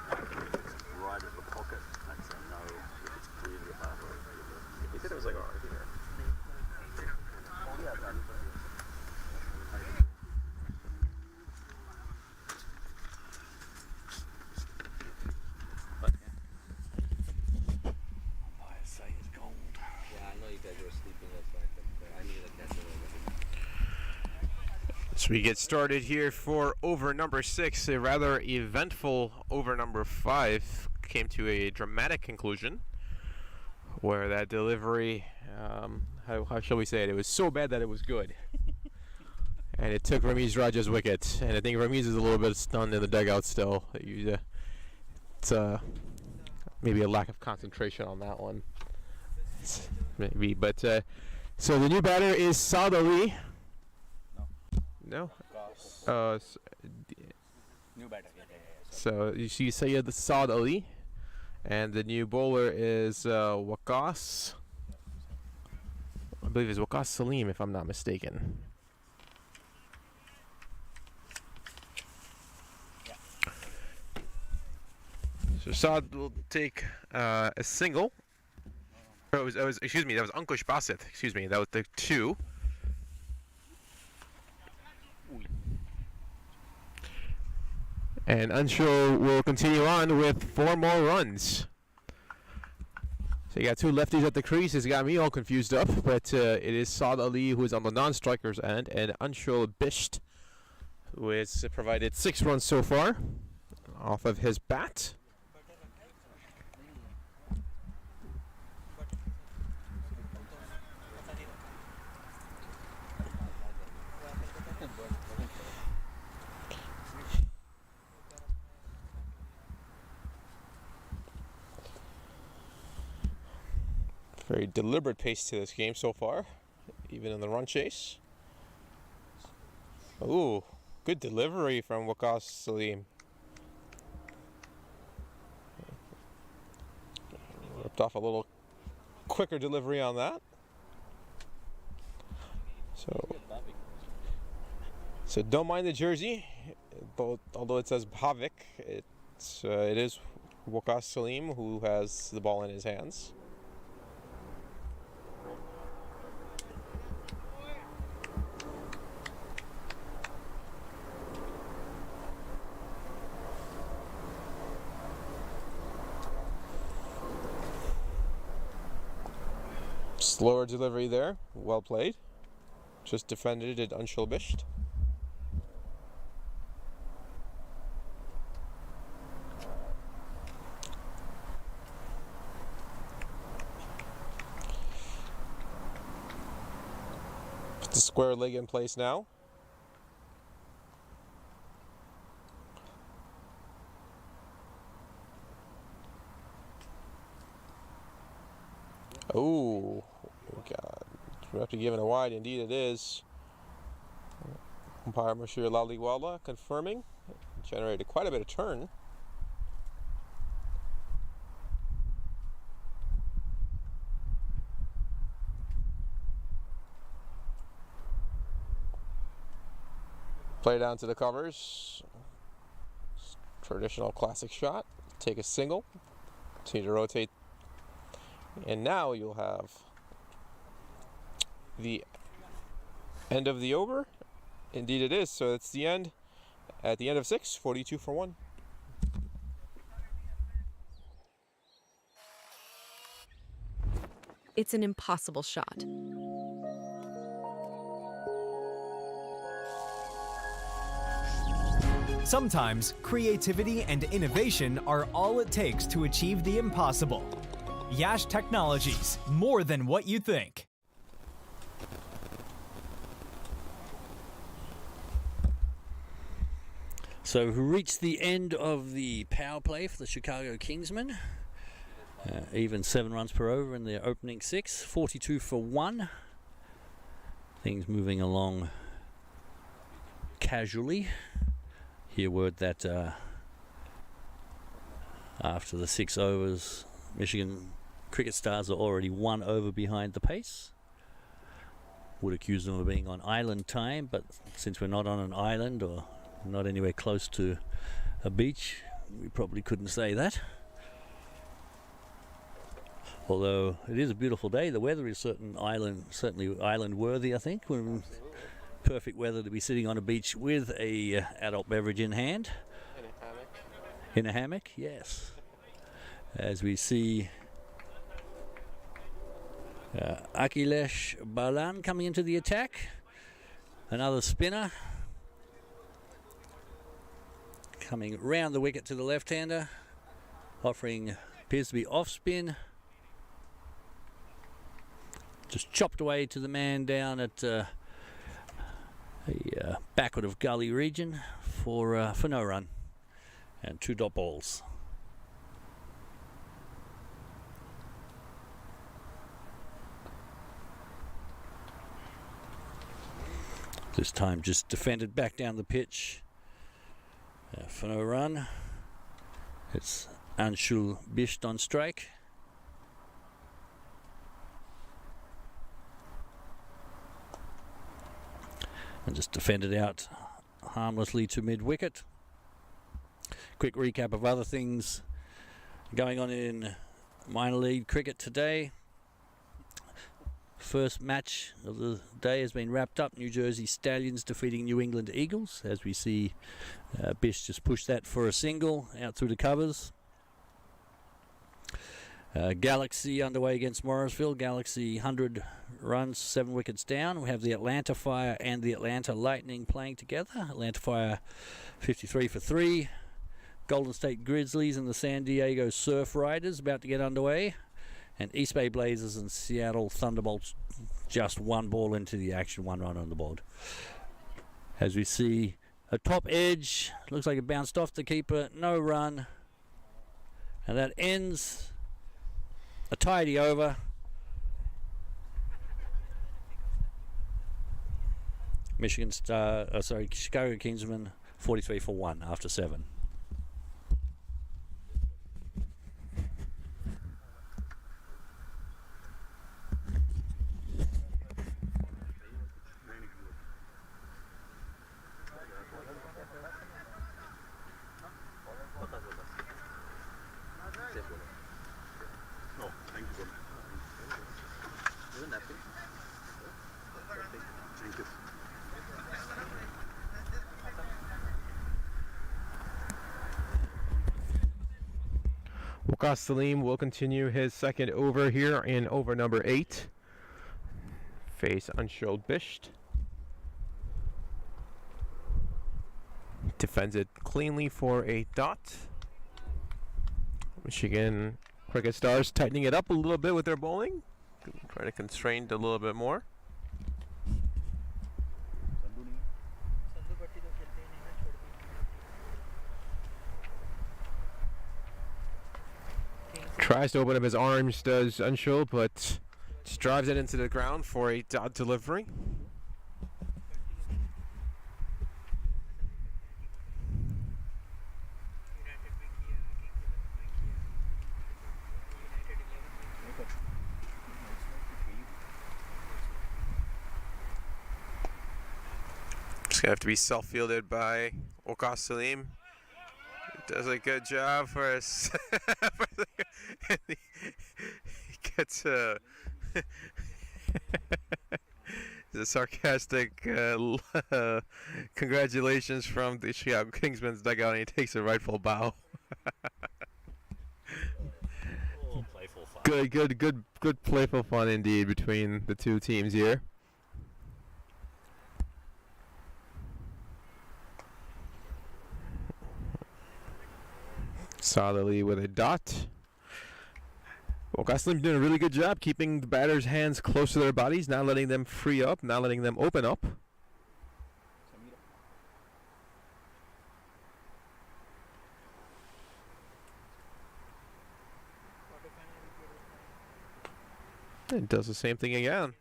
right at the pocket. That's a no. If it's clearly above. He said it was like alright. So we get started here for over number 6. A rather eventful over number 5 came to a dramatic conclusion where that delivery, how shall we say it, it was so bad that it was good. And it took Ramiz Raja's wicket. And I think Ramiz is a little bit stunned in the dugout still. It's maybe a lack of concentration on that one. Maybe, but so the new batter is Saad Ali. No. New batter. So you see Sayyid Saad Ali, and the new bowler is Waqas. I believe it's Waqas Salim, if I'm not mistaken. Yeah. So Saad will take a single. Oh, excuse me, that was Ankush Basit. Excuse me, that was the 2. And Anshul will continue on with 4 more runs. So you got 2 lefties at the crease. It's got me all confused up, but it is Saad Ali who is on the non-strikers end, and Anshul Bisht, who has provided 6 runs so far off of his bat. Very deliberate pace to this game so far, even in the run chase. Ooh, good delivery from Waqas Salim. Ripped off a little quicker delivery on that. So don't mind the jersey, although it says Bhavik, it is Waqas Salim who has the ball in his hands. Slower delivery there. Well played. Just defended it unschulbischt. Put the square leg in place now. Oh, God. We have to give it a wide. Indeed it is. Umpire Monsieur Laliwala confirming. Generated quite a bit of turn. Play down to the covers. Traditional classic shot. Take a single. Continue to rotate. And now you'll have the end of the over. Indeed it is. So it's the end. At the end of 6, 42 for 1. It's an impossible shot. Sometimes creativity and innovation are all it takes to achieve the impossible. Yash Technologies, more than what you think. So we reached the end of the power play for the Chicago Kingsmen. Even 7 runs per over in their opening 6, 42 for 1. Things moving along casually. Hear word that after the 6 overs, Michigan Cricket Stars are already 1 over behind the pace. Would accuse them of being on island time, but since we're not on an island or not anywhere close to a beach, we probably couldn't say that. Although it is a beautiful day, the weather is certainly island worthy, I think. We're perfect weather to be sitting on a beach with a adult beverage in hand. In a hammock. In a hammock, yes. As we see Akhilesh Balan coming into the attack. Another spinner. Coming round the wicket to the left-hander. Offering, appears to be off spin. Just chopped away to the man down at the backward of gully region for no run. And 2 dot balls. This time just defended back down the pitch for no run. It's Anshul Bisht on strike. And just defended out harmlessly to mid-wicket. Quick recap of other things going on in minor league cricket today. First match of the day has been wrapped up. New Jersey Stallions defeating New England Eagles. As we see, Bish just pushed that for a single out through the covers. Galaxy underway against Morrisville. Galaxy 100 runs, 7 wickets down. We have the Atlanta Fire and the Atlanta Lightning playing together. Atlanta Fire 53 for 3. Golden State Grizzlies and the San Diego Surf Riders about to get underway. And East Bay Blazers and Seattle Thunderbolts just 1 ball into the action, 1 run on the board. As we see a top edge, looks like it bounced off the keeper, no run. And that ends a tidy over. Chicago Kingsmen 43 for 1 after 7. Waqas Salim will continue his second over here in over number 8. face Anshul Bisht. Defends it cleanly for a dot. Michigan Cricket Stars tightening it up a little bit with their bowling. Trying to constrain it a little bit more. Tries to open up his arms, does Anshul, but just drives it into the ground for a dot delivery. Just gonna have to be self-fielded by Waqas Salim. Does a good job for us. He gets a sarcastic congratulations from the Chicago Kingsmen's dugout, and he takes a rightful bow. Oh, playful fun. Good playful fun indeed between the two teams here. Solidly with a dot. Well, Gosling doing a really good job keeping the batter's hands close to their bodies, not letting them free up, not letting them open up. And does the same thing again.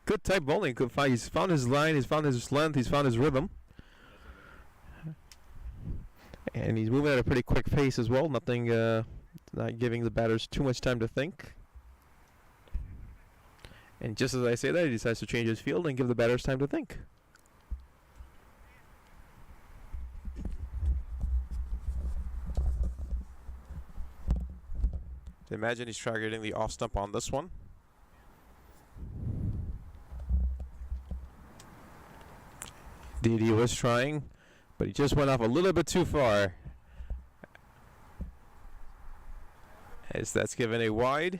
Good type bowling. He's found his line, he's found his length, he's found his rhythm. And he's moving at a pretty quick pace as well. Nothing, not giving the batters too much time to think. And just as I say that, he decides to change his field and give the batters time to think. Imagine he's targeting the off stump on this one. Indeed, he was trying, but he just went off a little bit too far. As that's given a wide.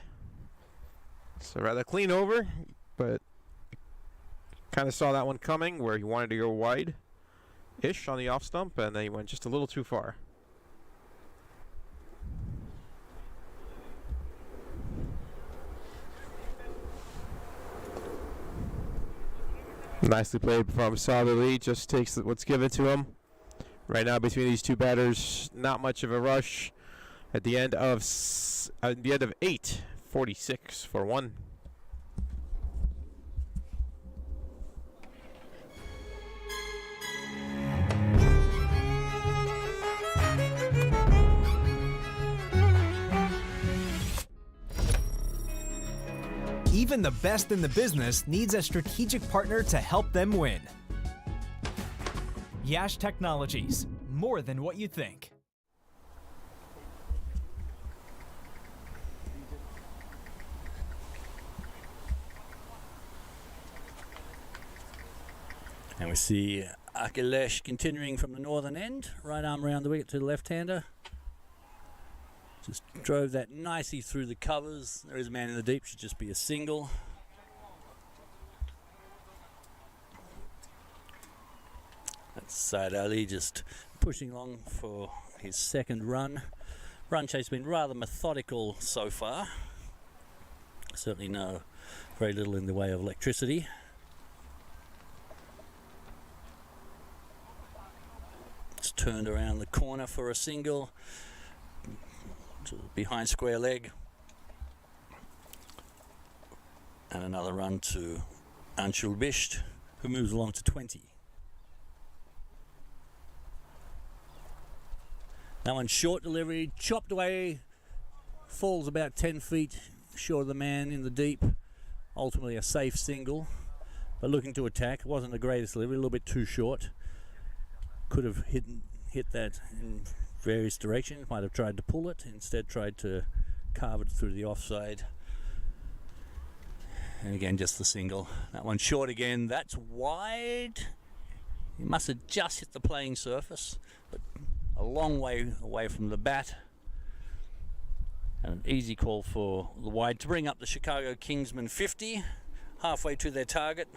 So rather clean over, but kind of saw that one coming where he wanted to go wide-ish on the off stump, and then he went just a little too far. Nicely played from Saad Ali, just takes what's given to him. Right now between these two batters, not much of a rush. At the end of 8, 46 for 1. Even the best in the business needs a strategic partner to help them win. Yash Technologies, more than what you think. And we see Akhilesh continuing from the northern end, right arm around the wicket to the left-hander. Just drove that nicely through the covers. There is a man in the deep, should just be a single. That's Saad Ali just pushing along for his second run. Run chase has been rather methodical so far. Certainly very little in the way of electricity. It's turned around the corner for a single. Behind square leg, and another run to Anshul Bisht, who moves along to 20. That one short delivery, chopped away, falls about 10 feet short of the man in the deep. Ultimately a safe single, but looking to attack. It wasn't the greatest delivery, a little bit too short. Could have hit that in various directions, might have tried to pull it, instead tried to carve it through the offside. And again, just the single. That one short again, that's wide. He must have just hit the playing surface, but a long way away from the bat. And an easy call for the wide to bring up the Chicago Kingsmen 50. halfway to their target.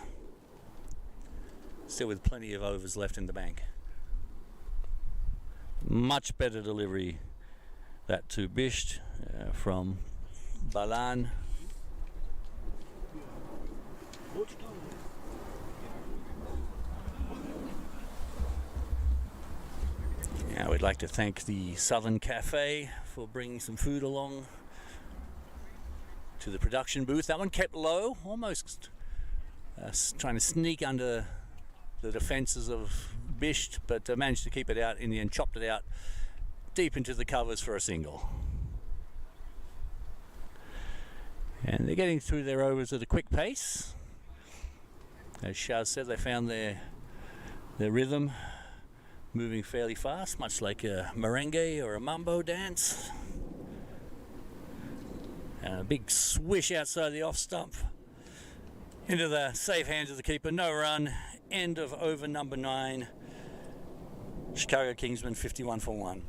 Still with plenty of overs left in the bank. Much better delivery that to Bisht from Balan. Now we'd like to thank the Southern Cafe for bringing some food along to the production booth. That one kept low, almost trying to sneak under the defences of Bisht, but managed to keep it out in the end, chopped it out deep into the covers for a single. And they're getting through their overs at a quick pace. As Shaz said, they found their rhythm, moving fairly fast, much like a merengue or a mambo dance. And a big swish outside the off stump into the safe hands of the keeper. No run. End of over number 9. Chicago Kingsmen 51 for 1.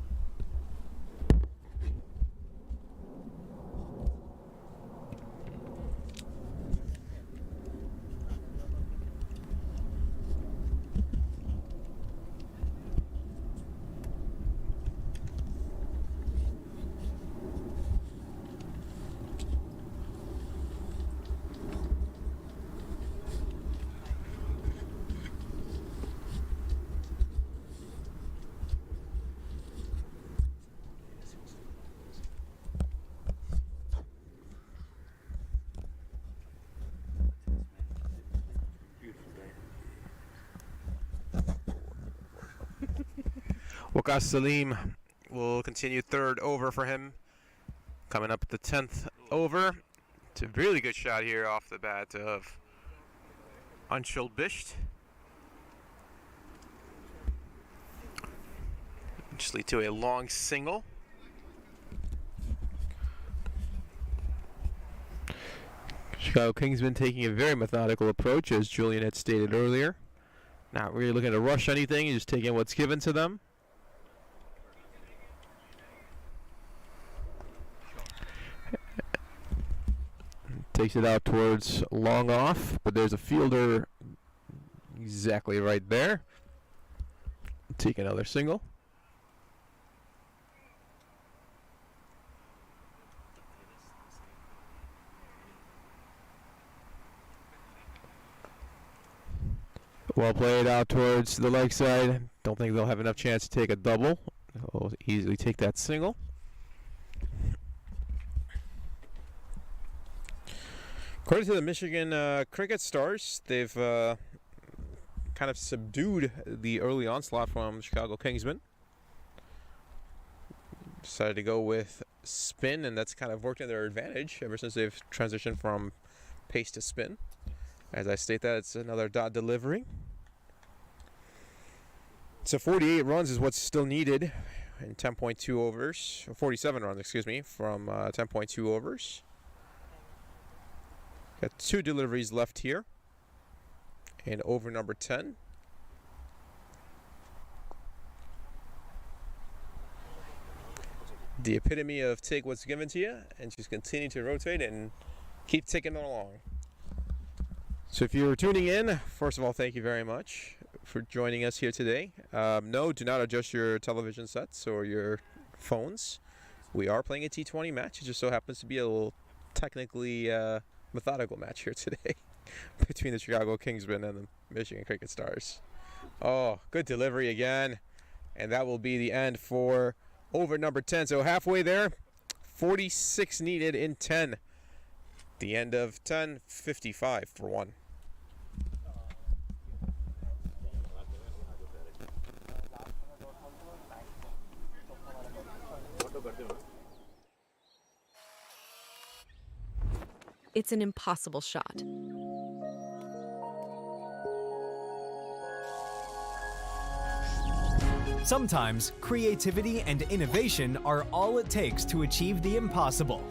Waqas Salim will continue third over for him. Coming up at the 10th over. It's a really good shot here off the bat of Anshul Bisht. Just lead to a long single. Chicago Kingsmen taking a very methodical approach, as Julian had stated earlier. Not really looking to rush anything, just taking what's given to them. Takes it out towards long off, but there's a fielder exactly right there. Take another single. Well played out towards the leg side. Don't think they'll have enough chance to take a double. They'll easily take that single. According to the Michigan Cricket Stars, they've kind of subdued the early onslaught from Chicago Kingsmen. Decided to go with spin, and that's kind of worked in their advantage ever since they've transitioned from pace to spin. As I state that, it's another dot delivery. So 48 runs is what's still needed in 10.2 overs, 47 runs, excuse me, from 10.2 overs. Got 2 deliveries left here. And over number 10. The epitome of take what's given to you and just continue to rotate and keep ticking along. So if you're tuning in, first of all, thank you very much for joining us here today. No, do not adjust your television sets or your phones. We are playing a T20 match. It just so happens to be a little technically methodical match here today between the Chicago Kingsmen and the Michigan Cricket Stars. Oh, good delivery again. And that will be the end for over number 10. So halfway there, 46 needed in 10. The end of 10, 55 for 1. It's an impossible shot. Sometimes creativity and innovation are all it takes to achieve the impossible.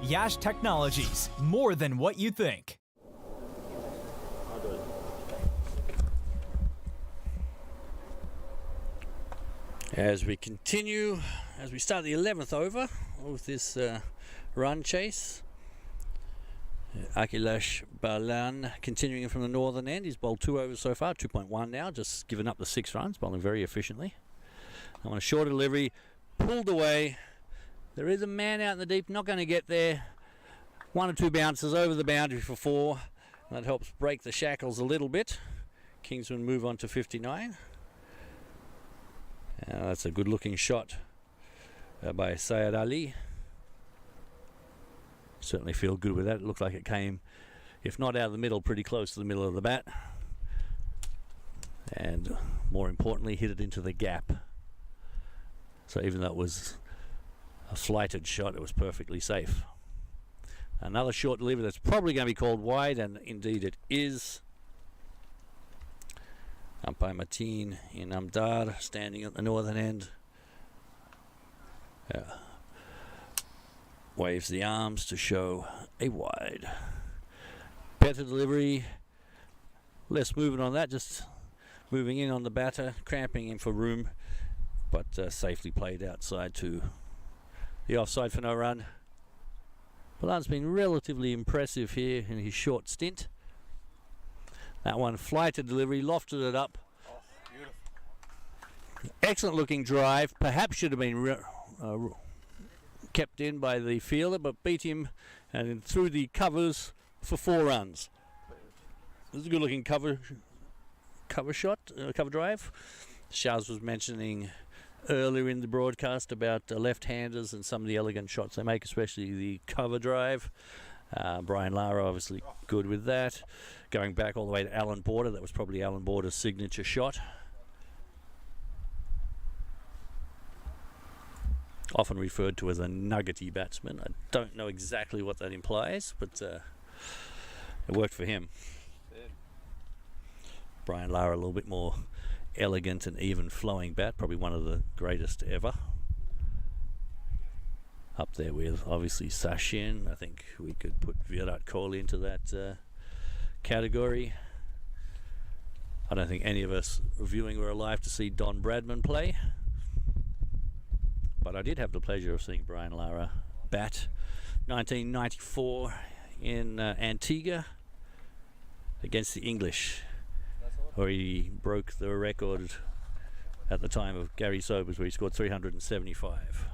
Yash Technologies, more than what you think. As we continue, as we start the 11th over with this run chase, Akhilesh Balan continuing from the northern end. He's bowled 2 overs so far, 2.1 now, just given up the 6 runs, bowling very efficiently. On a short delivery, pulled away. There is a man out in the deep, not going to get there. 1 or 2 bounces over the boundary for 4. That helps break the shackles a little bit. Kingsmen move on to 59. That's a good looking shot by Syed Ali. Certainly feel good with that. It looked like it came, if not out of the middle, pretty close to the middle of the bat. And more importantly, hit it into the gap. So even though it was a slighted shot, it was perfectly safe. Another short delivery that's probably going to be called wide, and indeed it is. Umpire Mateen in Amdar standing at the northern end. Waves the arms to show a wide. Better delivery, less movement on that, just moving in on the batter, cramping in for room, but safely played outside to the offside for no run. Balan's been relatively impressive here in his short stint. That one flighted delivery, lofted it up. Excellent looking drive, perhaps should have been kept in by the fielder, but beat him and through the covers for 4 runs. This is a good looking cover shot, cover drive. Shaz was mentioning earlier in the broadcast about left-handers and some of the elegant shots they make, especially the cover drive. Brian Lara obviously good with that. Going back all the way to Alan Border, that was probably Alan Border's signature shot. Often referred to as a nuggety batsman. I don't know exactly what that implies, but it worked for him. Brian Lara, a little bit more elegant and even flowing bat, probably one of the greatest ever. Up there with obviously Sachin. I think we could put Virat Kohli into that category. I don't think any of us viewing were alive to see Don Bradman play, but I did have the pleasure of seeing Brian Lara bat 1994 in Antigua against the English, where he broke the record at the time of Gary Sobers, where he scored 375,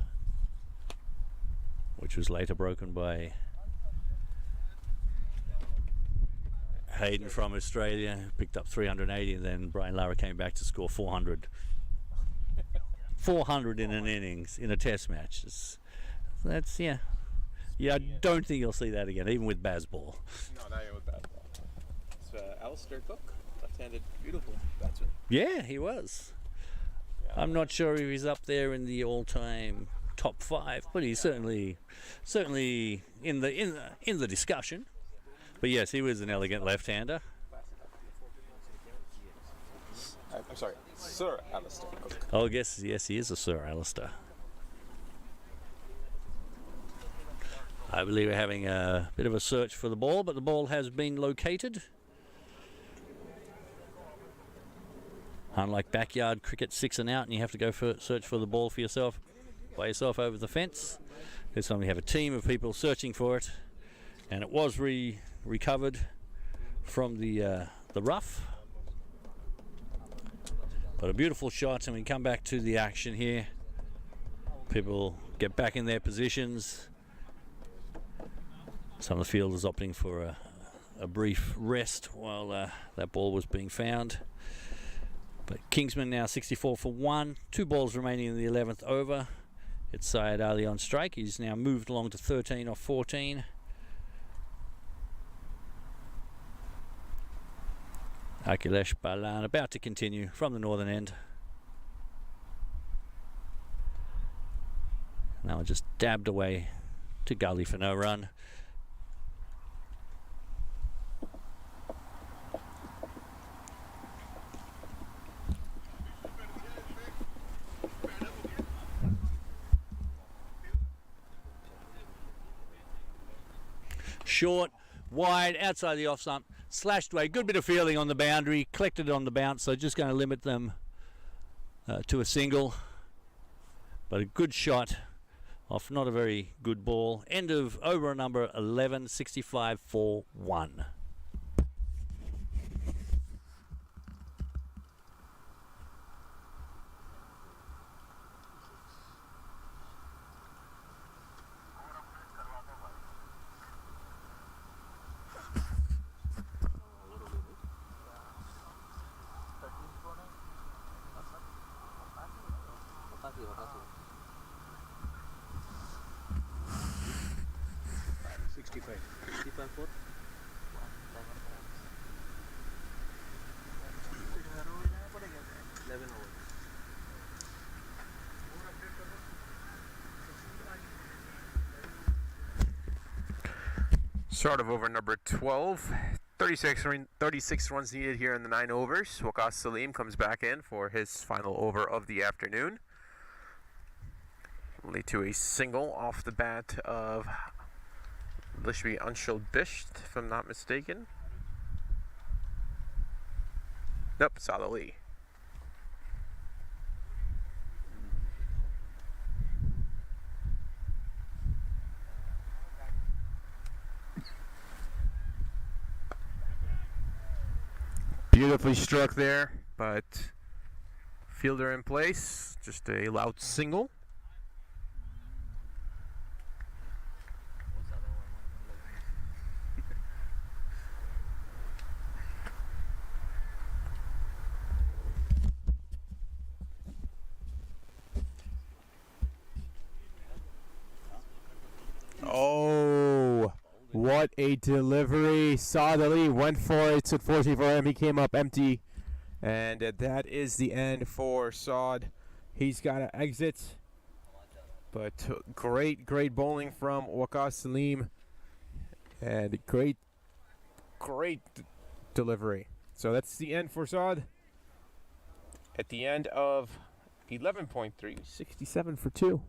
which was later broken by Hayden from Australia, who picked up 380, and then Brian Lara came back to score 400. 400 in an innings in a test match. That's yeah, I don't think you'll see that again, even with Bazball. No, not even with Bazball. It's Alistair Cook, left-handed, beautiful batsman. Yeah, he was. Yeah, I'm not sure if he's up there in the all-time top 5, but he's certainly in the discussion. But yes, he was an elegant left-hander. I'm sorry, Sir Alistair Cook. Oh, yes, he is a Sir Alistair. I believe we're having a bit of a search for the ball, but the ball has been located. Unlike backyard cricket, 6 and out, and you have to go search for the ball for yourself, by yourself over the fence. This time we have a team of people searching for it, and it was recovered from the rough. But a beautiful shot, and we come back to the action here. People get back in their positions. Some of the fielders opting for a brief rest while that ball was being found. But Kingsmen now 64 for 1. 2 balls remaining in the 11th over. It's Syed Ali on strike. He's now moved along to 13 off 14. Akhilesh Balan about to continue from the northern end. Now just dabbed away to gully for no run. Short, wide, outside the off stump, slashed away. Good bit of fielding on the boundary, collected on the bounce, so just going to limit them to a single. But a good shot off not a very good ball. End of over number 11, 65 for 1. Makasih. 65. 65 for 11 over. Start of over number 12. 36 runs needed here in the 9 overs. Waqas Salim comes back in for his final over of the afternoon. Lead to a single off the bat of Lishmi Anshul Bisht, if I'm not mistaken. Nope, Saad Ali. Beautifully struck there, but fielder in place. Just a loud single. Oh, what a delivery. Saad Ali went for it. Unfortunately for him, he came up empty. And that is the end for Saad. He's got to exit. But great bowling from Waqas Salim. And great delivery. So that's the end for Saad. At the end of 11.3, 67 for 2.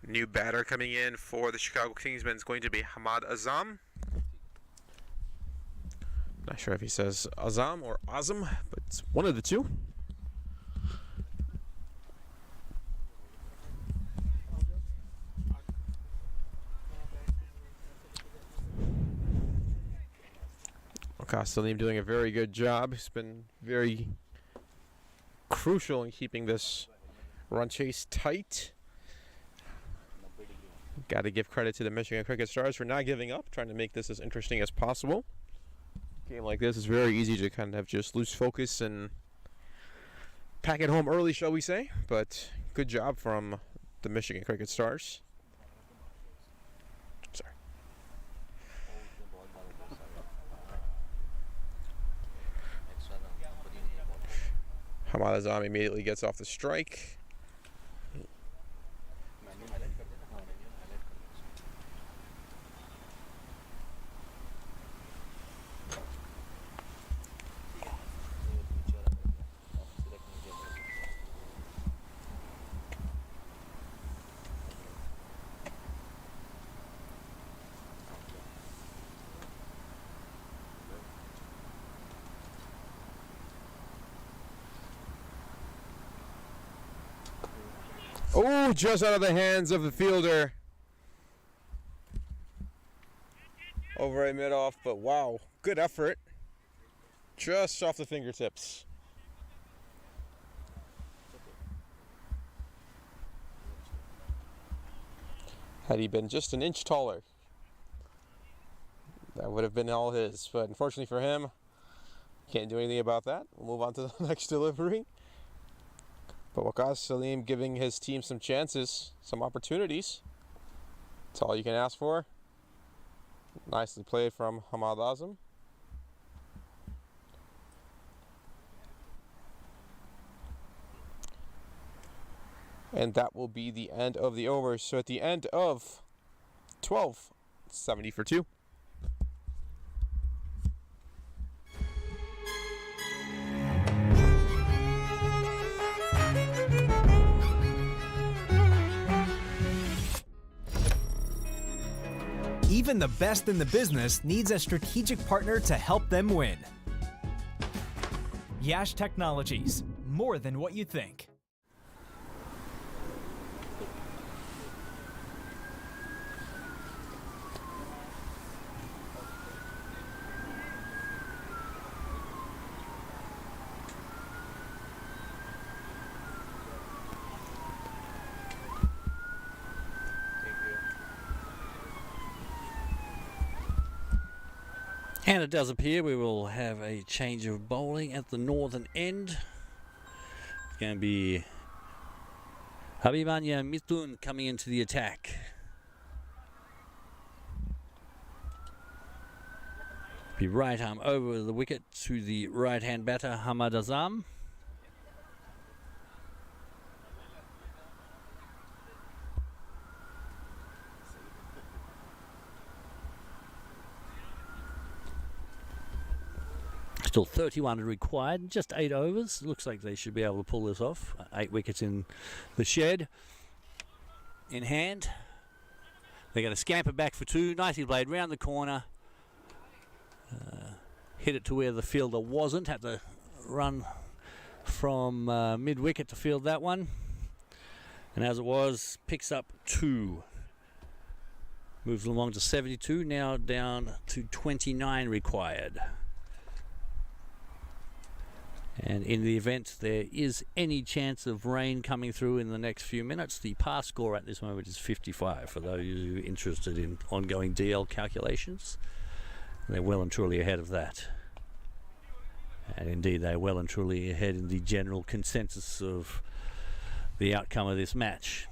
New batter coming in for the Chicago Kingsmen is going to be Hamad Azam. Not sure if he says Azam or Azam, but it's one of the two. Waqas Salim doing a very good job. He's been very crucial in keeping this run chase tight. Got to give credit to the Michigan Cricket Stars for not giving up, trying to make this as interesting as possible. A game like this is very easy to kind of just lose focus and pack it home early, shall we say. But good job from the Michigan Cricket Stars. Sorry. Hamad Azam immediately gets off the strike. Oh, just out of the hands of the fielder. Over a mid-off, but wow, good effort. Just off the fingertips. Had he been just an inch taller, that would have been all his. But unfortunately for him, can't do anything about that. We'll move on to the next delivery. But Waqas Salim giving his team some chances, some opportunities. That's all you can ask for. Nicely played from Hamad Azam. And that will be the end of the over. So at the end of 12, 70 for 2. Even the best in the business needs a strategic partner to help them win. Yash Technologies, more than what you think. And it does appear we will have a change of bowling at the northern end. It's going to be Habibanya Mithun coming into the attack. Be right arm over the wicket to the right hand batter Hamad Azam. Still 31 required, just 8 overs. Looks like they should be able to pull this off. 8 wickets in the shed. In hand. They're going to scamper back for 2. Nicely played round the corner. Hit it to where the fielder wasn't. Had to run from mid-wicket to field that one. And as it was, picks up 2. Moves along to 72. Now down to 29 required. And in the event there is any chance of rain coming through in the next few minutes, the pass score at this moment is 55 for those who are interested in ongoing DL calculations. They're well and truly ahead of that. And indeed they're well and truly ahead in the general consensus of the outcome of this match.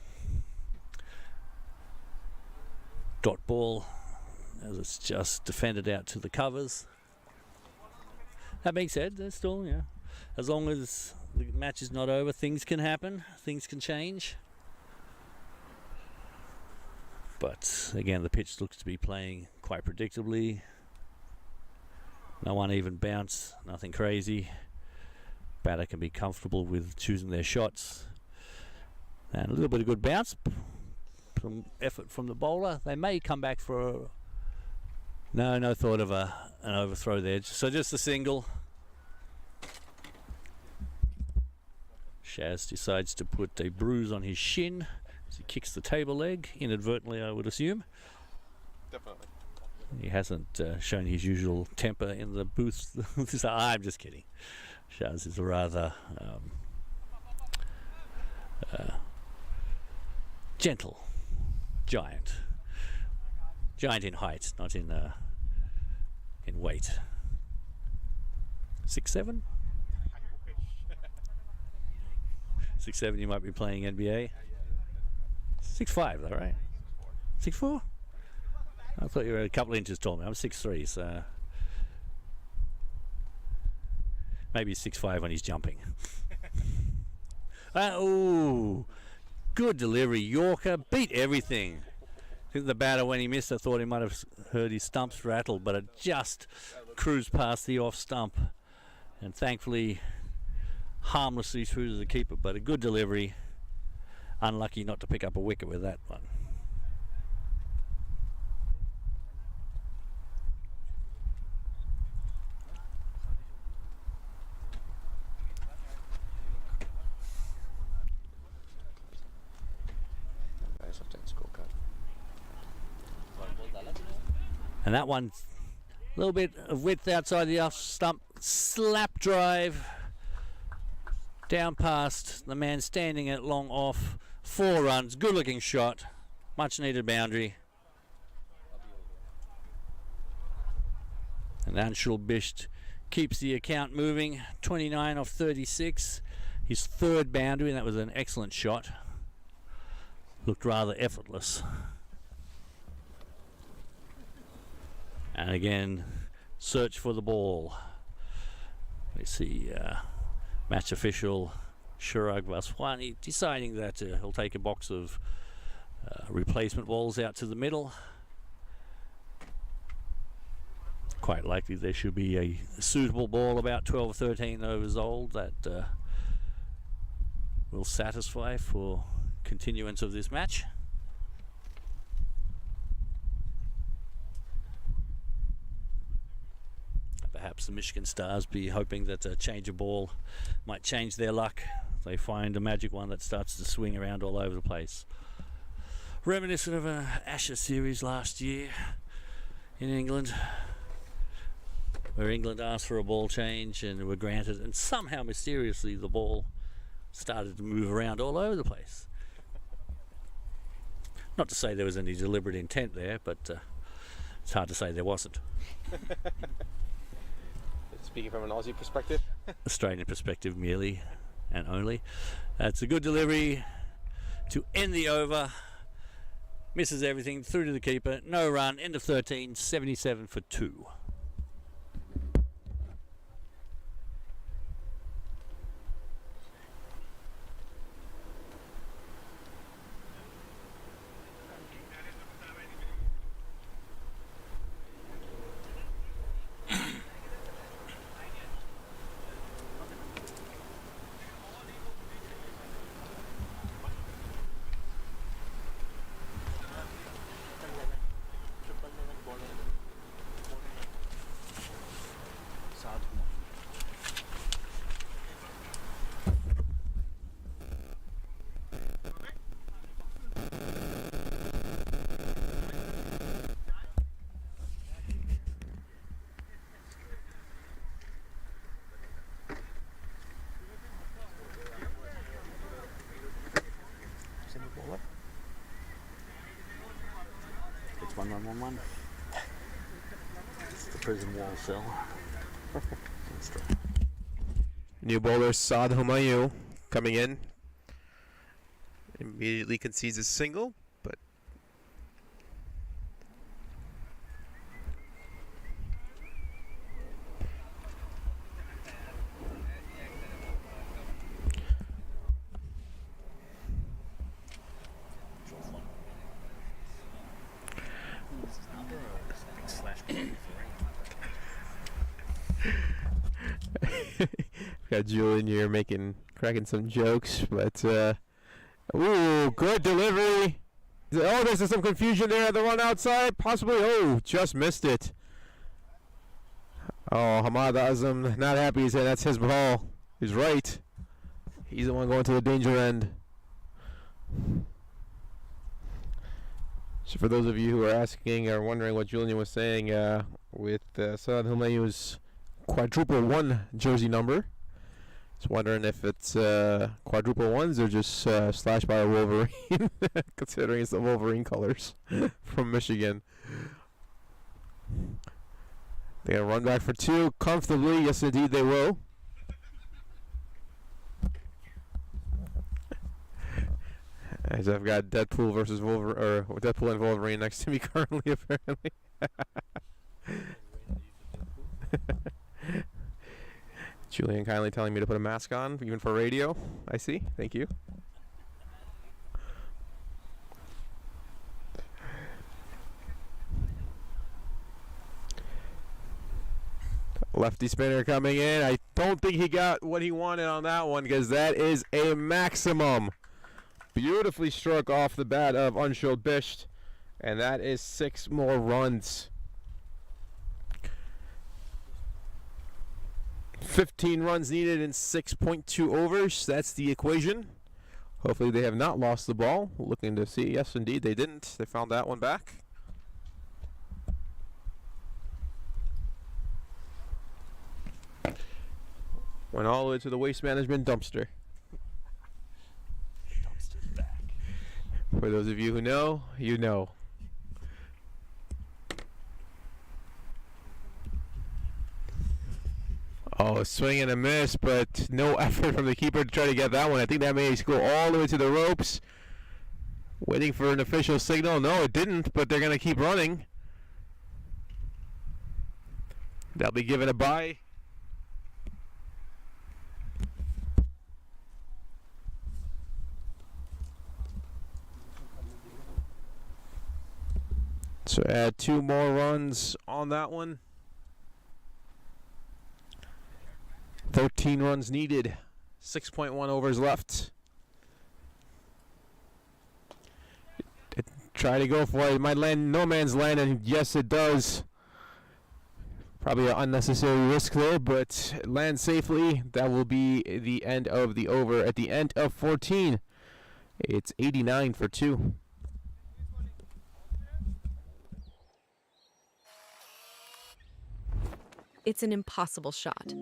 Dot ball as it's just defended out to the covers. That being said, there's still, as long as the match is not over, things can happen, things can change. But again, the pitch looks to be playing quite predictably. No uneven bounce, nothing crazy. Batter can be comfortable with choosing their shots. And a little bit of good bounce, some effort from the bowler. They may come back for no thought of an overthrow there. So just a single. Shaz decides to put a bruise on his shin as he kicks the table leg, inadvertently I would assume. Definitely. He hasn't shown his usual temper in the booth. I'm just kidding. Shaz is a rather gentle giant. Giant in height, not in weight. 6'7"? 6'7", you might be playing NBA. 6'5", though, right? 6'4"? I thought you were a couple inches taller. I'm 6'3", so maybe 6'5" when he's jumping. Oh, good delivery. Yorker beat everything. I think the batter, when he missed, I thought he might have heard his stumps rattle, but it just cruised past the off stump. And thankfully, harmlessly through to the keeper, but a good delivery. Unlucky not to pick up a wicket with that one. And that one, a little bit of width outside the off stump, slap drive down past the man standing at long off. 4 runs, good looking shot, much needed boundary. And Anshul Bisht keeps the account moving. 29 off 36, his 3rd boundary, and that was an excellent shot. Looked rather effortless. And again, search for the ball. We see match official Shurag Vaswani deciding that he'll take a box of replacement balls out to the middle. Quite likely there should be a suitable ball about 12 or 13 overs old that will satisfy for continuance of this match. Perhaps the Michigan Stars be hoping that a change of ball might change their luck. They find a magic one that starts to swing around all over the place. Reminiscent of an Ashes series last year in England, where England asked for a ball change and were granted, and somehow mysteriously the ball started to move around all over the place. Not to say there was any deliberate intent there, but it's hard to say there wasn't. Speaking from an Aussie perspective? Australian perspective merely and only. That's a good delivery to end the over. Misses everything through to the keeper. No run. End of 13. 77 for 2. It's 1-1-1-1. It's the prison wall cell. New bowler Saad Humayun coming in. Immediately concedes a single, but got Julian here cracking some jokes, but ooh, good delivery. Oh, there's some confusion there at the run outside, possibly. Oh, just missed it. Oh, Hamad Azam not happy. He said that's his ball. He's right. He's the one going to the danger end. So for those of you who are asking or wondering what Julian was saying with Saad Humayun's quadruple 1 jersey number, just wondering if it's quadruple 1s or just slashed by a Wolverine, considering it's the Wolverine colors from Michigan. They're going to run back for 2 comfortably. Yes, indeed, they will. As I've got Deadpool versus Wolverine, or Deadpool and Wolverine next to me currently, apparently. Julian kindly telling me to put a mask on, even for radio. I see. Thank you. Lefty spinner coming in. I don't think he got what he wanted on that one, because that is a maximum. Beautifully struck off the bat of Anshul Bisht, and that is 6 more runs. 15 runs needed in 6.2 overs. That's the equation. Hopefully they have not lost the ball. Looking to see. Yes, indeed, they didn't. They found that one back. Went all the way to the waste management dumpster. Dumpster's back. For those of you who know, you know. Oh, swing and a miss, but no effort from the keeper to try to get that one. I think that may go all the way to the ropes. Waiting for an official signal. No, it didn't, but they're going to keep running. They'll be given a bye. So add 2 more runs on that one. 13 runs needed. 6.1 overs left. Try to go for it. It might land no man's land, and yes, it does. Probably an unnecessary risk there, but land safely. That will be the end of the over. At the end of 14, it's 89 for 2. It's an impossible shot.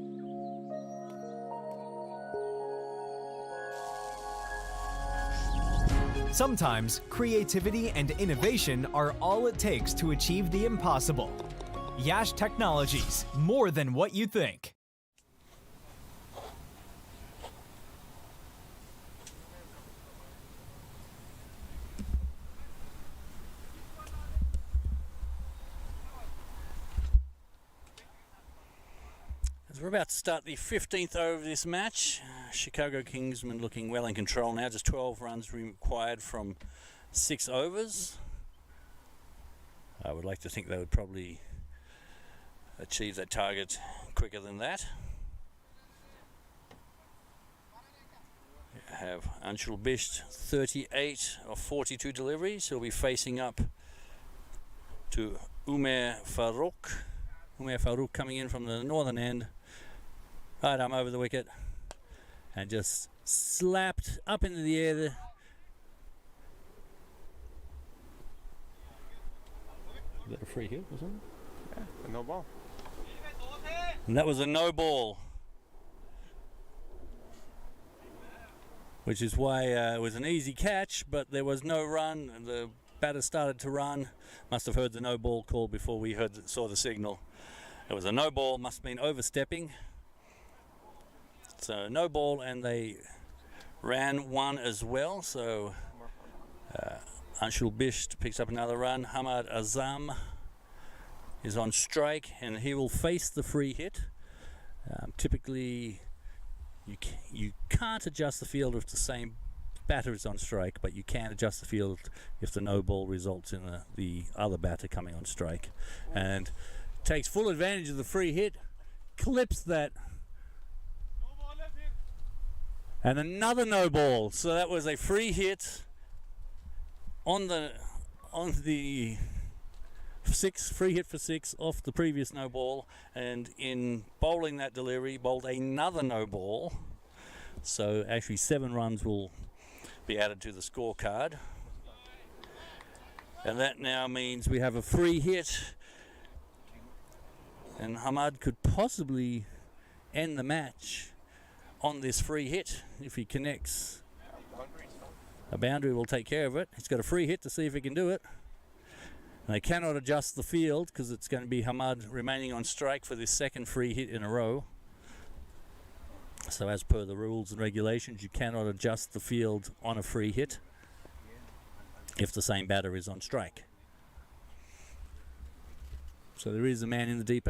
Sometimes creativity and innovation are all it takes to achieve the impossible. Yash Technologies, more than what you think. As we're about to start the 15th over of this match, Chicago Kingsmen looking well in control now. Just 12 runs required from 6 overs. I would like to think they would probably achieve that target quicker than that. We have Anshul Bisht, 38 of 42 deliveries. He'll be facing up to Umer Farouk. Umer Farouk coming in from the northern end. Right arm over the wicket and just slapped up into the air. Is that a free hit or something? Yeah, no ball. And that was a no ball, which is why it was an easy catch, but there was no run. And the batter started to run. Must have heard the no ball call before we saw the signal. It was a no ball, must have been overstepping. So no ball, and they ran one as well. So Anshul Bisht picks up another run. Hamad Azam is on strike, and he will face the free hit. Typically, you can't adjust the field if the same batter is on strike, but you can adjust the field if the no ball results in the other batter coming on strike. And takes full advantage of the free hit, clips that. And another no ball. So that was a free hit on the 6, free hit for 6 off the previous no ball, and in bowling that delivery bowled another no ball. So actually 7 runs will be added to the scorecard, and that now means we have a free hit, and Hamad could possibly end the match on this free hit if he connects. A boundary will take care of it. He's got a free hit to see if he can do it. And they cannot adjust the field because it's going to be Hamad remaining on strike for this second free hit in a row. So as per the rules and regulations, you cannot adjust the field on a free hit if the same batter is on strike. So there is a man in the deep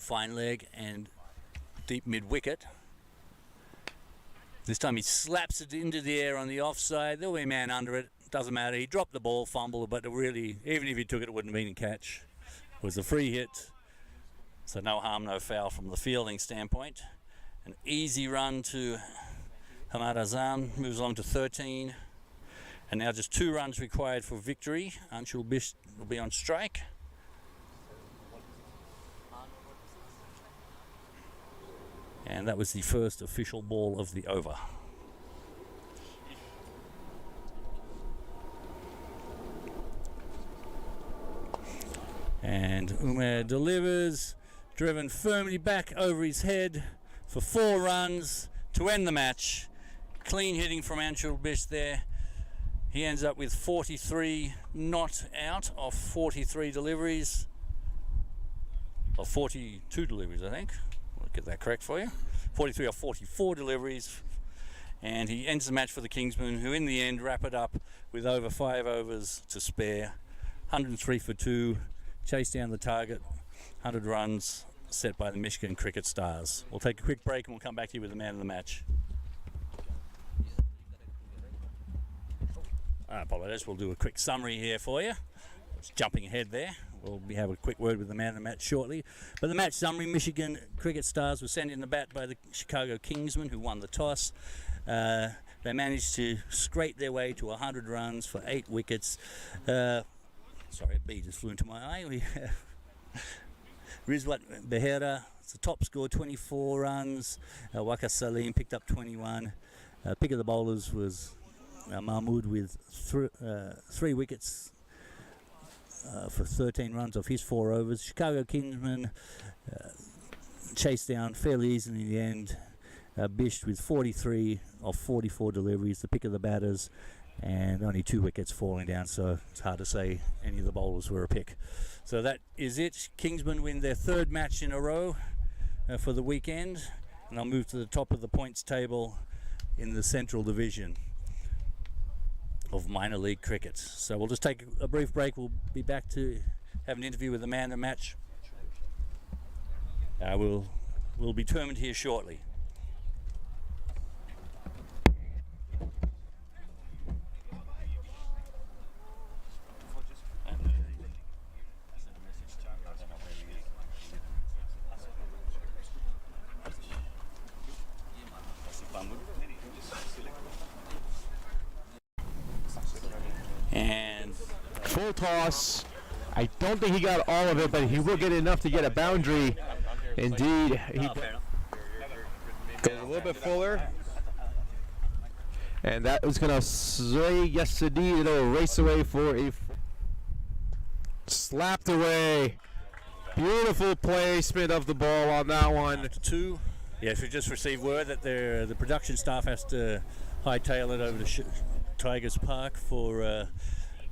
fine leg and deep mid wicket. This time he slaps it into the air on the offside. There'll be a man under it. Doesn't matter. He dropped the ball, fumbled, but really, even if he took it, it wouldn't have been a catch. It was a free hit. So no harm, no foul from the fielding standpoint. An easy run to Hamad Azam, moves along to 13. And now just 2 runs required for victory. Anshul Bisht will be on strike. And that was the first official ball of the over. And Umer delivers, driven firmly back over his head for 4 runs to end the match. Clean hitting from Anshul Bisht there. He ends up with 43 not out of 43 deliveries. Or 42 deliveries, I think. I'll get that correct for you. 43 or 44 deliveries. And he ends the match for the Kingsmen, who in the end wrap it up with over 5 overs to spare. 103 for 2. Chase down the target. 100 runs set by the Michigan Cricket Stars. We'll take a quick break and we'll come back to you with the man of the match. I apologize. We'll do a quick summary here for you. jumping ahead there. We'll have a quick word with the man of the match shortly. But the match summary, Michigan Cricket Stars were sent in the bat by the Chicago Kingsmen, who won the toss. They managed to scrape their way to 100 runs for 8 wickets. Sorry, a bee just flew into my eye. We Rizwat Behera, it's the top score, 24 runs. Waka Salim picked up 21. Pick of the bowlers was Mahmood with 3 wickets for 13 runs off his 4 overs. Chicago Kingsmen chased down fairly easily in the end. Bish with 43 of 44 deliveries, the pick of the batters, and only 2 wickets falling down, so it's hard to say any of the bowlers were a pick. So that is it. Kingsmen win their 3rd match in a row for the weekend, and they'll move to the top of the points table in the Central Division of minor league cricket. So we'll just take a brief break. We'll be back to have an interview with the man of the match. We'll be determined here shortly. And full toss. I don't think he got all of it, but he will get enough to get a boundary. Indeed, he goes a little bit fuller. And that was going to sway. Yes, indeed, it'll race away for a slapped away. Beautiful placement of the ball on that one. 2. Yes, we just received word that the production staff has to hightail it over to Tigers Park for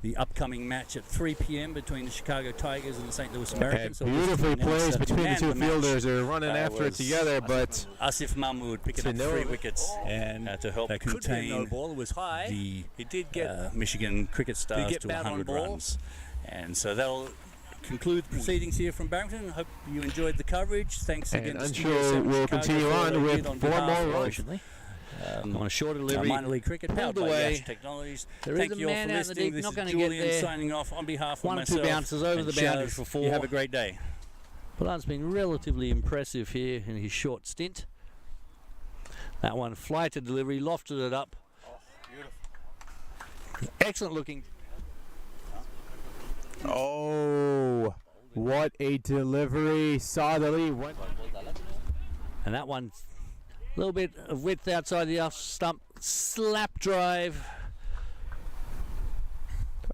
the upcoming match at 3 p.m. between the Chicago Tigers and the St. Louis Americans. And beautifully placed between the 2 fielders. They're running after it together, but Asif Mahmood picking up 3 wickets, and to help contain no ball. It was high. He did get Michigan Cricket Stars to 100 runs. And so that'll conclude the proceedings here from Barrington. Hope you enjoyed the coverage. Thanks again to I'm Studio sure 7 we'll Chicago continue on with 4 more runs. On a short delivery, minor league cricket, powered by Yash Technologies. Thank you all for listening. This is Julian signing off on behalf of myself. 1 or 2 bounces over the boundary for 4. You have a great day. Ballan's been relatively impressive here in his short stint. That one, fly to delivery, lofted it up. Beautiful. Excellent looking. oh, what a delivery. Saw the lead. And that one, a little bit of width outside the off stump. Slap drive.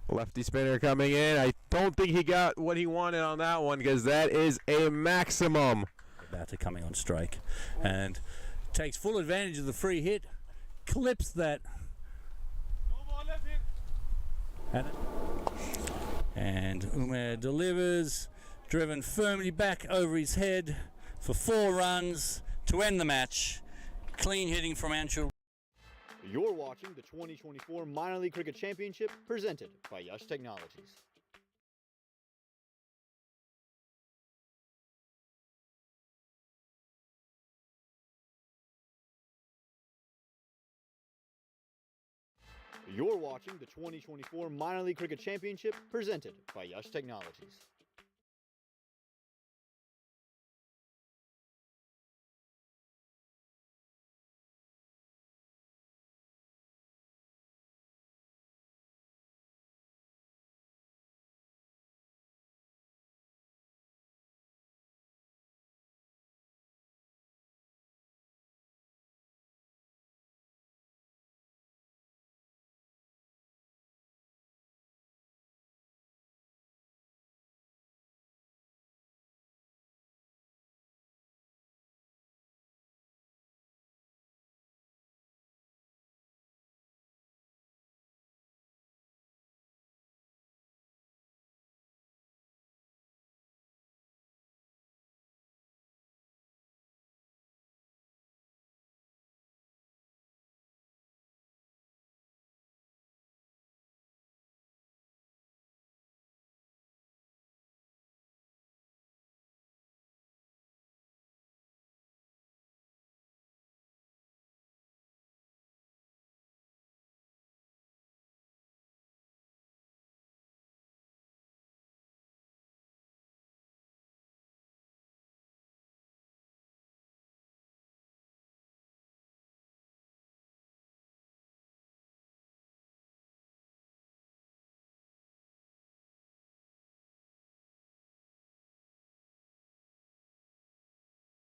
Lefty spinner coming in. I don't think he got what he wanted on that one, because that is a maximum. Batter coming on strike and takes full advantage of the free hit, clips that. And Umer delivers, driven firmly back over his head for 4 runs to end the match. Clean hitting from Anshul. You're watching the 2024 Minor League Cricket Championship presented by Yash Technologies. You're watching the 2024 Minor League Cricket Championship presented by Yash Technologies.